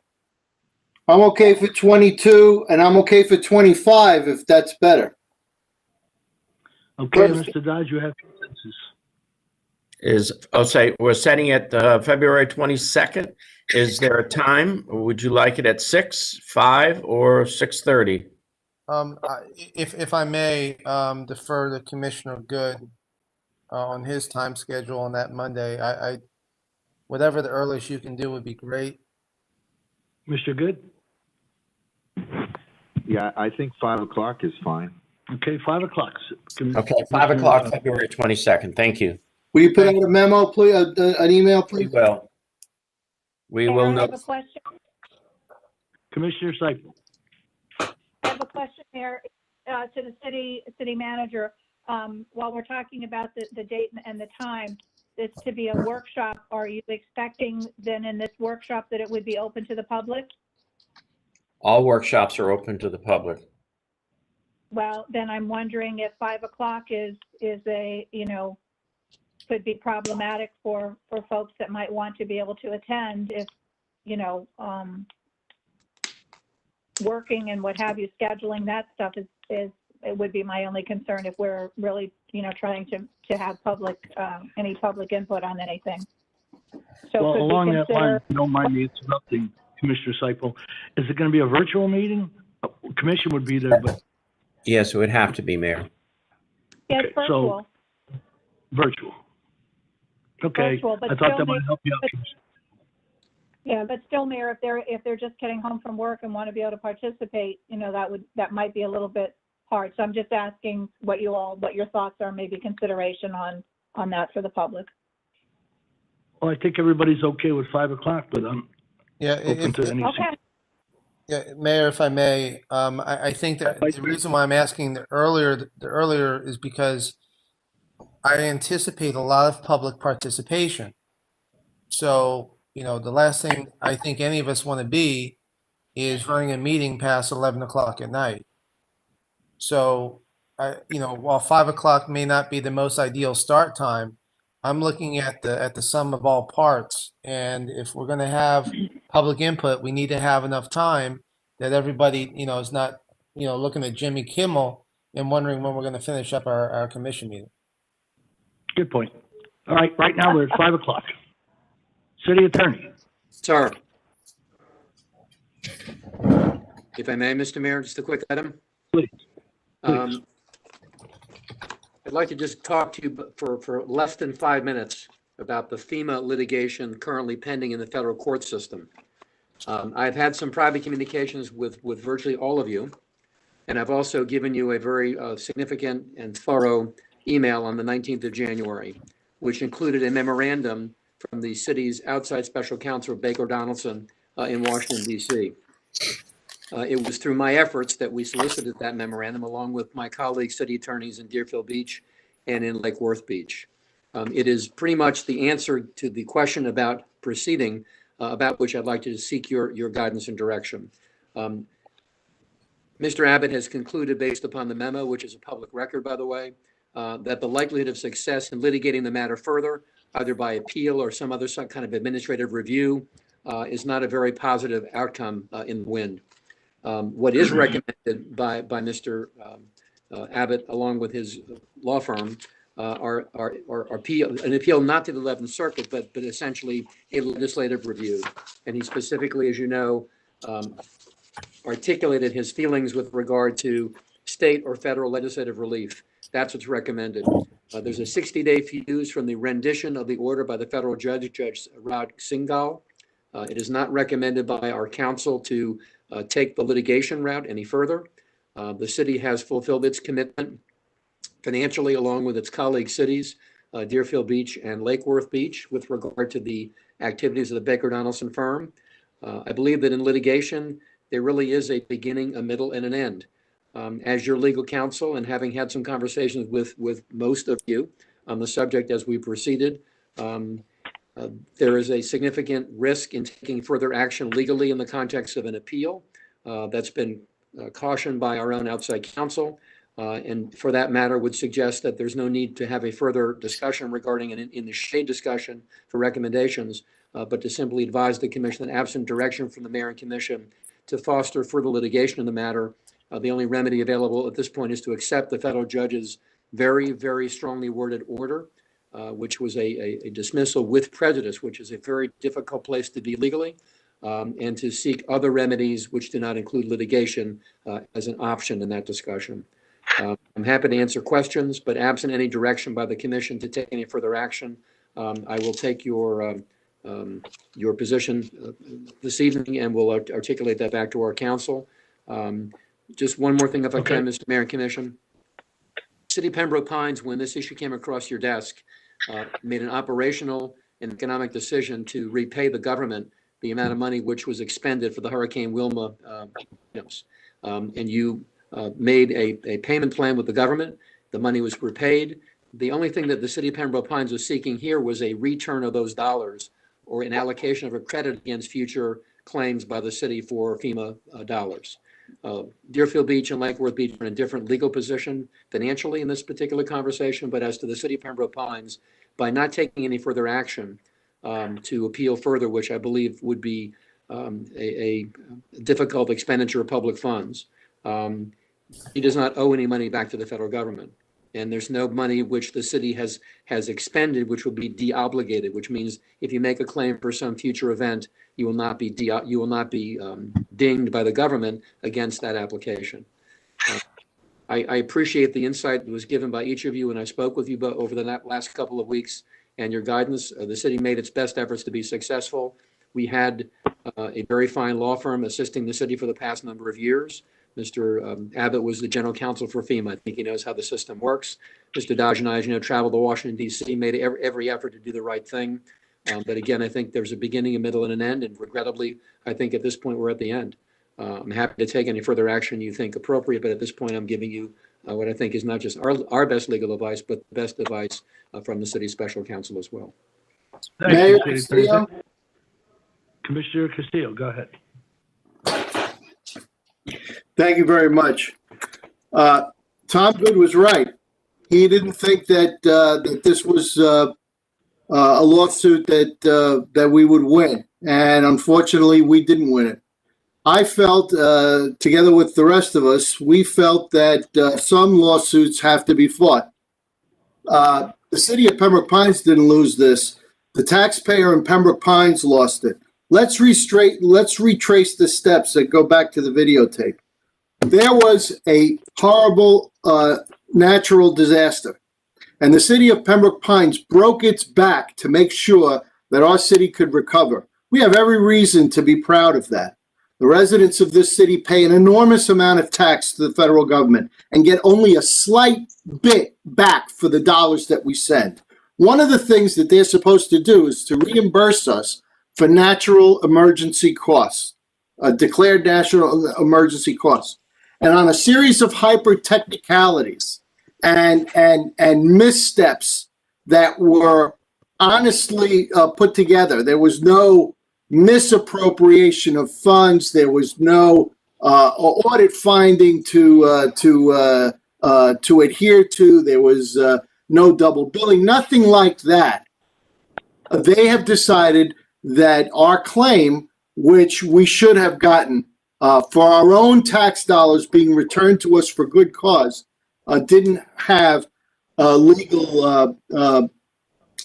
I'm okay for 22, and I'm okay for 25 if that's better. Okay, Mr. Dodge, you have consensus. I'll say we're setting it February 22nd. Is there a time? Would you like it at 6, 5, or 6:30? If I may defer to Commissioner Good on his time schedule on that Monday. I whatever the earliest you can do would be great. Mr. Good? Yeah, I think 5 o'clock is fine. Okay, 5 o'clock. Okay, 5 o'clock, February 22nd. Thank you. Will you put out a memo, please, an email, please? We will. We will I know. have a question. Commissioner Seifel. I have a question there to the city manager. While we're talking about the date and the time, this to be a workshop, are you expecting then in this workshop that it would be open to the public? All workshops are open to the public. Well, then I'm wondering if 5 o'clock is a, could be problematic for folks that might want to be able to attend if, working and what have you, scheduling that stuff is it would be my only concern if we're really, trying to have any public input on anything. So well, could along we that line, if you don't mind me interrupting, Commissioner Seifel, is it going to be a virtual meeting? Commission would be there, but. Yes, it would have to be, Mayor. Yeah, it's virtual. So, virtual. Okay, virtual, but I thought still that might help you out. Yeah, but still, Mayor, if they're just getting home from work and want to be able to participate, that might be a little bit hard. So I'm just asking what your thoughts are, maybe consideration on that for the public. Well, I think everybody's okay with 5 o'clock, but I'm open to anything. Okay. Yeah, Mayor, if I may, I think that the reason why I'm asking the earlier is because I anticipate a lot of public participation. So, the last thing I think any of us want to be is running a meeting past 11 o'clock at night. So, while 5 o'clock may not be the most ideal start time, I'm looking at the sum of all parts. And if we're going to have public input, we need to have enough time that everybody, is not, looking at Jimmy Kimmel and wondering when we're going to finish up our commission meeting. Good point. All right, right now we're at 5 o'clock. City Attorney. Sir. If I may, Mr. Mayor, just a quick item. Please. I'd like to just talk to you for less than 5 minutes about the FEMA litigation currently pending in the federal court system. I've had some private communications with virtually all of you, and I've also given you a very significant and thorough email on the 19th of January, which included a memorandum from the city's outside special counsel, Baker Donaldson, in Washington, D.C. It was through my efforts that we solicited that memorandum, along with my colleagues, city attorneys in Deerfield Beach and in Lake Worth Beach. It is pretty much the answer to the question about proceeding, about which I'd like to seek your guidance and direction. Mr. Abbott has concluded, based upon the memo, which is a public record, by the way, that the likelihood of success in litigating the matter further, either by appeal or some other kind of administrative review, is not a very positive outcome in the wind. What is recommended by Mr. Abbott, along with his law firm, are an appeal not to the 11th Circuit, but essentially a legislative review. And he specifically, as you know, articulated his feelings with regard to state or federal legislative relief. That's what's recommended. There's a 60-day fuse from the rendition of the order by the federal judge, Judge Rod Singhal. It is not recommended by our council to take the litigation route any further. The city has fulfilled its commitment financially, along with its colleague cities, Deerfield Beach and Lake Worth Beach, with regard to the activities of the Baker Donaldson firm. I believe that in litigation, there really is a beginning, a middle, and an end. As your legal counsel, and having had some conversations with most of you on the subject as we proceeded, there is a significant risk in taking further action legally in the context of an appeal. That's been cautioned by our own outside counsel, and for that matter would suggest that there's no need to have a further discussion regarding an in the shade discussion for recommendations, but to simply advise the commission that absent direction from the mayor and commission to foster further litigation in the matter, the only remedy available at this point is to accept the federal judge's very, very strongly worded order, which was a dismissal with prejudice, which is a very difficult place to be legally, and to seek other remedies which do not include litigation as an option in that discussion. I'm happy to answer questions, but absent any direction by the commission to take any further action, I will take your position this evening, and we'll articulate that back to our council. Just one more thing, if I can, Mr. Mayor and Commission. City Pembroke Pines, when this issue came across your desk, made an operational and economic decision to repay the government the amount of money which was expended for the Hurricane Wilma victims. And you made a payment plan with the government. The money was repaid. The only thing that the city of Pembroke Pines was seeking here was a return of those dollars, or an allocation of a credit against future claims by the city for FEMA dollars. Deerfield Beach and Lake Worth Beach are in a different legal position financially in this particular conversation, but as to the city of Pembroke Pines, by not taking any further action to appeal further, which I believe would be a difficult expenditure of public funds, he does not owe any money back to the federal government. And there's no money which the city has expended, which will be de-obligated, which means if you make a claim for some future event, you will not be dinged by the government against that application. I appreciate the insight that was given by each of you, and I spoke with you over the last couple of weeks, and your guidance. The city made its best efforts to be successful. We had a very fine law firm assisting the city for the past number of years. Mr. Abbott was the general counsel for FEMA. I think he knows how the system works. Mr. Dodge and I, as you know, traveled to Washington, D.C., made every effort to do the right thing. But again, I think there's a beginning, a middle, and an end. And regrettably, I think at this point, we're at the end. I'm happy to take any further action you think appropriate. But at this point, I'm giving you what I think is not just our best legal advice, but the best advice from the city's special counsel as well. Thank you, Castillo. Commissioner Castillo, go ahead. Thank you very much. Tom Good was right. He didn't think that this was a lawsuit that we would win. and unfortunately, we didn't win it. I felt, together with the rest of us, we felt that some lawsuits have to be fought. The city of Pembroke Pines didn't lose this. The taxpayer in Pembroke Pines lost it. Let's retrace the steps that go back to the videotape. There was a horrible natural disaster, and the city of Pembroke Pines broke its back to make sure that our city could recover. We have every reason to be proud of that. The residents of this city pay an enormous amount of tax to the federal government and get only a slight bit back for the dollars that we send. One of the things that they're supposed to do is to reimburse us for natural emergency costs, declared national emergency costs. And on a series of hyper technicalities and missteps that were honestly put together, there was no misappropriation of funds. There was no audit finding to adhere to. There was no double billing, nothing like that. They have decided that our claim, which we should have gotten for our own tax dollars being returned to us for good cause, didn't have legal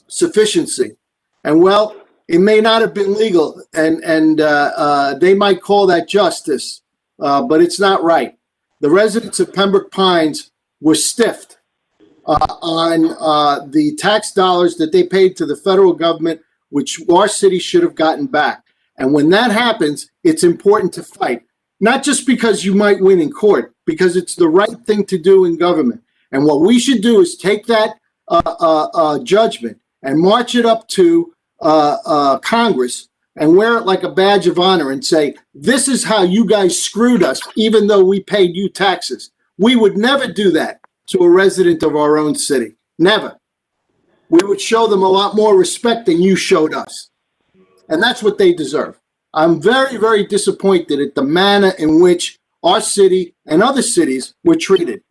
sufficiency. And well, it may not have been legal, and they might call that justice, but it's not right. The residents of Pembroke Pines were stiffed on the tax dollars that they paid to the federal government, which our city should have gotten back. And when that happens, it's important to fight, not just because you might win in court, because it's the right thing to do in government. And what we should do is take that judgment and march it up to Congress and wear it like a badge of honor and say, this is how you guys screwed us, even though we paid you taxes. We would never do that to a resident of our own city. Never. We would show them a lot more respect than you showed us. And that's what they deserve. I'm very, very disappointed at the manner in which our city and other cities were treated.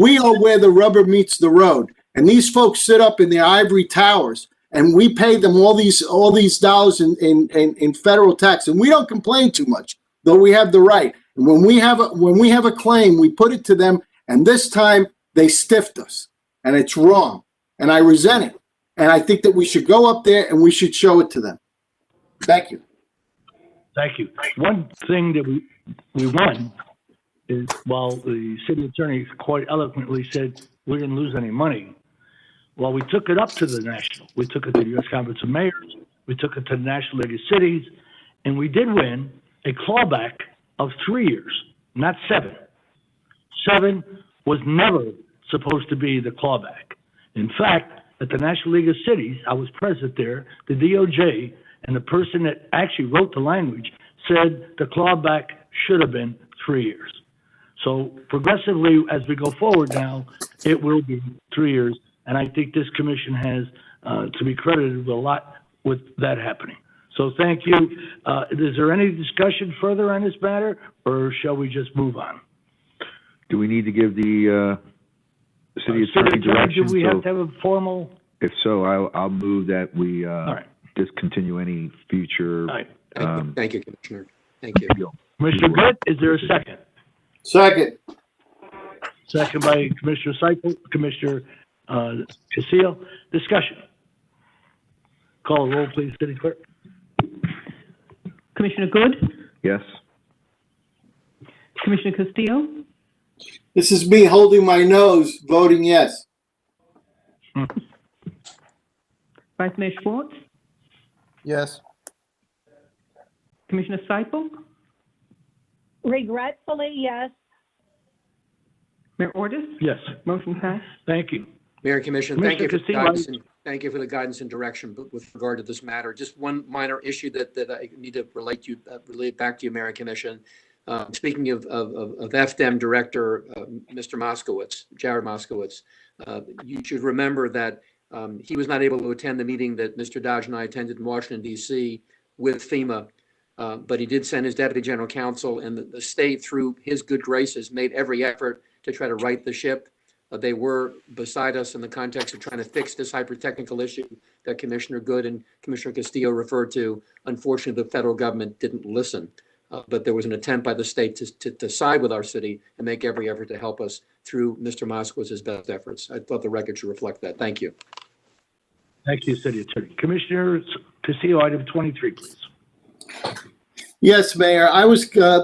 We are where the rubber meets the road. And these folks sit up in their ivory towers, and we pay them all these dollars in federal tax, and we don't complain too much, though we have the right. And when we have a claim, we put it to them, and this time they stiffed us, and it's wrong, and I resent it. And I think that we should go up there and we should show it to them. Thank you. Thank you. One thing that we won is, while the city attorney quite eloquently said we didn't lose any money, well, we took it up to the national. We took it to the U.S. Conference of Mayors. We took it to the National League of Cities, and we did win a clawback of 3 years, not 7. 7 was never supposed to be the clawback. In fact, at the National League of Cities, I was present there, the DOJ and the person that actually wrote the language said the clawback should have been 3 years. So progressively, as we go forward now, it will be 3 years. And I think this commission has to be credited with a lot with that happening. So thank you. Is there any discussion further on this matter, or shall we just move on? Do we need to give the city attorney direction? Do we have to have a formal? If so, I'll move that we discontinue any future. All right. Thank you, Commissioner. Thank you. Commissioner Good, is there a second? Second. Second by Commissioner Seipel, Commissioner Castillo. Discussion. Call the roll, please, City Clerk. Commissioner Good? Yes. Commissioner Castillo? This is me holding my nose, voting yes. Vice Mayor Schwartz? Yes. Commissioner Seipel? Regretfully, yes. Mayor Ordus? Yes. Motion passed. Thank you. Mayor and Commission, thank you for the Castillo. guidance thank you for the guidance and direction. But with regard to this matter, just one minor issue that I need to relate back to you, Mayor and Commission. Speaking of FDEM Director, Mr. Moskowitz, Jared Moskowitz, you should remember that he was not able to attend the meeting that Mr. Dodge and I attended in Washington, D.C. with FEMA, but he did send his Deputy General Counsel, and the state, through his good graces, made every effort to try to right the ship. They were beside us in the context of trying to fix this hyper-technical issue that Commissioner Good and Commissioner Castillo referred to. Unfortunately, the federal government didn't listen, but there was an attempt by the state to side with our city and make every effort to help us through Mr. Moskowitz's best efforts. I thought the record should reflect that. Thank you. Thank you, City Attorney. Commissioner Castillo, item 23, please. Yes, Mayor.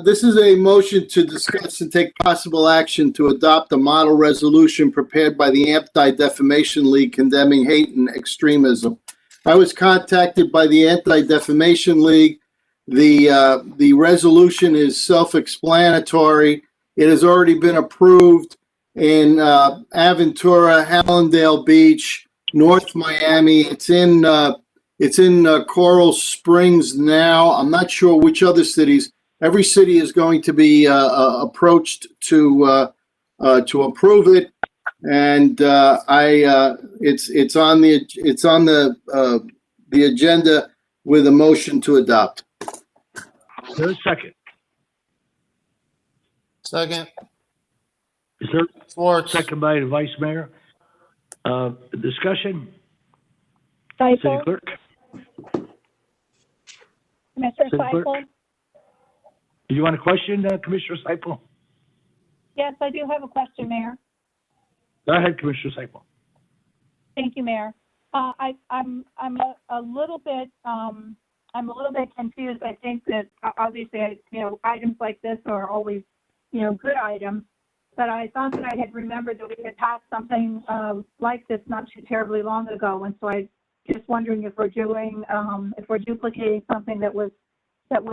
This is a motion to discuss and take possible action to adopt a model resolution prepared by the Anti-Defamation League condemning hate and extremism. I was contacted by the Anti-Defamation League. The resolution is self-explanatory. It has already been approved in Aventura, Hallandale Beach, North Miami. It's in Coral Springs now. I'm not sure which other cities. Every city is going to be approached to approve it, and it's on the agenda with a motion to adopt. Is there a second? Second. Is there Schwartz. Second by the Vice Mayor? Discussion? Seifel? City Clerk? Commissioner City Clerk? Seifel? Do you want a question, Commissioner Seifel? Yes, I do have a question, Mayor. Go ahead, Commissioner Seifel. Thank you, Mayor. I'm a little bit confused. I think that obviously, items like this are always, good items. But I thought that I had remembered that we had passed something like this not too terribly long ago, and so I just wondering if we're duplicating something that was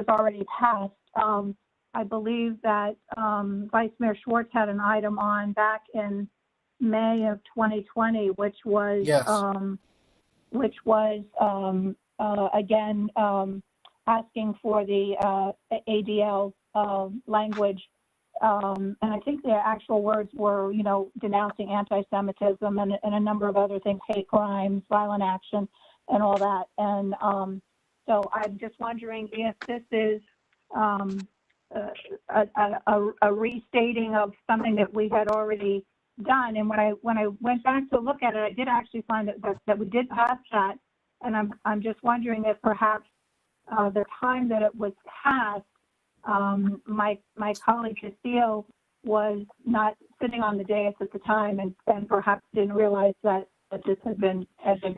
already passed. I believe that Vice Mayor Schwartz had an item on back in May of 2020, which was Yes. Again asking for the ADL language. And I think the actual words were, denouncing anti-Semitism and a number of other things, hate crimes, violent action, and all that. And so I'm just wondering if this is a restating of something that we had already done. And when I went back to look at it, I did actually find that we did pass that. And I'm just wondering if perhaps the time that it was passed, my colleague Castillo was not sitting on the dais at the time and perhaps didn't realize that this had been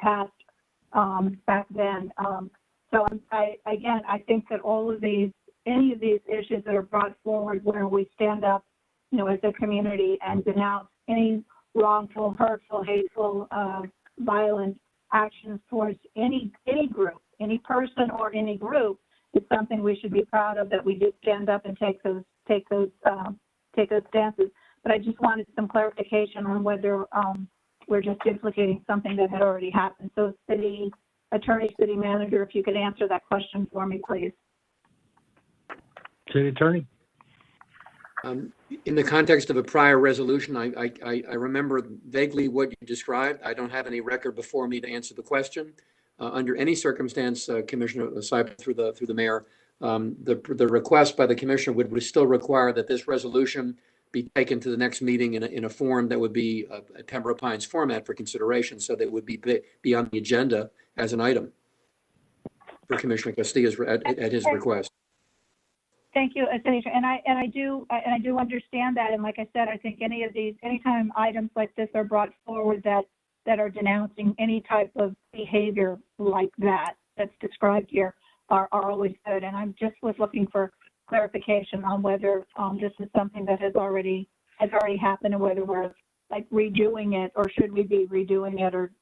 passed back then. So I think that any of these issues that are brought forward where we stand up, as a community and denounce any wrongful, hurtful, hateful, violent actions towards any group, any person or any group, it's something we should be proud of, that we did stand up and take those stances. But I just wanted some clarification on whether we're just duplicating something that had already happened. So, City Attorney, City Manager, if you could answer that question for me, please. City Attorney? In the context of a prior resolution, I remember vaguely what you described. I don't have any record before me to answer the question. Under any circumstance, Commissioner Seibel, through the mayor, the request by the commissioner would still require that this resolution be taken to the next meeting in a form that would be a Pembroke Pines format for consideration, so that it would be on the agenda as an item for Commissioner Castillo's at his request. Thank you, Senator. And I do understand that. And like I said, I think anytime items like this are brought forward that are denouncing any type of behavior like that's described here are always good. And I'm just was looking for clarification on whether this is something that has already happened, and whether we're like redoing it, or should we be redoing it, or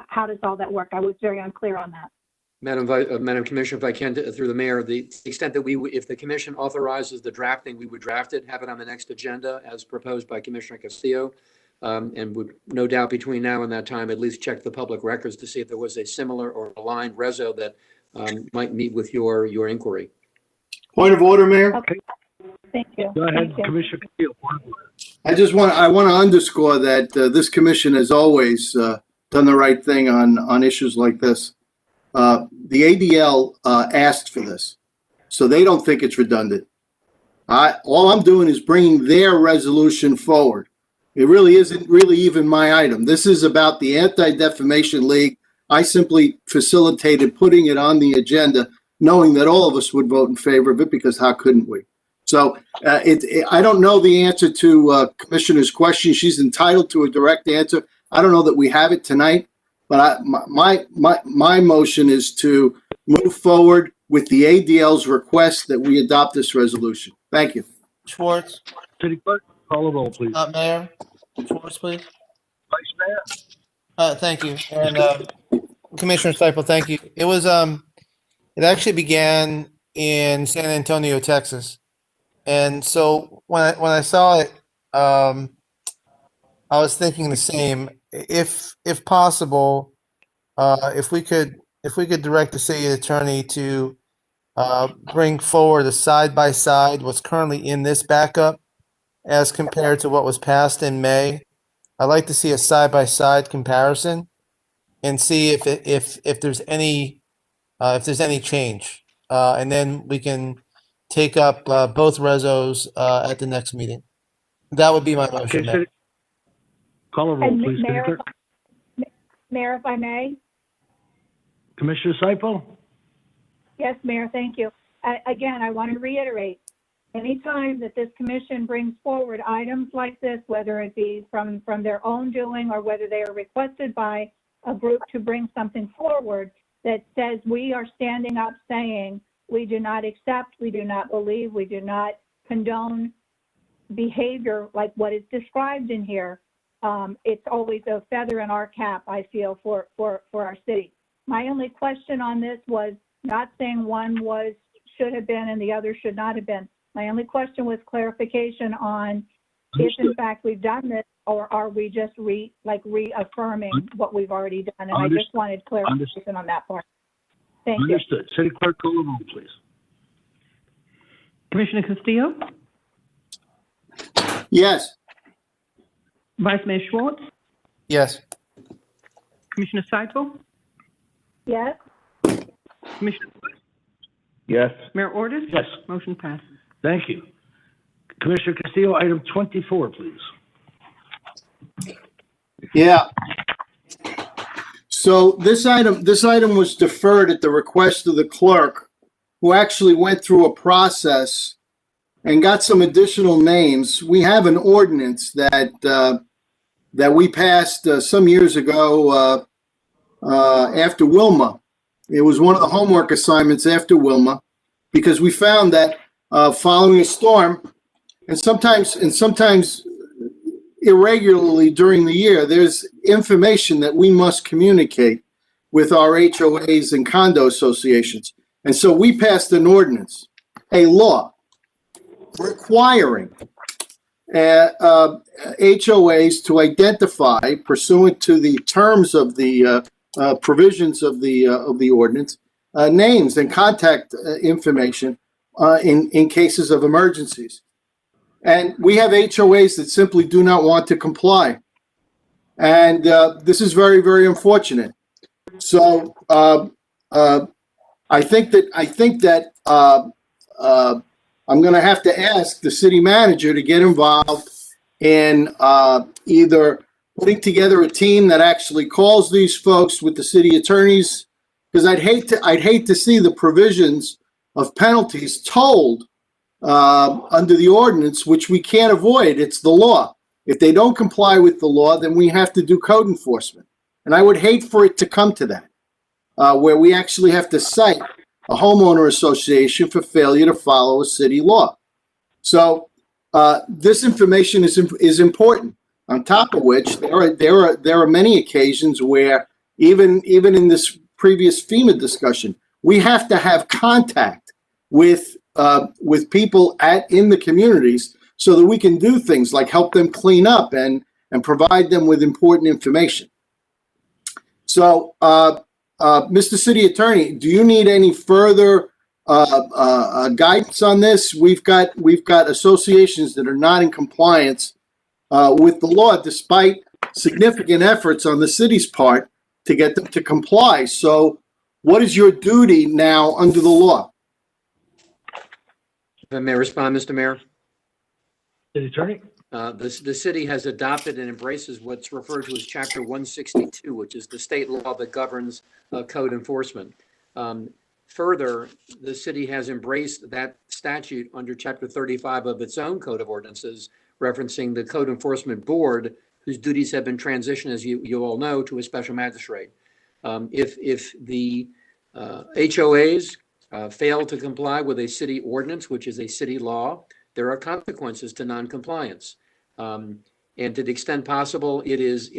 how does all that work? I was very unclear on that. Madam Commissioner, if I can, through the mayor, the extent that if the commission authorizes the drafting, we would draft it, have it on the next agenda as proposed by Commissioner Castillo, and would no doubt between now and that time at least check the public records to see if there was a similar or aligned reso that might meet with your inquiry. Point of order, Mayor. Okay. Thank you. Go ahead, Commissioner Castillo. I want to underscore that this commission has always done the right thing on issues like this. The ADL asked for this, so they don't think it's redundant. All I'm doing is bringing their resolution forward. It really isn't really even my item. This is about the Anti-Defamation League. I simply facilitated putting it on the agenda, knowing that all of us would vote in favor of it, because how couldn't we? So I don't know the answer to Commissioner's question. She's entitled to a direct answer. I don't know that we have it tonight, but my motion is to move forward with the ADL's request that we adopt this resolution. Thank you. Schwartz, City Clerk, call the roll, please. Mayor, Schwartz, please. Vice Mayor? Thank you. And Commissioner Seipel, thank you. It was it actually began in San Antonio, Texas. And so when I saw it, I was thinking the same. If possible, if we could direct the city attorney to bring forward a side by side what's currently in this backup as compared to what was passed in May. I'd like to see a side by side comparison and see if there's any change, and then we can take up both rezos at the next meeting. That would be my motion. Okay, call a roll, And please. City Mayor, Clerk. Mayor, if I may? Commissioner Seipel? Yes, Mayor, thank you. Again, I want to reiterate, anytime that this commission brings forward items like this, whether it be from their own doing or whether they are requested by a group to bring something forward that says we are standing up saying we do not accept, we do not believe, we do not condone behavior like what is described in here, it's always a feather in our cap, I feel, for our city. My only question on this was not saying one should have been and the other should not have been. My only question was clarification on if in fact we've done this, or are we just reaffirming what we've already done? And I just wanted clarification on that part. Thank you. Understood. City Clerk, call the roll, please. Commissioner Castillo, Yes. Vice Mayor Schwartz, Yes. Commissioner Seipel, Yes. Commissioner Yes. Mayor Ordus? Yes. Motion passes. Thank you. Commissioner Castillo, item 24, please. Yeah. So this item was deferred at the request of the clerk, who actually went through a process and got some additional names. We have an ordinance that we passed some years ago after Wilma. It was one of the homework assignments after Wilma, because we found that following a storm, and sometimes irregularly during the year, there's information that we must communicate with our HOAs and condo associations. And so we passed an ordinance, a law, requiring HOAs to identify, pursuant to the terms of the provisions of the ordinance, names and contact information in cases of emergencies. And we have HOAs that simply do not want to comply. And this is very, very unfortunate. So I think that I'm going to have to ask the city manager to get involved in either putting together a team that actually calls these folks with the city attorneys, because I'd hate to see the provisions of penalties told under the ordinance, which we can't avoid. It's the law. If they don't comply with the law, then we have to do code enforcement. And I would hate for it to come to that, where we actually have to cite a homeowner association for failure to follow a city law. So this information is important. On top of which, there are many occasions where even in this previous FEMA discussion, we have to have contact with people in the communities so that we can do things like help them clean up and provide them with important information. So, Mr. City Attorney, do you need any further guidance on this? We've got associations that are not in compliance with the law, despite significant efforts on the city's part to get them to comply. So what is your duty now under the law? If I may respond, Mr. Mayor? City Attorney? The city has adopted and embraces what's referred to as Chapter 162, which is the state law that governs code enforcement. Further, the city has embraced that statute under Chapter 35 of its own Code of Ordinances, referencing the Code Enforcement Board, whose duties have been transitioned, as you all know, to a special magistrate. If the HOAs fail to comply with a city ordinance, which is a city law, there are consequences to noncompliance. And to the extent possible, it is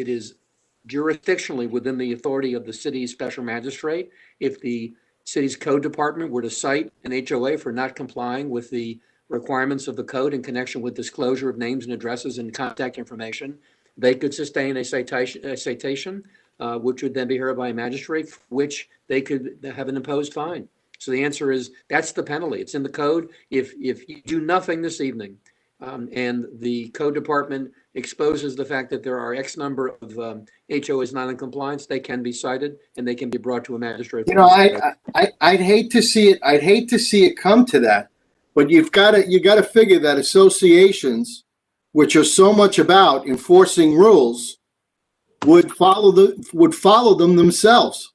jurisdictionally within the authority of the city's special magistrate. If the city's code department were to cite an HOA for not complying with the requirements of the code in connection with disclosure of names and addresses and contact information, they could sustain a citation, which would then be heard by a magistrate, which they could have an imposed fine. So the answer is that's the penalty. It's in the code. If you do nothing this evening, and the code department exposes the fact that there are X number of HOAs not in compliance, they can be cited and they can be brought to a magistrate. You know, I'd hate to see it. I'd hate to see it come to that, but you got to figure that associations, which are so much about enforcing rules, would follow them themselves.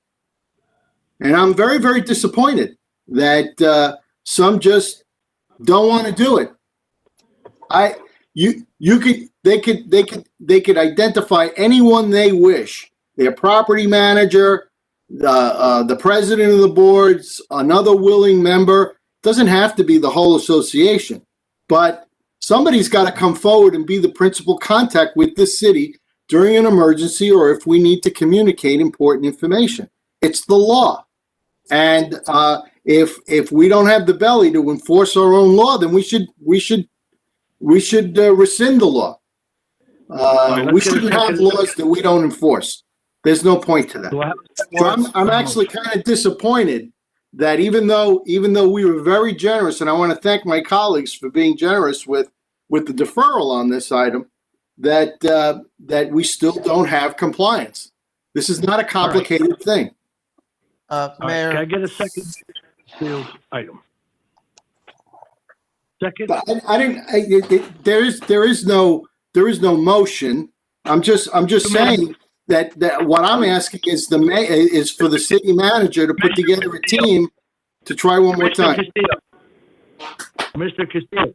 And I'm very, very disappointed that some just don't want to do it. They could identify anyone they wish, their property manager, the president of the boards, another willing member. Doesn't have to be the whole association, but somebody's got to come forward and be the principal contact with this city during an emergency, or if we need to communicate important information. It's the law. And if we don't have the belly to enforce our own law, then we should rescind the law. We shouldn't have laws that we don't enforce. There's no point to that. So I'm actually kind of disappointed that even though we were very generous, and I want to thank my colleagues for being generous with the deferral on this item, that we still don't have compliance. This is not a complicated thing. Mayor, can I get a second sealed item? Second. But I didn't. There is no motion. I'm just saying that what I'm asking is for the city manager to put together a team to try one more time. Mr. Castillo,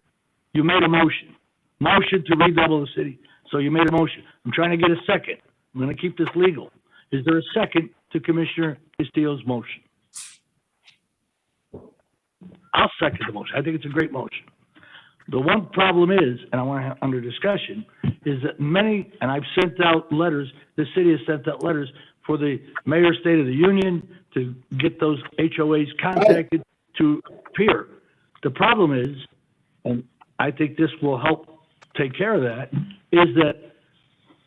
you made a motion to redouble the city. So you made a motion. I'm trying to get a second. I'm going to keep this legal. Is there a second to Commissioner Castillo's motion? I'll second the motion. I think it's a great motion. The one problem is, and I want to have under discussion, is that many, and I've sent out letters, the city has sent out letters for the Mayor's State of the Union to get those HOAs contacted to appear. The problem is, and I think this will help take care of that, is that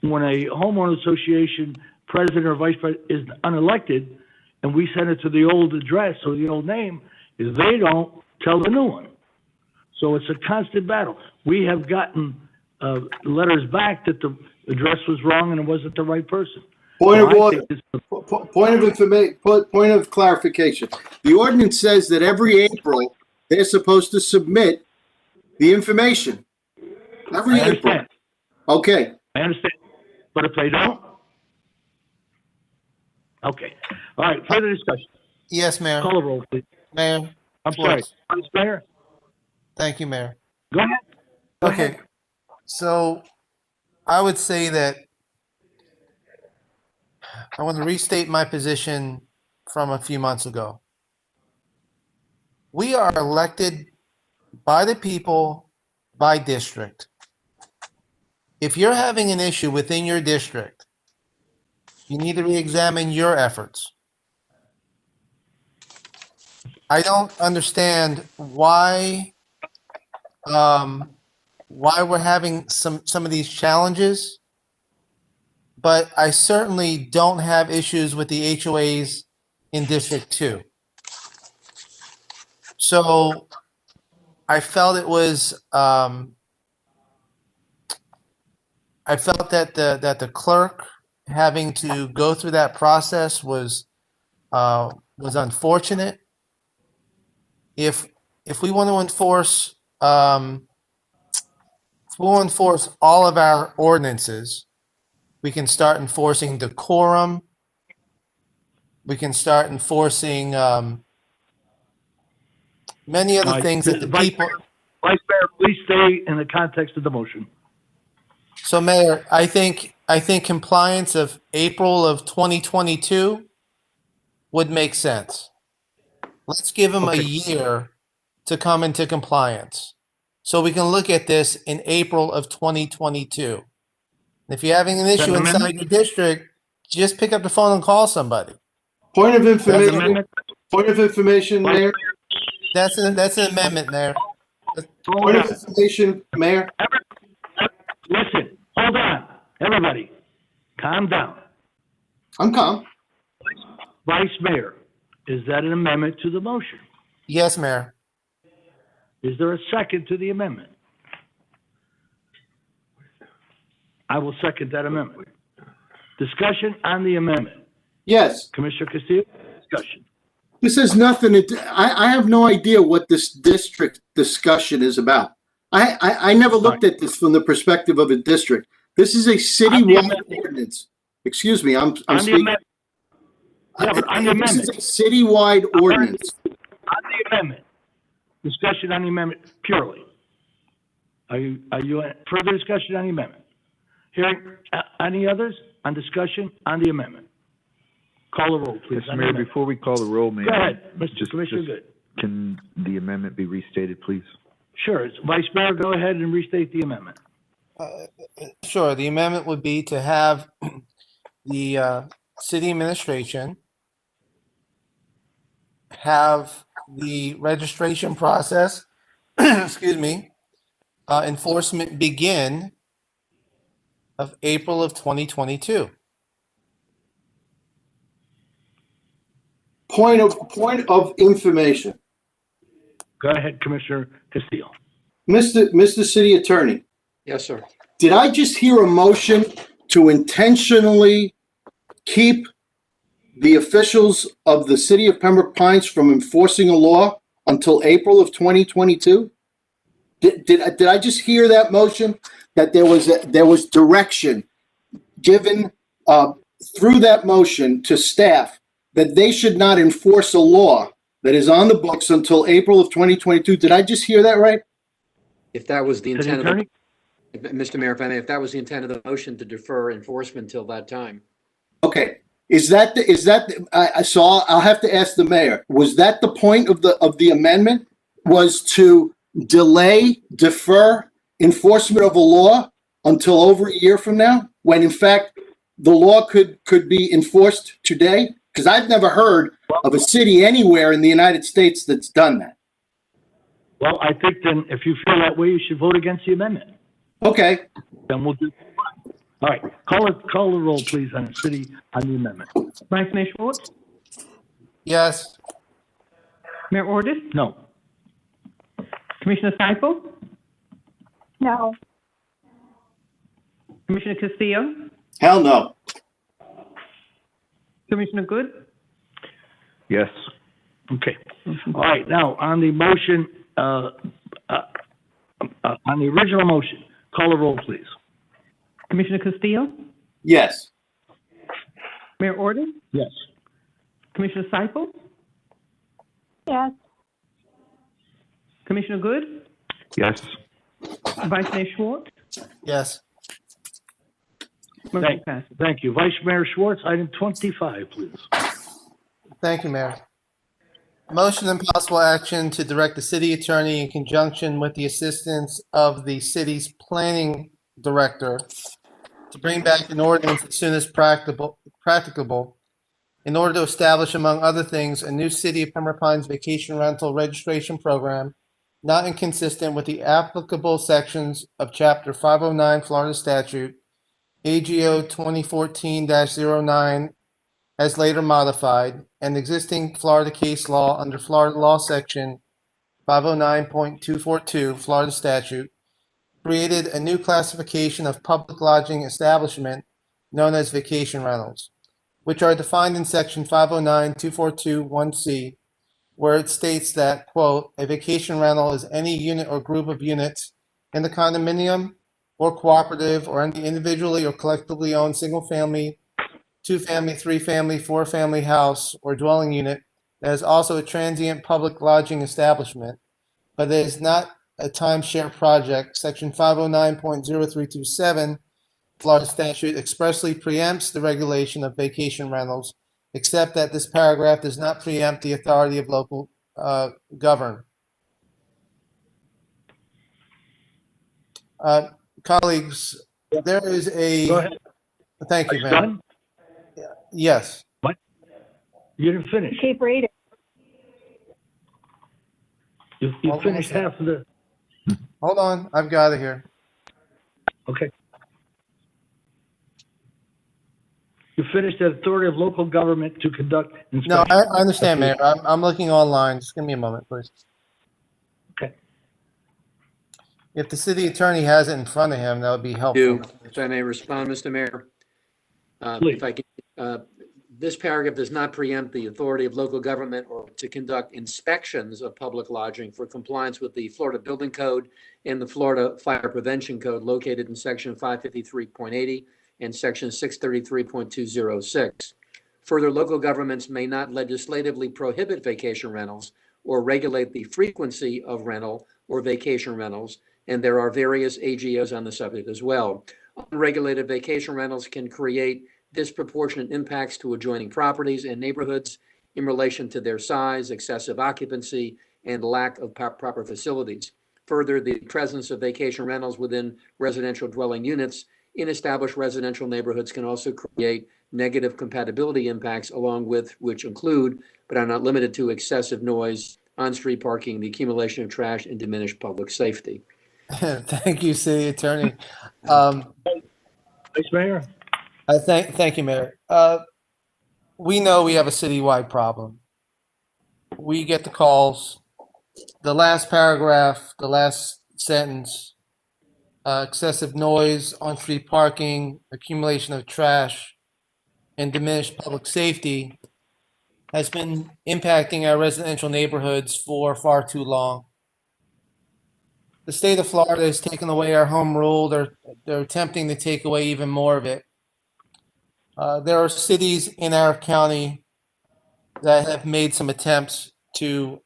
when a homeowner association president or vice president is unelected, and we send it to the old address or the old name, is they don't tell the new one. So it's a constant battle. We have gotten letters back that the address was wrong and it wasn't the right person. Point of order. Point of clarification. The ordinance says that every April they're supposed to submit the information. Every April. Okay. I understand. But if they don't, okay. All right. Further discussion. Yes, Mayor. Call the roll, please. Mayor. I'm sorry. Mayor. Thank you, Mayor. Go ahead. Okay. So I would say that I want to restate my position from a few months ago. We are elected by the people, by district. If you're having an issue within your district, you need to re-examine your efforts. I don't understand why we're having some of these challenges, but I certainly don't have issues with the HOAs in District 2. So I felt it was I felt that the clerk having to go through that process was unfortunate. If we want to enforce we'll enforce all of our ordinances. We can start enforcing decorum. We can start enforcing many other things that the people. Vice Mayor, please stay in the context of the motion. So, Mayor, I think compliance of April of 2022 would make sense. Let's give them a year to come into compliance, so we can look at this in April of 2022. If you're having an issue inside your district, just pick up the phone and call somebody. Point of information. Point of information, Mayor. That's an amendment, Mayor. Point of information, Mayor. Listen, hold on, everybody, calm down. I'm calm. Vice Mayor, is that an amendment to the motion? Yes, Mayor. Is there a second to the amendment? I will second that amendment. Discussion on the amendment. Yes. Commissioner Castillo, discussion. This has nothing to, I have no idea what this district discussion is about. I never looked at this from the perspective of a district. This is a citywide ordinance. Excuse me, I'm speaking. Yeah, but on the amendment. This is a citywide ordinance. On the amendment. Discussion on the amendment purely. Are you further discussion on the amendment? Hearing any others on discussion on the amendment? Call the roll, please. Yes, Mayor, before we call the roll, Mayor. Go ahead, Mr. Commissioner Good. Can the amendment be restated, please? Sure. Vice Mayor, go ahead and restate the amendment. Sure. The amendment would be to have the city administration have the registration process, excuse me, enforcement begin of April of 2022. Point of information. Go ahead, Commissioner Castillo. Mr. City Attorney. Yes, sir. Did I just hear a motion to intentionally keep the officials of the city of Pembroke Pines from enforcing a law until April of 2022? Did I just hear that motion? That there was direction given through that motion to staff that they should not enforce a law that is on the books until April of 2022. Did I just hear that right? If that was the intent of Mr. Mayor, if I may, if that was the intent of the motion to defer enforcement till that time. Okay. So I'll have to ask the mayor. Was that the point of the amendment? Was to defer enforcement of a law until over a year from now, when in fact the law could be enforced today? Because I've never heard of a city anywhere in the United States that's done that. Well, I think then if you feel that way, you should vote against the amendment. Okay. Then we'll do. All right. Call the roll, please, on the amendment. Vice Mayor Schwartz? Yes. Mayor Ordus? No. Commissioner Seifel? No. Commissioner Castillo? Hell no. Commissioner Good? Yes. Okay. All right. Now, on the motion, on the original motion, call the roll, please. Commissioner Castillo? Yes. Mayor Ordus? Yes. Commissioner Seifel? Yes. Commissioner Good? Yes. Vice Mayor Schwartz? Yes. Thank you. Vice Mayor Schwartz, item 25, please. Thank you, Mayor. Motion and possible action to direct the city attorney in conjunction with the assistance of the city's planning director to bring back an ordinance as soon as practicable in order to establish, among other things, a new City of Pembroke Pines vacation rental registration program not inconsistent with the applicable sections of Chapter 509 Florida Statute, AGO 2014-09, as later modified, and existing Florida case law under Florida Law Section 509.242 Florida Statute, created a new classification of public lodging establishment known as vacation rentals, which are defined in Section 509.242(1)(c), where it states that, quote, a vacation rental is any unit or group of units in the condominium, or cooperative or any individually or collectively owned single-family, two-family, three-family, four-family house or dwelling unit that is also a transient public lodging establishment, but it is not a timeshare project. Section 509.0327 Florida statute expressly preempts the regulation of vacation rentals, except that this paragraph does not preempt the authority of local government. Colleagues, there is a. Go ahead. Thank you, Are you ma'am. done? Yes. What? You didn't finish. Keep reading. You finished half of the. Hold on, I've got it here. Okay. You finished the authority of local government to conduct No, inspections. I understand, Mayor. I'm looking online. Just give me a moment, please. Okay. If the city attorney has it in front of him, that would be helpful. If I may respond, Mr. Mayor. Please. If I can, this paragraph does not preempt the authority of local government or to conduct inspections of public lodging for compliance with the Florida Building Code and the Florida Fire Prevention Code located in section 553.80 and section 633.206. Further, local governments may not legislatively prohibit vacation rentals or regulate the frequency of rental or vacation rentals, and there are various AGOs on the subject as well. Unregulated vacation rentals can create disproportionate impacts to adjoining properties and neighborhoods in relation to their size, excessive occupancy, and lack of proper facilities. Further, the presence of vacation rentals within residential dwelling units in established residential neighborhoods can also create negative compatibility impacts, along with which include, but are not limited to, excessive noise, on-street parking, the accumulation of trash, and diminished public safety. Thank you, city attorney. Vice Mayor. Thank you, Mayor. We know we have a citywide problem. We get the calls. The last paragraph, the last sentence, excessive noise, on-street parking, accumulation of trash, and diminished public safety has been impacting our residential neighborhoods for far too long. The state of Florida has taken away our home rule. They're attempting to take away even more of it. There are cities in our county that have made some attempts to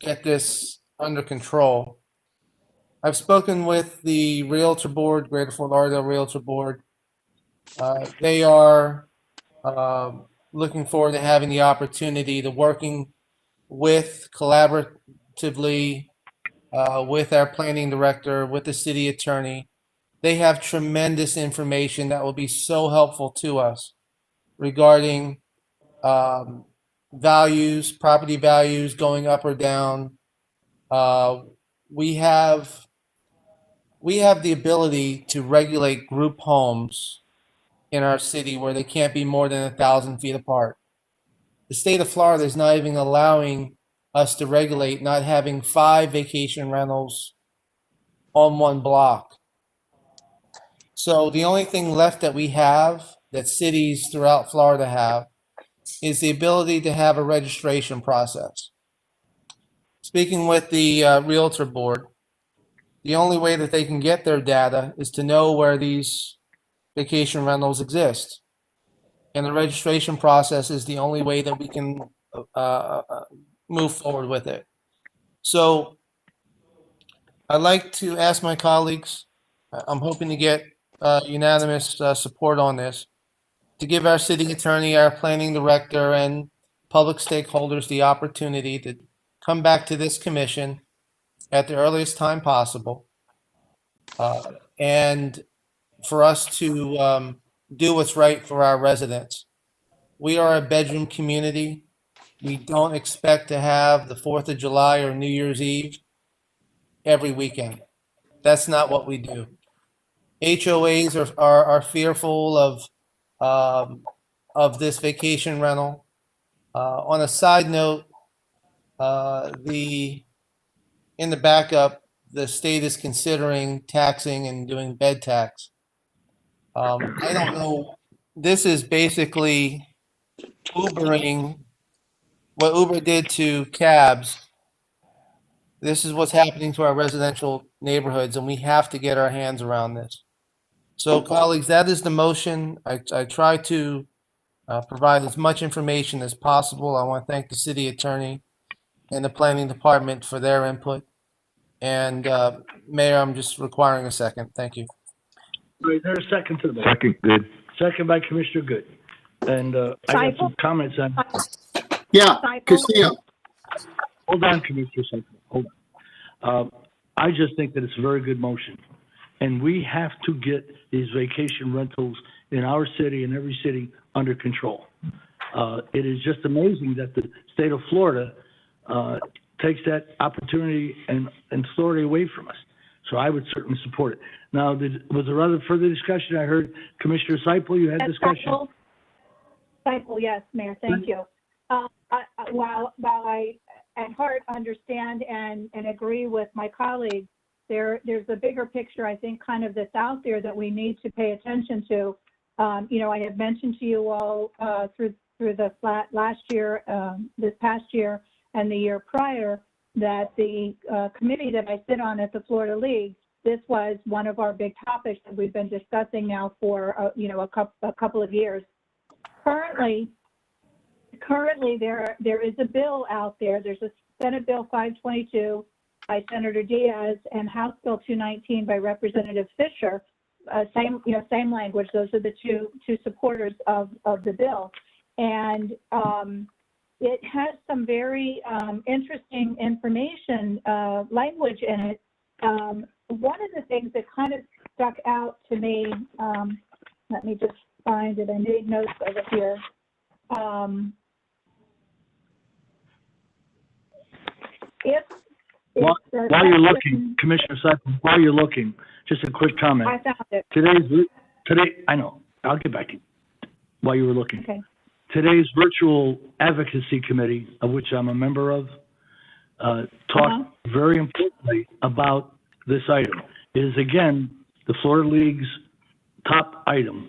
get this under control. I've spoken with the Realtor Board, Greater Fort Lauderdale Realtor Board. They are looking forward to having the opportunity to working with collaboratively with our planning director, with the city attorney. They have tremendous information that will be so helpful to us regarding values, property values going up or down. We have the ability to regulate group homes in our city where they can't be more than 1,000 feet apart. The state of Florida is not even allowing us to regulate not having 5 vacation rentals on one block. So the only thing left that we have, that cities throughout Florida have, is the ability to have a registration process. Speaking with the Realtor Board, the only way that they can get their data is to know where these vacation rentals exist. And the registration process is the only way that we can move forward with it. So I'd like to ask my colleagues, I'm hoping to get unanimous support on this, to give our city attorney, our planning director, and public stakeholders the opportunity to come back to this commission at the earliest time possible, and for us to do what's right for our residents. We are a bedroom community. We don't expect to have the 4th of July or New Year's Eve every weekend. That's not what we do. HOAs are fearful of this vacation rental. On a side note, in the backup, the state is considering taxing and doing bed tax. I don't know. This is basically Ubering, what Uber did to cabs. This is what's happening to our residential neighborhoods, and we have to get our hands around this. So colleagues, that is the motion. I try to provide as much information as possible. I want to thank the city attorney and the planning department for their input. And Mayor, I'm just requiring a second. Thank you. Is there a second to the motion? Second, good. Second by Commissioner Good. And I got some comments on. Yeah, Castillo. Hold on, Commissioner Seifel. Hold on. I just think that it's a very good motion. And we have to get these vacation rentals in our city and every city under control. It is just amazing that the state of Florida takes that opportunity and authority away from us. So I would certainly support it. Now, was there other further discussion? I heard Commissioner Seifel, you had discussion. Seifel, yes, Mayor, thank you. While I at heart understand and agree with my colleagues, there's a bigger picture, I think, kind of that's out there that we need to pay attention to. You know, I have mentioned to you all through the last year, this past year, and the year prior, that the committee that I sit on at the Florida League, this was one of our big topics that we've been discussing now for you know, a couple of years. Currently there is a bill out there. There's a Senate Bill 522 by Senator Diaz and House Bill 219 by Representative Fisher. Same language. Those are the two supporters of the bill, and it has some very interesting information language in it. One of the things that kind of stuck out to me, let me just find it. I made notes of it here. While you're looking, Commissioner Seifel, while you're looking, just a quick comment. I found it. Today, I know. I'll get back to you while you were looking. Okay. Today's virtual advocacy committee, of which I'm a member of, talked very importantly about this item. It is, again, the Florida League's top item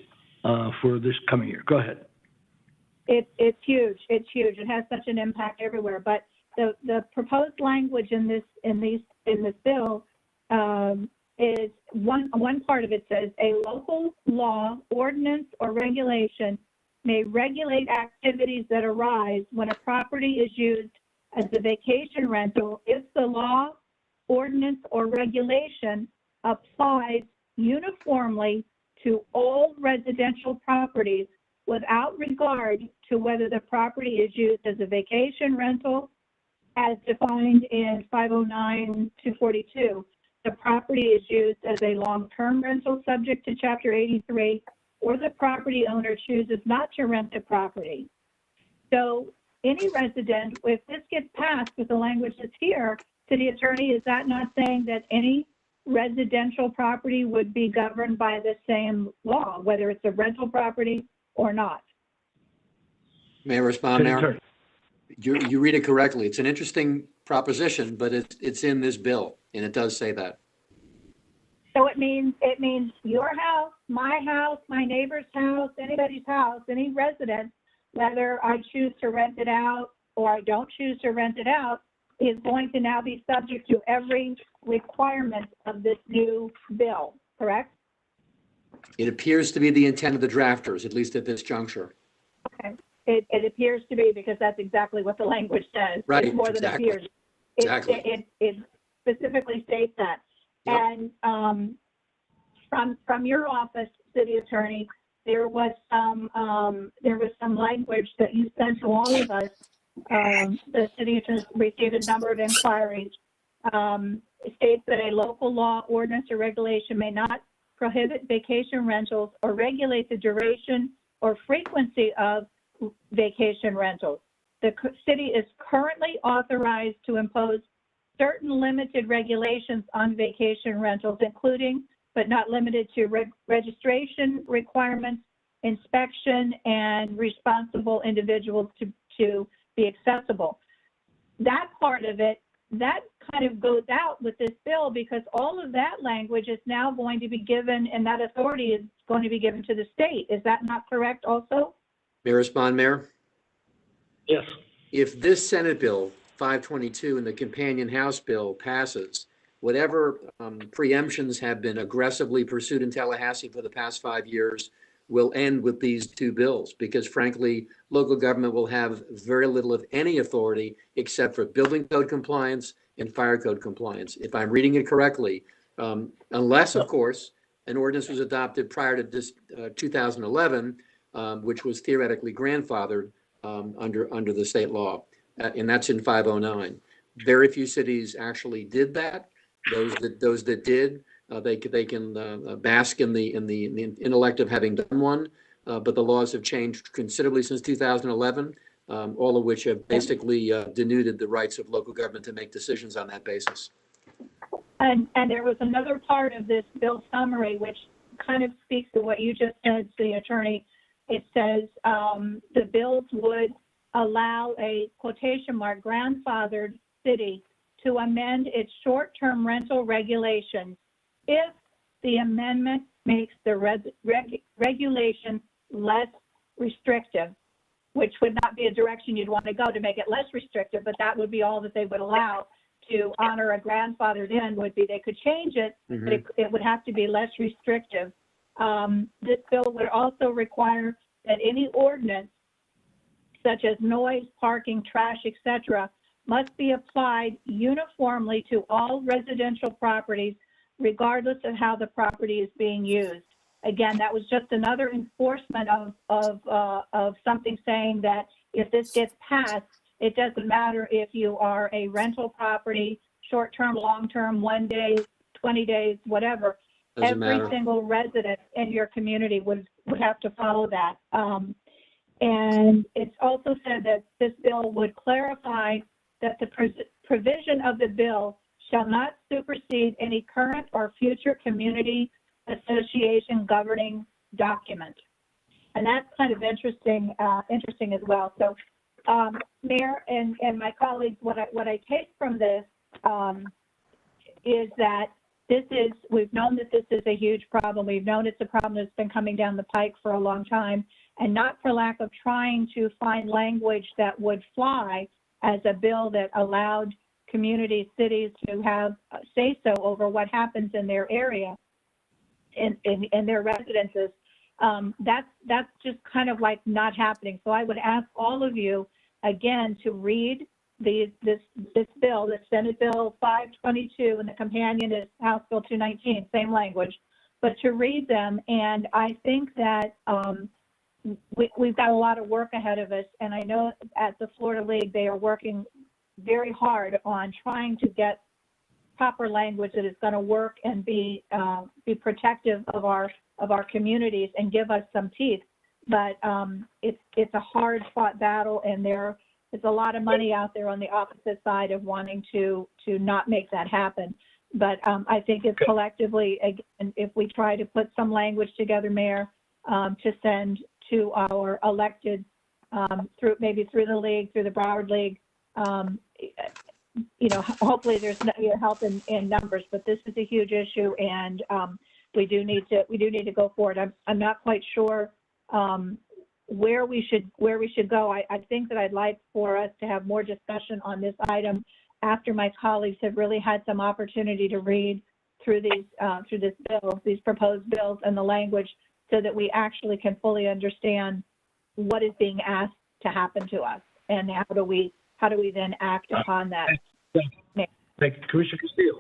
for this coming year. Go ahead. It's huge. It's huge. It has such an impact everywhere. But the proposed language in this bill is one part of it says a local law, ordinance, or regulation may regulate activities that arise when a property is used as a vacation rental if the law, ordinance, or regulation applies uniformly to all residential properties without regard to whether the property is used as a vacation rental as defined in 509-242. The property is used as a long-term rental subject to Chapter 83, or the property owner chooses not to rent the property. So any resident, if this gets passed with the language that's here, city attorney, is that not saying that any residential property would be governed by the same law, whether it's a rental property or not? May I respond, Mayor? You read it correctly. It's an interesting proposition, but it's in this bill, and it does say that. So it means your house, my neighbor's house, anybody's house, any resident, whether I choose to rent it out or I don't choose to rent it out, is going to now be subject to every requirement of this new bill, correct? It appears to be the intent of the drafters, at least at this juncture. Okay. It appears to be, because that's exactly what the language says. Right, It's more exactly. than appears. Exactly. It specifically states that. Yep. And from your office, city attorney, there was some language that you sent to all of us. The city attorney received a number of inquiries. It states that a local law, ordinance, or regulation may not prohibit vacation rentals or regulate the duration or frequency of vacation rentals. The city is currently authorized to impose certain limited regulations on vacation rentals, including but not limited to registration requirements, inspection, and responsible individuals to be accessible. That part of it, that kind of goes out with this bill, because all of that language is now going to be given, and that authority is going to be given to the state. Is that not correct also? May I respond, Mayor? Yes. If this Senate bill 522 and the companion House bill passes, whatever preemptions have been aggressively pursued in Tallahassee for the past 5 years will end with these two bills, because frankly, local government will have very little of any authority except for building code compliance and fire code compliance, if I'm reading it correctly. Unless, of course, an ordinance was adopted prior to this 2011, which was theoretically grandfathered under the state law, and that's in 509. Very few cities actually did that. Those that did, they can bask in the intellect of having done one, but the laws have changed considerably since 2011, all of which have basically denuded the rights of local government to make decisions on that basis. And there was another part of this bill summary which kind of speaks to what you just said, City Attorney. It says the bills would allow a quotation mark grandfathered city to amend its short-term rental regulations if the amendment makes the regulation less restrictive, which would not be a direction you'd want to go to make it less restrictive, but that would be all that they would allow to honor a grandfathered in. Would be they could change it, but it would have to be less restrictive. This bill would also require that any ordinance, such as noise, parking, trash, etc., must be applied uniformly to all residential properties, regardless of how the property is being used. Again, that was just another enforcement of something saying that if this gets passed, it doesn't matter if you are a rental property, short-term, long-term, 1 day, 20 days, whatever. Every single resident in your community would have to follow that. And it's also said that this bill would clarify that the provision of the bill shall not supersede any current or future community association governing document. And that's kind of interesting as well. So, Mayor and my colleagues, what I take from this is that we've known that this is a huge problem. We've known it's a problem that's been coming down the pike for a long time, and not for lack of trying to find language that would fly as a bill that allowed communities, cities to have say-so over what happens in their area, in their residences. That's just kind of like not happening. So I would ask all of you again to read this bill, the Senate Bill 522, and the companion is House Bill 219, same language, but to read them. And I think that we've got a lot of work ahead of us. And I know at the Florida League, they are working very hard on trying to get proper language that is going to work and be protective of our communities and give us some teeth. But it's a hard fought battle, and there's a lot of money out there on the opposite side of wanting to not make that happen. But I think it's collectively, again, if we try to put some language together, Mayor, to send to our elected through the league, through the Broward League, hopefully there's help in numbers, but this is a huge issue, and we do need to go forward. I'm not quite sure where we should go. I think that I'd like for us to have more discussion on this item after my colleagues have really had some opportunity to read through these proposed bills and the language, so that we actually can fully understand what is being asked to happen to us, and how do we then act upon that. Thank you. Commissioner Castillo,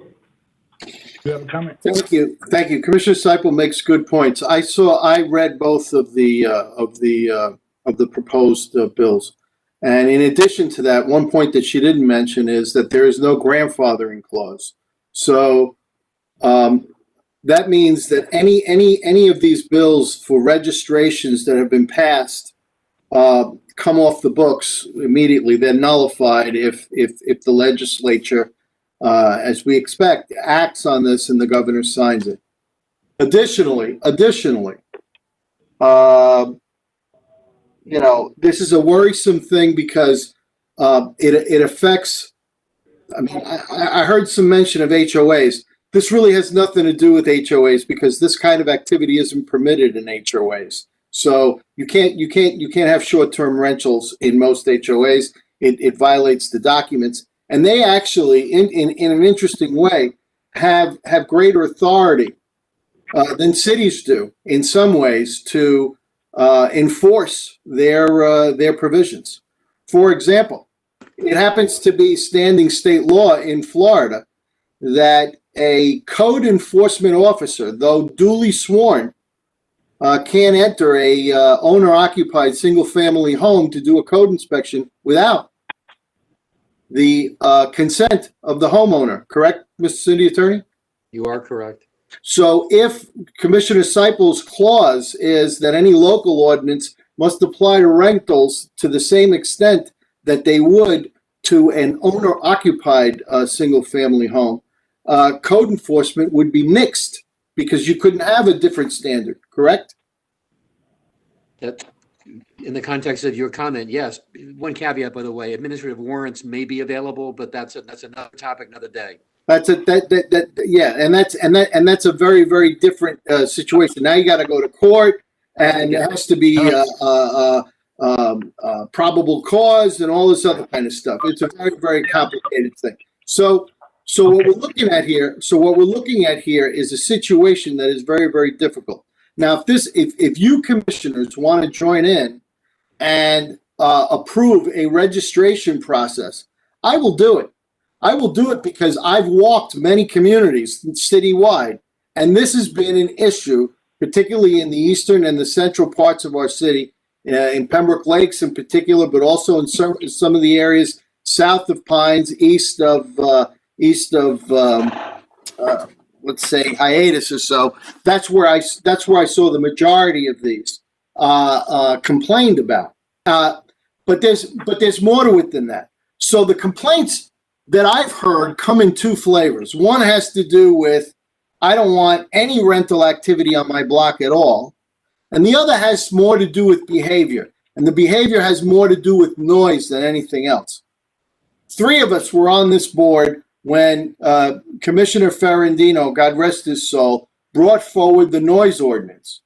do you have a comment? Thank you. Commissioner Seipel makes good points. I read both of the proposed bills, and in addition to that, one point that she didn't mention is that there is no grandfathering clause. So that means that any of these bills for registrations that have been passed come off the books immediately. They're nullified if the legislature, as we expect, acts on this and the governor signs it. Additionally, this is a worrisome thing because it affects. I mean, I heard some mention of HOAs. This really has nothing to do with HOAs, because this kind of activity isn't permitted in HOAs. So you can't have short-term rentals in most HOAs. It violates the documents. And they actually, in an interesting way, have greater authority than cities do in some ways to enforce their provisions. For example, it happens to be standing state law in Florida that a code enforcement officer, though duly sworn, can't enter a owner-occupied single-family home to do a code inspection without the consent of the homeowner. Correct, Mr. City Attorney? You are correct. So if Commissioner Seipel's clause is that any local ordinance must apply to rentals to the same extent that they would to an owner-occupied single-family home, code enforcement would be mixed because you couldn't have a different standard, correct? That, in the context of your comment, yes. One caveat, by the way, administrative warrants may be available, but that's another topic, another day. That's a very, very different situation. Now you got to go to court, and it has to be probable cause and all this other kind of stuff. It's a very, very complicated thing. So what we're looking at here is a situation that is very, very difficult. Now, if you commissioners want to join in and approve a registration process, I will do it. I will do it because I've walked many communities citywide, and this has been an issue, particularly in the eastern and the central parts of our city, in Pembroke Lakes in particular, but also in some of the areas south of Pines, east of let's say hiatus or so. That's where I saw the majority of these complained about. But there's more to it than that. So the complaints that I've heard come in two flavors. One has to do with, I don't want any rental activity on my block at all. And the other has more to do with behavior. And the behavior has more to do with noise than anything else. Three of us were on this board when Commissioner Ferrandino, God rest his soul, brought forward the noise ordinance.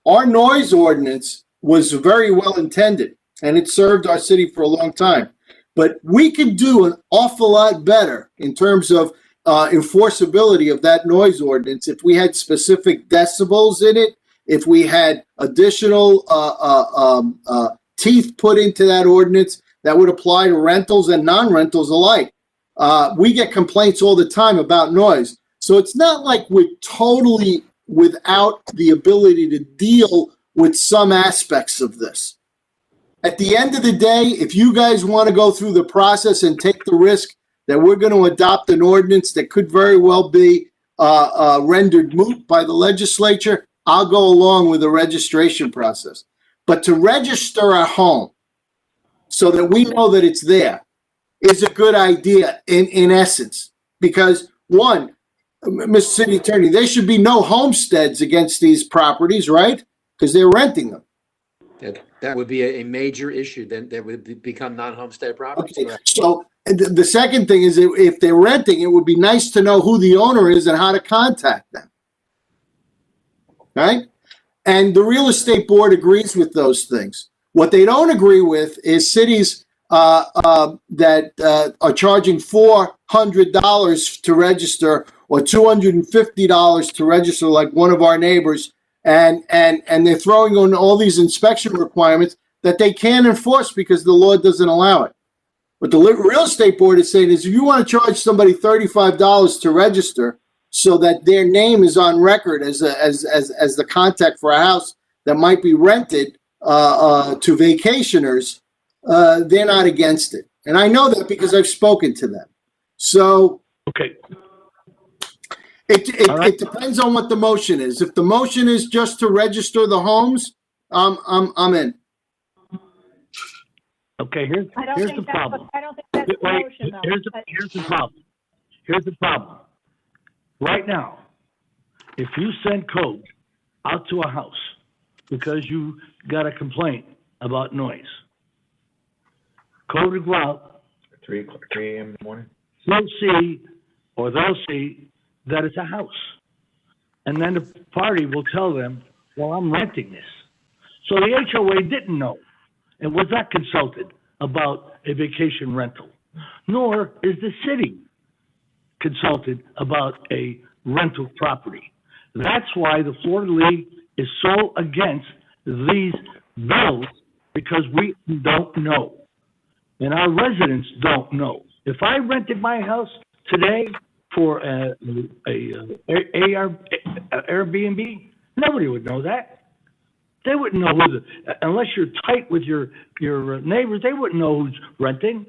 Our noise ordinance was very well intended, and it served our city for a long time. But we could do an awful lot better in terms of enforceability of that noise ordinance if we had specific decibels in it, if we had additional teeth put into that ordinance that would apply to rentals and non-rentals alike. We get complaints all the time about noise. So it's not like we're totally without the ability to deal with some aspects of this. At the end of the day, if you guys want to go through the process and take the risk that we're going to adopt an ordinance that could very well be rendered moot by the legislature, I'll go along with the registration process. But to register a home so that we know that it's there is a good idea in essence. Because one, Mr. City Attorney, there should be no homesteads against these properties, right? Because they're renting them. That would be a major issue. Then that would become non-homestead properties. Okay. So the second thing is if they're renting, it would be nice to know who the owner is and how to contact them. Right? And the real estate board agrees with those things. What they don't agree with is cities that are charging $400 to register or $250 to register, like one of our neighbors, and they're throwing on all these inspection requirements that they can't enforce because the law doesn't allow it. What the real estate board is saying is if you want to charge somebody $35 to register so that their name is on record as the contact for a house that might be rented to vacationers, they're not against it. And I know that because I've spoken to them. So okay. It depends on what the motion is. If the motion is just to register the homes, I'm in. Okay, here's the problem. I don't think that's the motion, though. Here's the problem. Here's the problem. Right now, if you send code out to a house because you got a complaint about noise, code will go out. 3 a.m. in the morning. They'll see that it's a house. And then the party will tell them, well, I'm renting this. So the HOA didn't know and was not consulted about a vacation rental. nor is the city consulted about a rental property. That's why the Florida League is so against these bills, because we don't know. And our residents don't know. If I rented my house today for Airbnb, nobody would know that. They wouldn't know unless you're tight with your neighbors, they wouldn't know who's renting.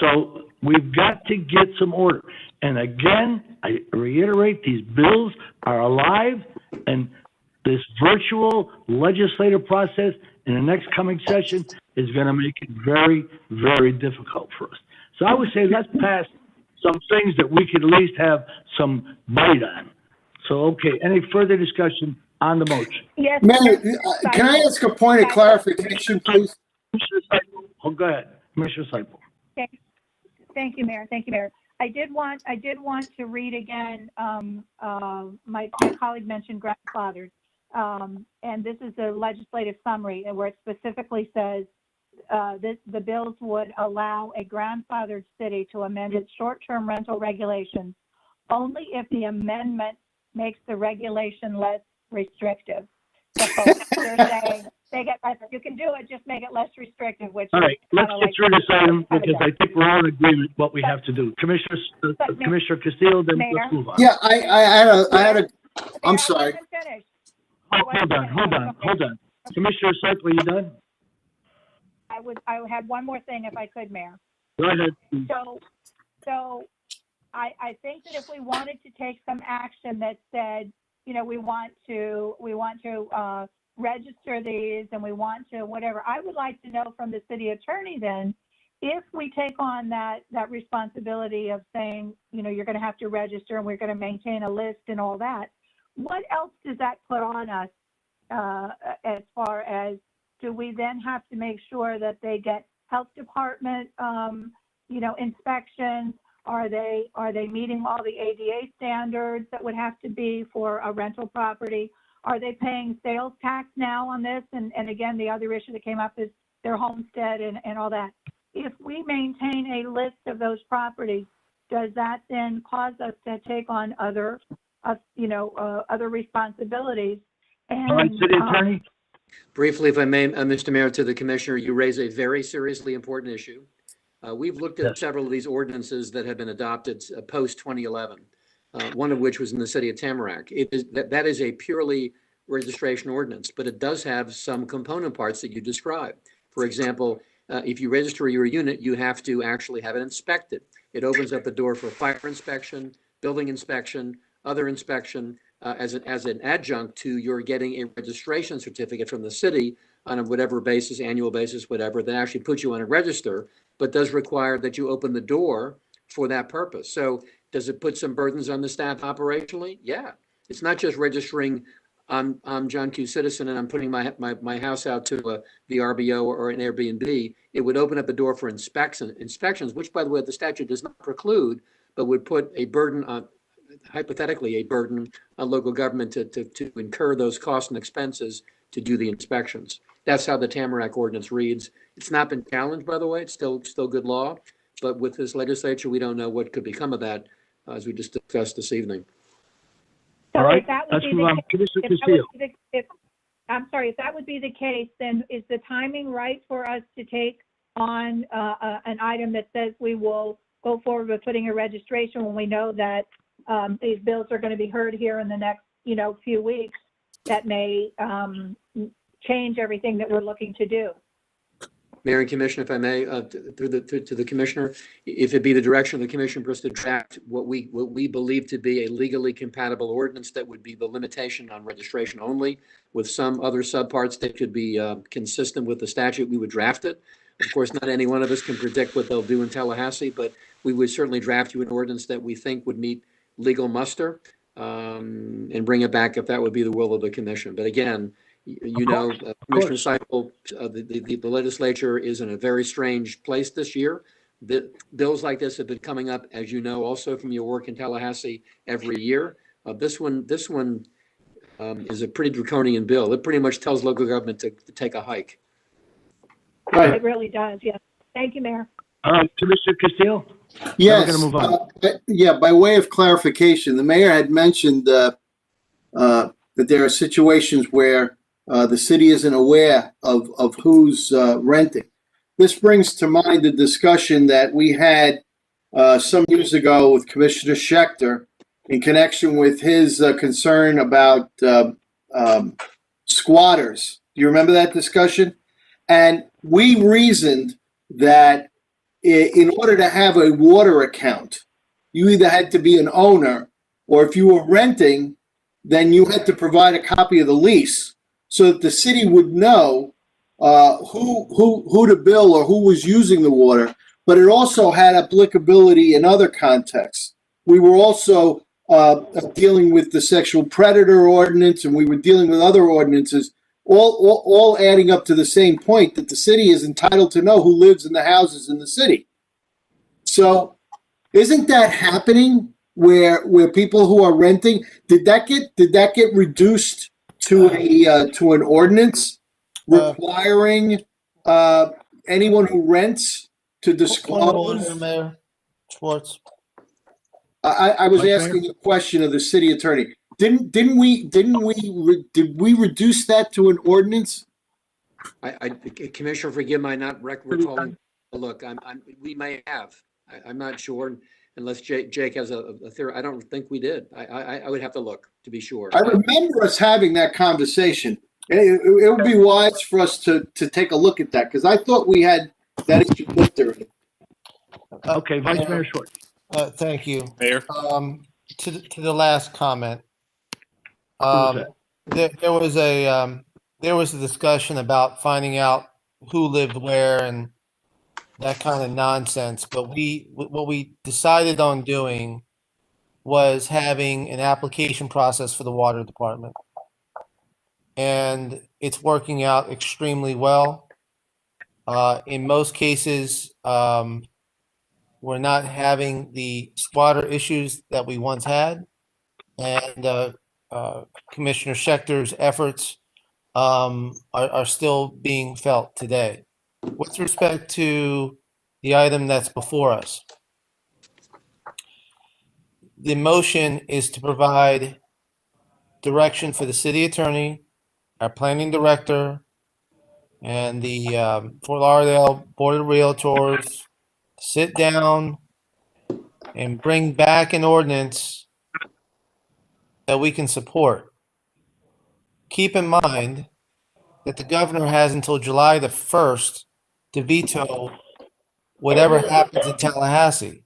So we've got to get some order. And again, I reiterate, these bills are alive, and this virtual legislative process in the next coming session is going to make it very, very difficult for us. So I would say let's pass some things that we could at least have some bite on. So, okay, any further discussion on the motion? Yes. Mayor, can I ask a point of clarification, please? Commissioner Seipel. Oh, go ahead, Commissioner Seipel. Thank you, Mayor. Thank you, Mayor. I did want to read again. My colleague mentioned grandfathered, and this is a legislative summary where it specifically says the bills would allow a grandfathered city to amend its short-term rental regulations only if the amendment makes the regulation less restrictive. So they're saying you can do it, just make it less restrictive. Which all right, let's get through this item because I think we're all in agreement what we have to do. Commissioner Castillo, then let's move on. Yeah, I'm sorry. Hold on. Commissioner Seipel, you done? I had one more thing if I could, Mayor. Go ahead. So I think that if we wanted to take some action that said, we want to register these and we want to whatever, I would like to know from the city attorney then, if we take on that responsibility of saying, you're going to have to register and we're going to maintain a list and all that, what else does that put on us as far as, do we then have to make sure that they get health department, inspections? Are they meeting all the ADA standards that would have to be for a rental property? Are they paying sales tax now on this? And again, the other issue that came up is their homestead and all that. If we maintain a list of those properties, does that then cause us to take on other responsibilities? And, all right, city attorney. Briefly, if I may, Mr. Mayor, to the commissioner, you raise a very seriously important issue. We've looked at several of these ordinances that have been adopted post 2011, one of which was in the city of Tamarack. That is a purely registration ordinance, but it does have some component parts that you described. For example, if you register your unit, you have to actually have it inspected. It opens up the door for fire inspection, building inspection, other inspection, as an adjunct to your getting a registration certificate from the city on a whatever basis, annual basis, whatever, that actually puts you on a register, but does require that you open the door for that purpose. So does it put some burdens on the staff operationally? Yeah. It's not just registering, I'm John Q. Citizen and I'm putting my house out to the RBO or an Airbnb. It would open up a door for inspections, which, by the way, the statute does not preclude, but would put a burden on, hypothetically, a burden on local government to incur those costs and expenses to do the inspections. That's how the Tamarack ordinance reads. It's not been challenged, by the way. It's still good law. But with this legislature, we don't know what could become of that, as we just discussed this evening. So all right, let's move on. Commissioner Castillo. I'm sorry, if that would be the case, then is the timing right for us to take on an item that says we will go forward with putting a registration when we know that these bills are going to be heard here in the next, few weeks that may change everything that we're looking to do? Mayor and Commissioner, if I may, to the Commissioner, if it be the direction of the Commission for us to draft what we believe to be a legally compatible ordinance that would be the limitation on registration only, with some other subparts that could be consistent with the statute, we would draft it. Of course, not any one of us can predict what they'll do in Tallahassee, but we would certainly draft you an ordinance that we think would meet legal muster and bring it back if that would be the will of the Commission. But again, Commissioner Seipel, the legislature is in a very strange place this year. Bills like this have been coming up, as you know, also from your work in Tallahassee every year. This one is a pretty draconian bill. It pretty much tells local government to take a hike. Right. It really does. Yes. Thank you, Mayor. Commissioner Castillo? Yes. We're going to move on. Yeah, by way of clarification, the mayor had mentioned that there are situations where the city isn't aware of who's renting. This brings to mind the discussion that we had some years ago with Commissioner Schechter in connection with his concern about squatters. Do you remember that discussion? And we reasoned that in order to have a water account, you either had to be an owner, or if you were renting, then you had to provide a copy of the lease so that the city would know who to bill or who was using the water. But it also had applicability in other contexts. We were also dealing with the sexual predator ordinance, and we were dealing with other ordinances, all adding up to the same point, that the city is entitled to know who lives in the houses in the city. So isn't that happening where people who are renting, did that get reduced to an ordinance requiring anyone who rents to disclose? Mayor Schwartz. I was asking a question of the city attorney. Did we reduce that to an ordinance? Commissioner, forgive my not recalling. Look, we may have. I'm not sure unless Jake has a theory. I don't think we did. I would have to look to be sure. I remember us having that conversation. It would be wise for us to take a look at that, because I thought we had that issue looked at. Okay, Vice Mayor Schwartz. Thank you. Mayor? To the last comment, there was a discussion about finding out who lived where and that kind of nonsense. But what we decided on doing was having an application process for the water department, and it's working out extremely well. In most cases, we're not having the squatter issues that we once had, and Commissioner Schechter's efforts are still being felt today. With respect to the item that's before us, the motion is to provide direction for the city attorney, our planning director, and the Fort Lauderdale Board of Realtors sit down and bring back an ordinance that we can support. Keep in mind that the governor has until July the 1st to veto whatever happens in Tallahassee.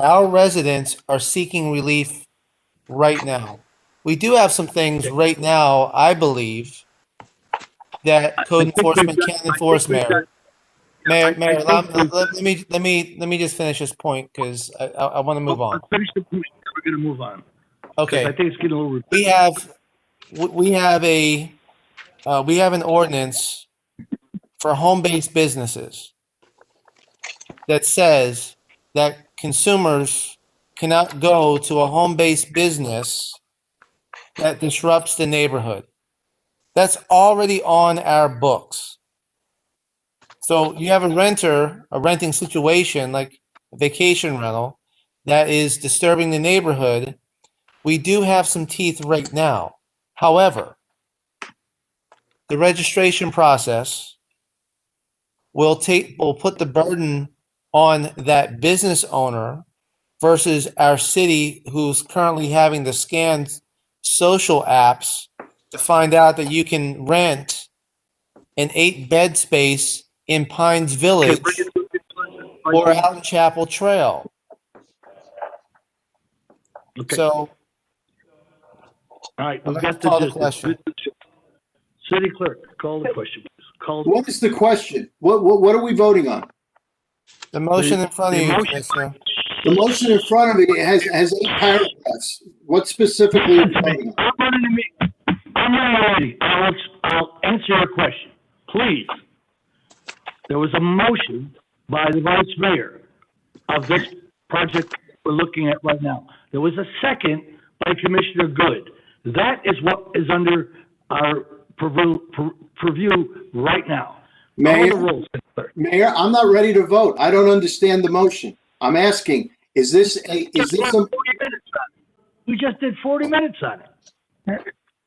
Our residents are seeking relief right now. We do have some things right now, I believe, that code enforcement can't enforce, Mayor. Mayor, let me just finish this point, because I want to move on. Finish the point. We're going to move on. Okay. I think it's getting a little. We have an ordinance for home-based businesses that says that consumers cannot go to a home-based business that disrupts the neighborhood. That's already on our books. So you have a renting situation like a vacation rental that is disturbing the neighborhood. We do have some teeth right now. However, the registration process will put the burden on that business owner versus our city, who's currently having to scan social apps to find out that you can rent an 8-bed space in Pines Village or out in Chapel Trail. Okay. So, all right, we've got call the the question. City clerk, call the question, please. What is the question? What are we voting on? The motion in front of you, Commissioner. The motion in front of it has 8 paragraphs. What specifically are we voting on? I'm running. I'll answer your question, please. There was a motion by the vice mayor of this project we're looking at right now. There was a second by Commissioner Good. That is what is under our purview right now. Call the roll, city clerk. Mayor, I'm not ready to vote. I don't understand the motion. I'm asking, is this a? We just did 40 minutes on it.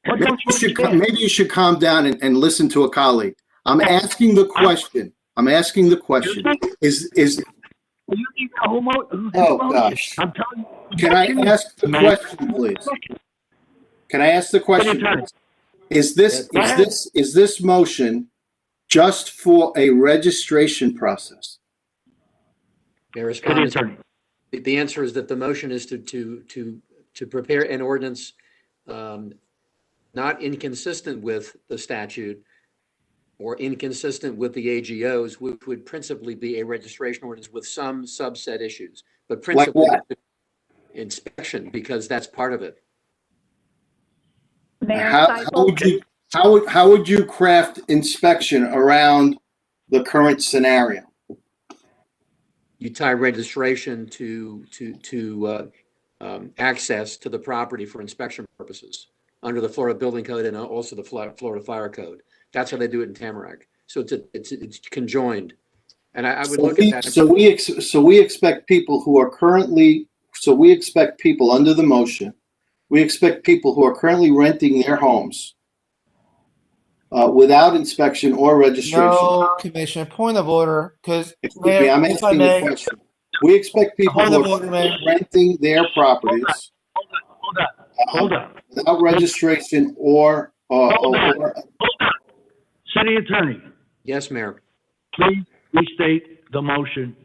What Maybe don't you understand? maybe you should calm down and listen to a colleague. I'm asking the question. Is You need a whole Oh, gosh. I'm telling you. Can I ask the question, please? Can I ask the question, please? Is this motion just for a registration process? May I respond? The answer is that the motion is to prepare an ordinance not inconsistent with the statute or inconsistent with the AGOs, which would principally be a registration ordinance with some subset issues, but principally inspection, because that's part of it. How would you craft inspection around the current scenario? You tie registration to access to the property for inspection purposes under the Florida Building Code and also the Florida Fire Code. That's how they do it in Tamarack. So it's conjoined, and I would look at that. So we expect people who are currently. So we expect people under the motion. We expect people who are currently renting their homes without inspection or registration. No, Commissioner. Point of order, because I'm asking the question. We expect people who are renting their properties. Hold on. Without registration or. Hold on. City Attorney. Yes, Mayor. Please restate the motion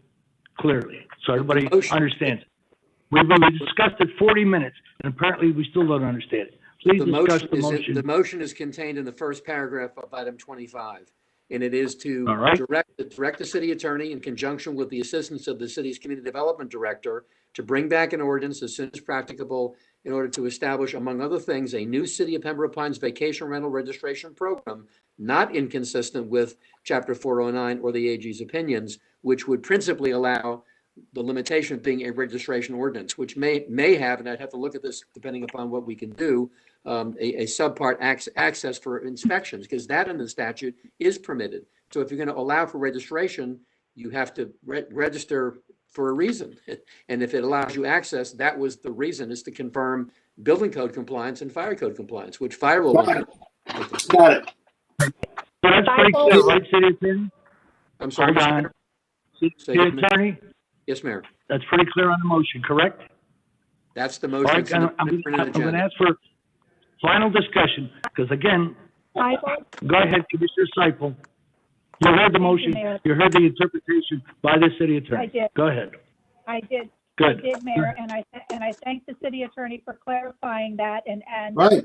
clearly so everybody understands it. We've discussed it 40 minutes, and apparently we still don't understand it. Please discuss the motion. The motion is contained in the first paragraph of item 25, and it is to direct the city attorney in conjunction with the assistance of the city's community development director to bring back an ordinance as soon as practicable in order to establish, among other things, a new City of Pembroke Pines vacation rental registration program, not inconsistent with Chapter 409 or the AG's opinions, which would principally allow the limitation of being a registration ordinance, which may have, and I'd have to look at this depending upon what we can do, a subpart access for inspections, because that in the statute is permitted. So if you're going to allow for registration, you have to register for a reason. And if it allows you access, that was the reason, is to confirm building code compliance and fire code compliance, which fire will. Got it. That's pretty clear, right, City Attorney? I'm sorry. Hold on. City Attorney? Yes, Mayor. That's pretty clear on the motion, correct? That's the motion. Right, I'm going to ask for final discussion, because again, go ahead, Commissioner Seipel. You heard the motion. You heard the interpretation by the city attorney. I did. Go ahead. I did. Good. I did, Mayor, and I thank the city attorney for clarifying that and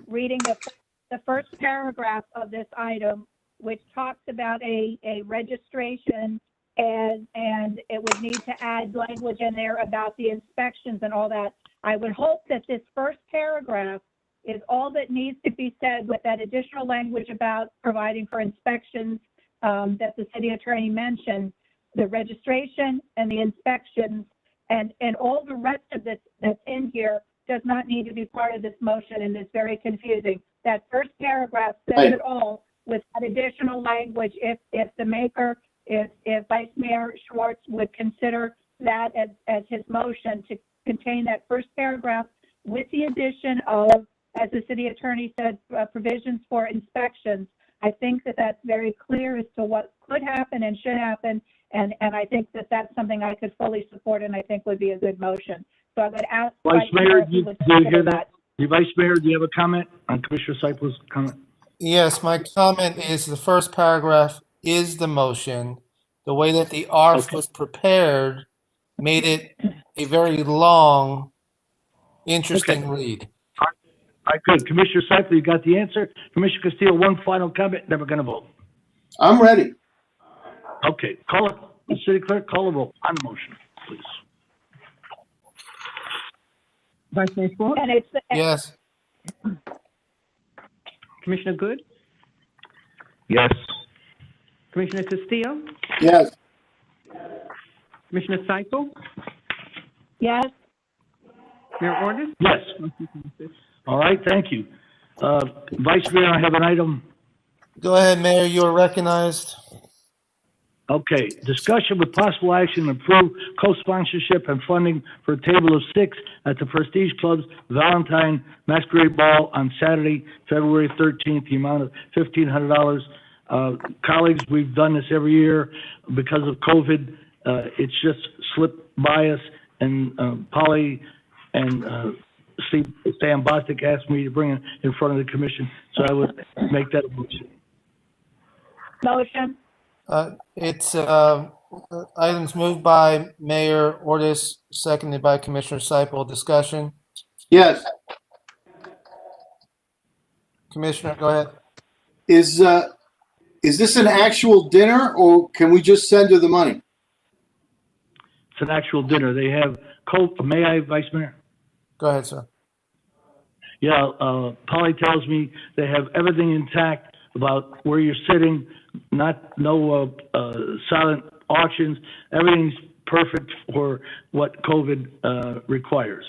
reading the first paragraph of this item, which talks about a registration, and it would need to add language in there about the inspections and all that. I would hope that this first paragraph is all that needs to be said, with that additional language about providing for inspections that the city attorney mentioned, the registration and the inspections, and all the rest of this that's in here does not need to be part of this motion, and is very confusing. That first paragraph says it all, with that additional language. If the maker, if Vice Mayor Schwartz would consider that as his motion to contain that first paragraph with the addition of, as the city attorney said, provisions for inspections, I think that that's very clear as to what could happen and should happen, and I think that that's something I could fully support and I think would be a good motion. So I would ask Vice Mayor, do you hear that? Vice Mayor, do you have a comment on Commissioner Seipel's comment? Yes, my comment is the first paragraph is the motion. The way that the ARF was prepared made it a very long, interesting read. All right, good. Commissioner Seipel, you got the answer. Commissioner Castillo, one final comment, then we're going to vote. I'm ready. Okay, call it. The city clerk, call a roll on the motion, please. Vice Mayor Schwartz? Yes. Commissioner Good? Yes. Commissioner Castillo? Yes. Commissioner Seipel? Yes. Mayor Ordus? Yes. All right, thank you. Vice Mayor, I have an item. Go ahead, Mayor. You are recognized. Okay, discussion with possible action to approve co-sponsorship and funding for a table of 6 at the Prestige Club's Valentine Masquerade Ball on Saturday, February 13th, the amount of $1,500. Colleagues, we've done this every year. Because of COVID, it's just slipped by us, and Polly and Stan Bostic asked me to bring it in front of the commission, so I would make that a motion. Motion. It's items moved by Mayor Ordis, seconded by Commissioner Seipel. Discussion. Yes. Commissioner, go ahead. Is this an actual dinner, or can we just send her the money? It's an actual dinner. They have may I, Vice Mayor? Go ahead, sir. Yeah, Polly tells me they have everything intact about where you're sitting, no silent auctions. Everything's perfect for what COVID requires.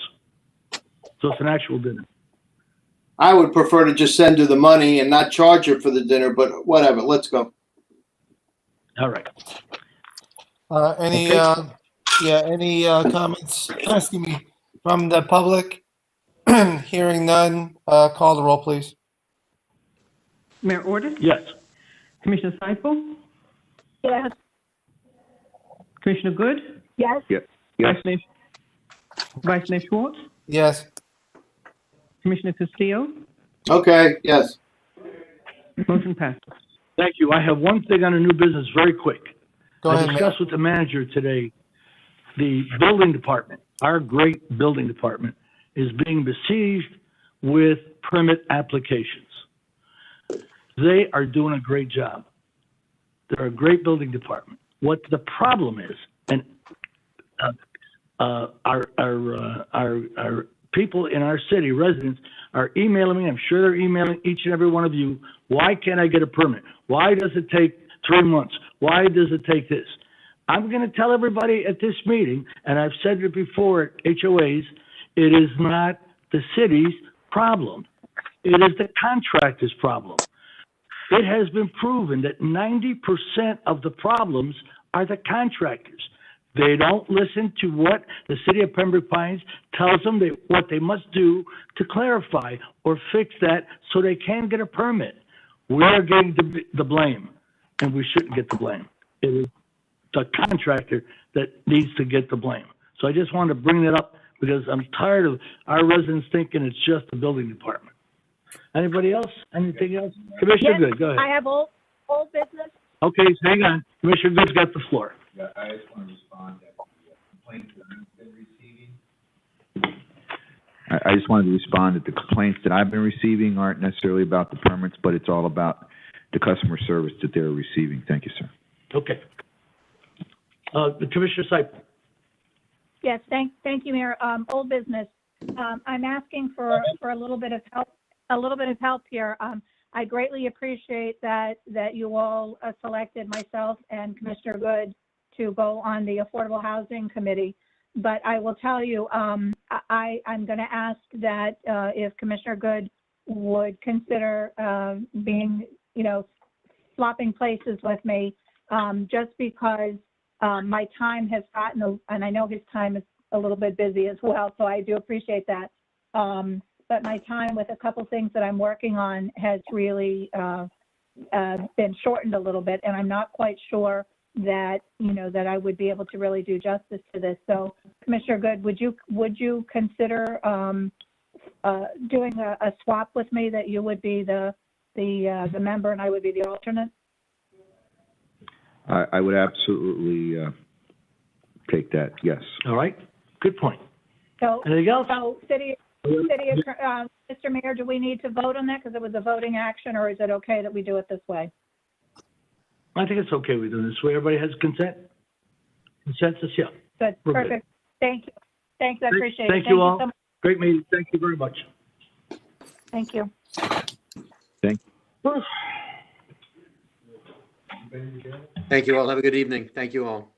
So it's an actual dinner. I would prefer to just send her the money and not charge her for the dinner, but whatever. Let's go. All right. Any comments, excuse me, from the public? Hearing none, call the roll, please. Mayor Ordus? Yes. Commissioner Seipel? Yes. Commissioner Good? Yes. Yes. Yes. Vice Mayor Schwartz? Yes. Commissioner Castillo? Okay, yes. Motion passes. Thank you. I have one thing on a new business, very quick. Go ahead, I discussed with the manager today, the building department, our great building department, is being besieged with permit applications. They are doing a great job. They're a great building department. What the problem is, and our people in our city, residents, are emailing me. I'm sure they're emailing each and every one of you. Why can't I get a permit? Why does it take 3 months? Why does it take this? I'm going to tell everybody at this meeting, and I've said it before at HOAs, it is not the city's problem. It is the contractor's problem. It has been proven that 90% of the problems are the contractors. They don't listen to what the city of Pembroke Pines tells them what they must do to clarify or fix that so they can get a permit. We're getting the blame, and we shouldn't get the blame. It is the contractor that needs to get the blame. So I just wanted to bring that up because I'm tired of our residents thinking it's just the building department. Anybody else? Anything else? Commissioner Good, go ahead. I have old business. Okay, so hang on. Commissioner Good's got the floor. Yeah, I just want to respond that the complaints that you've been receiving. I just wanted to respond that the complaints that I've been receiving aren't necessarily about the permits, but it's all about the customer service that they're receiving. Thank you, sir. Okay. The Commissioner Seipel. Yes, thank you, Mayor. Old business. I'm asking for a little bit of help here. I greatly appreciate that you all selected myself and Commissioner Good to go on the Affordable Housing Committee. But I will tell you, I'm going to ask that if Commissioner Good would consider being, swapping places with me, just because my time has gotten, and I know his time is a little bit busy as well, so I do appreciate that. But my time with a couple things that I'm working on has really been shortened a little bit, and I'm not quite sure that that I would be able to really do justice to this. So, Commissioner Good, would you consider doing a swap with me? That you would be the member and I would be the alternate. I would absolutely take that. Yes. All right. Good point. So, anything else? So, Mr. Mayor, do we need to vote on that because it was a voting action, or is it okay that we do it this way? I think it's okay we do it this way. Everybody has consent? Consensus, yeah. Good, We're perfect. Good. Thank you. Thanks, I appreciate it. Thank you all. So much. Great meeting. Thank you very much. Thank you. Thank you. Thank you all. Have a good evening. Thank you all.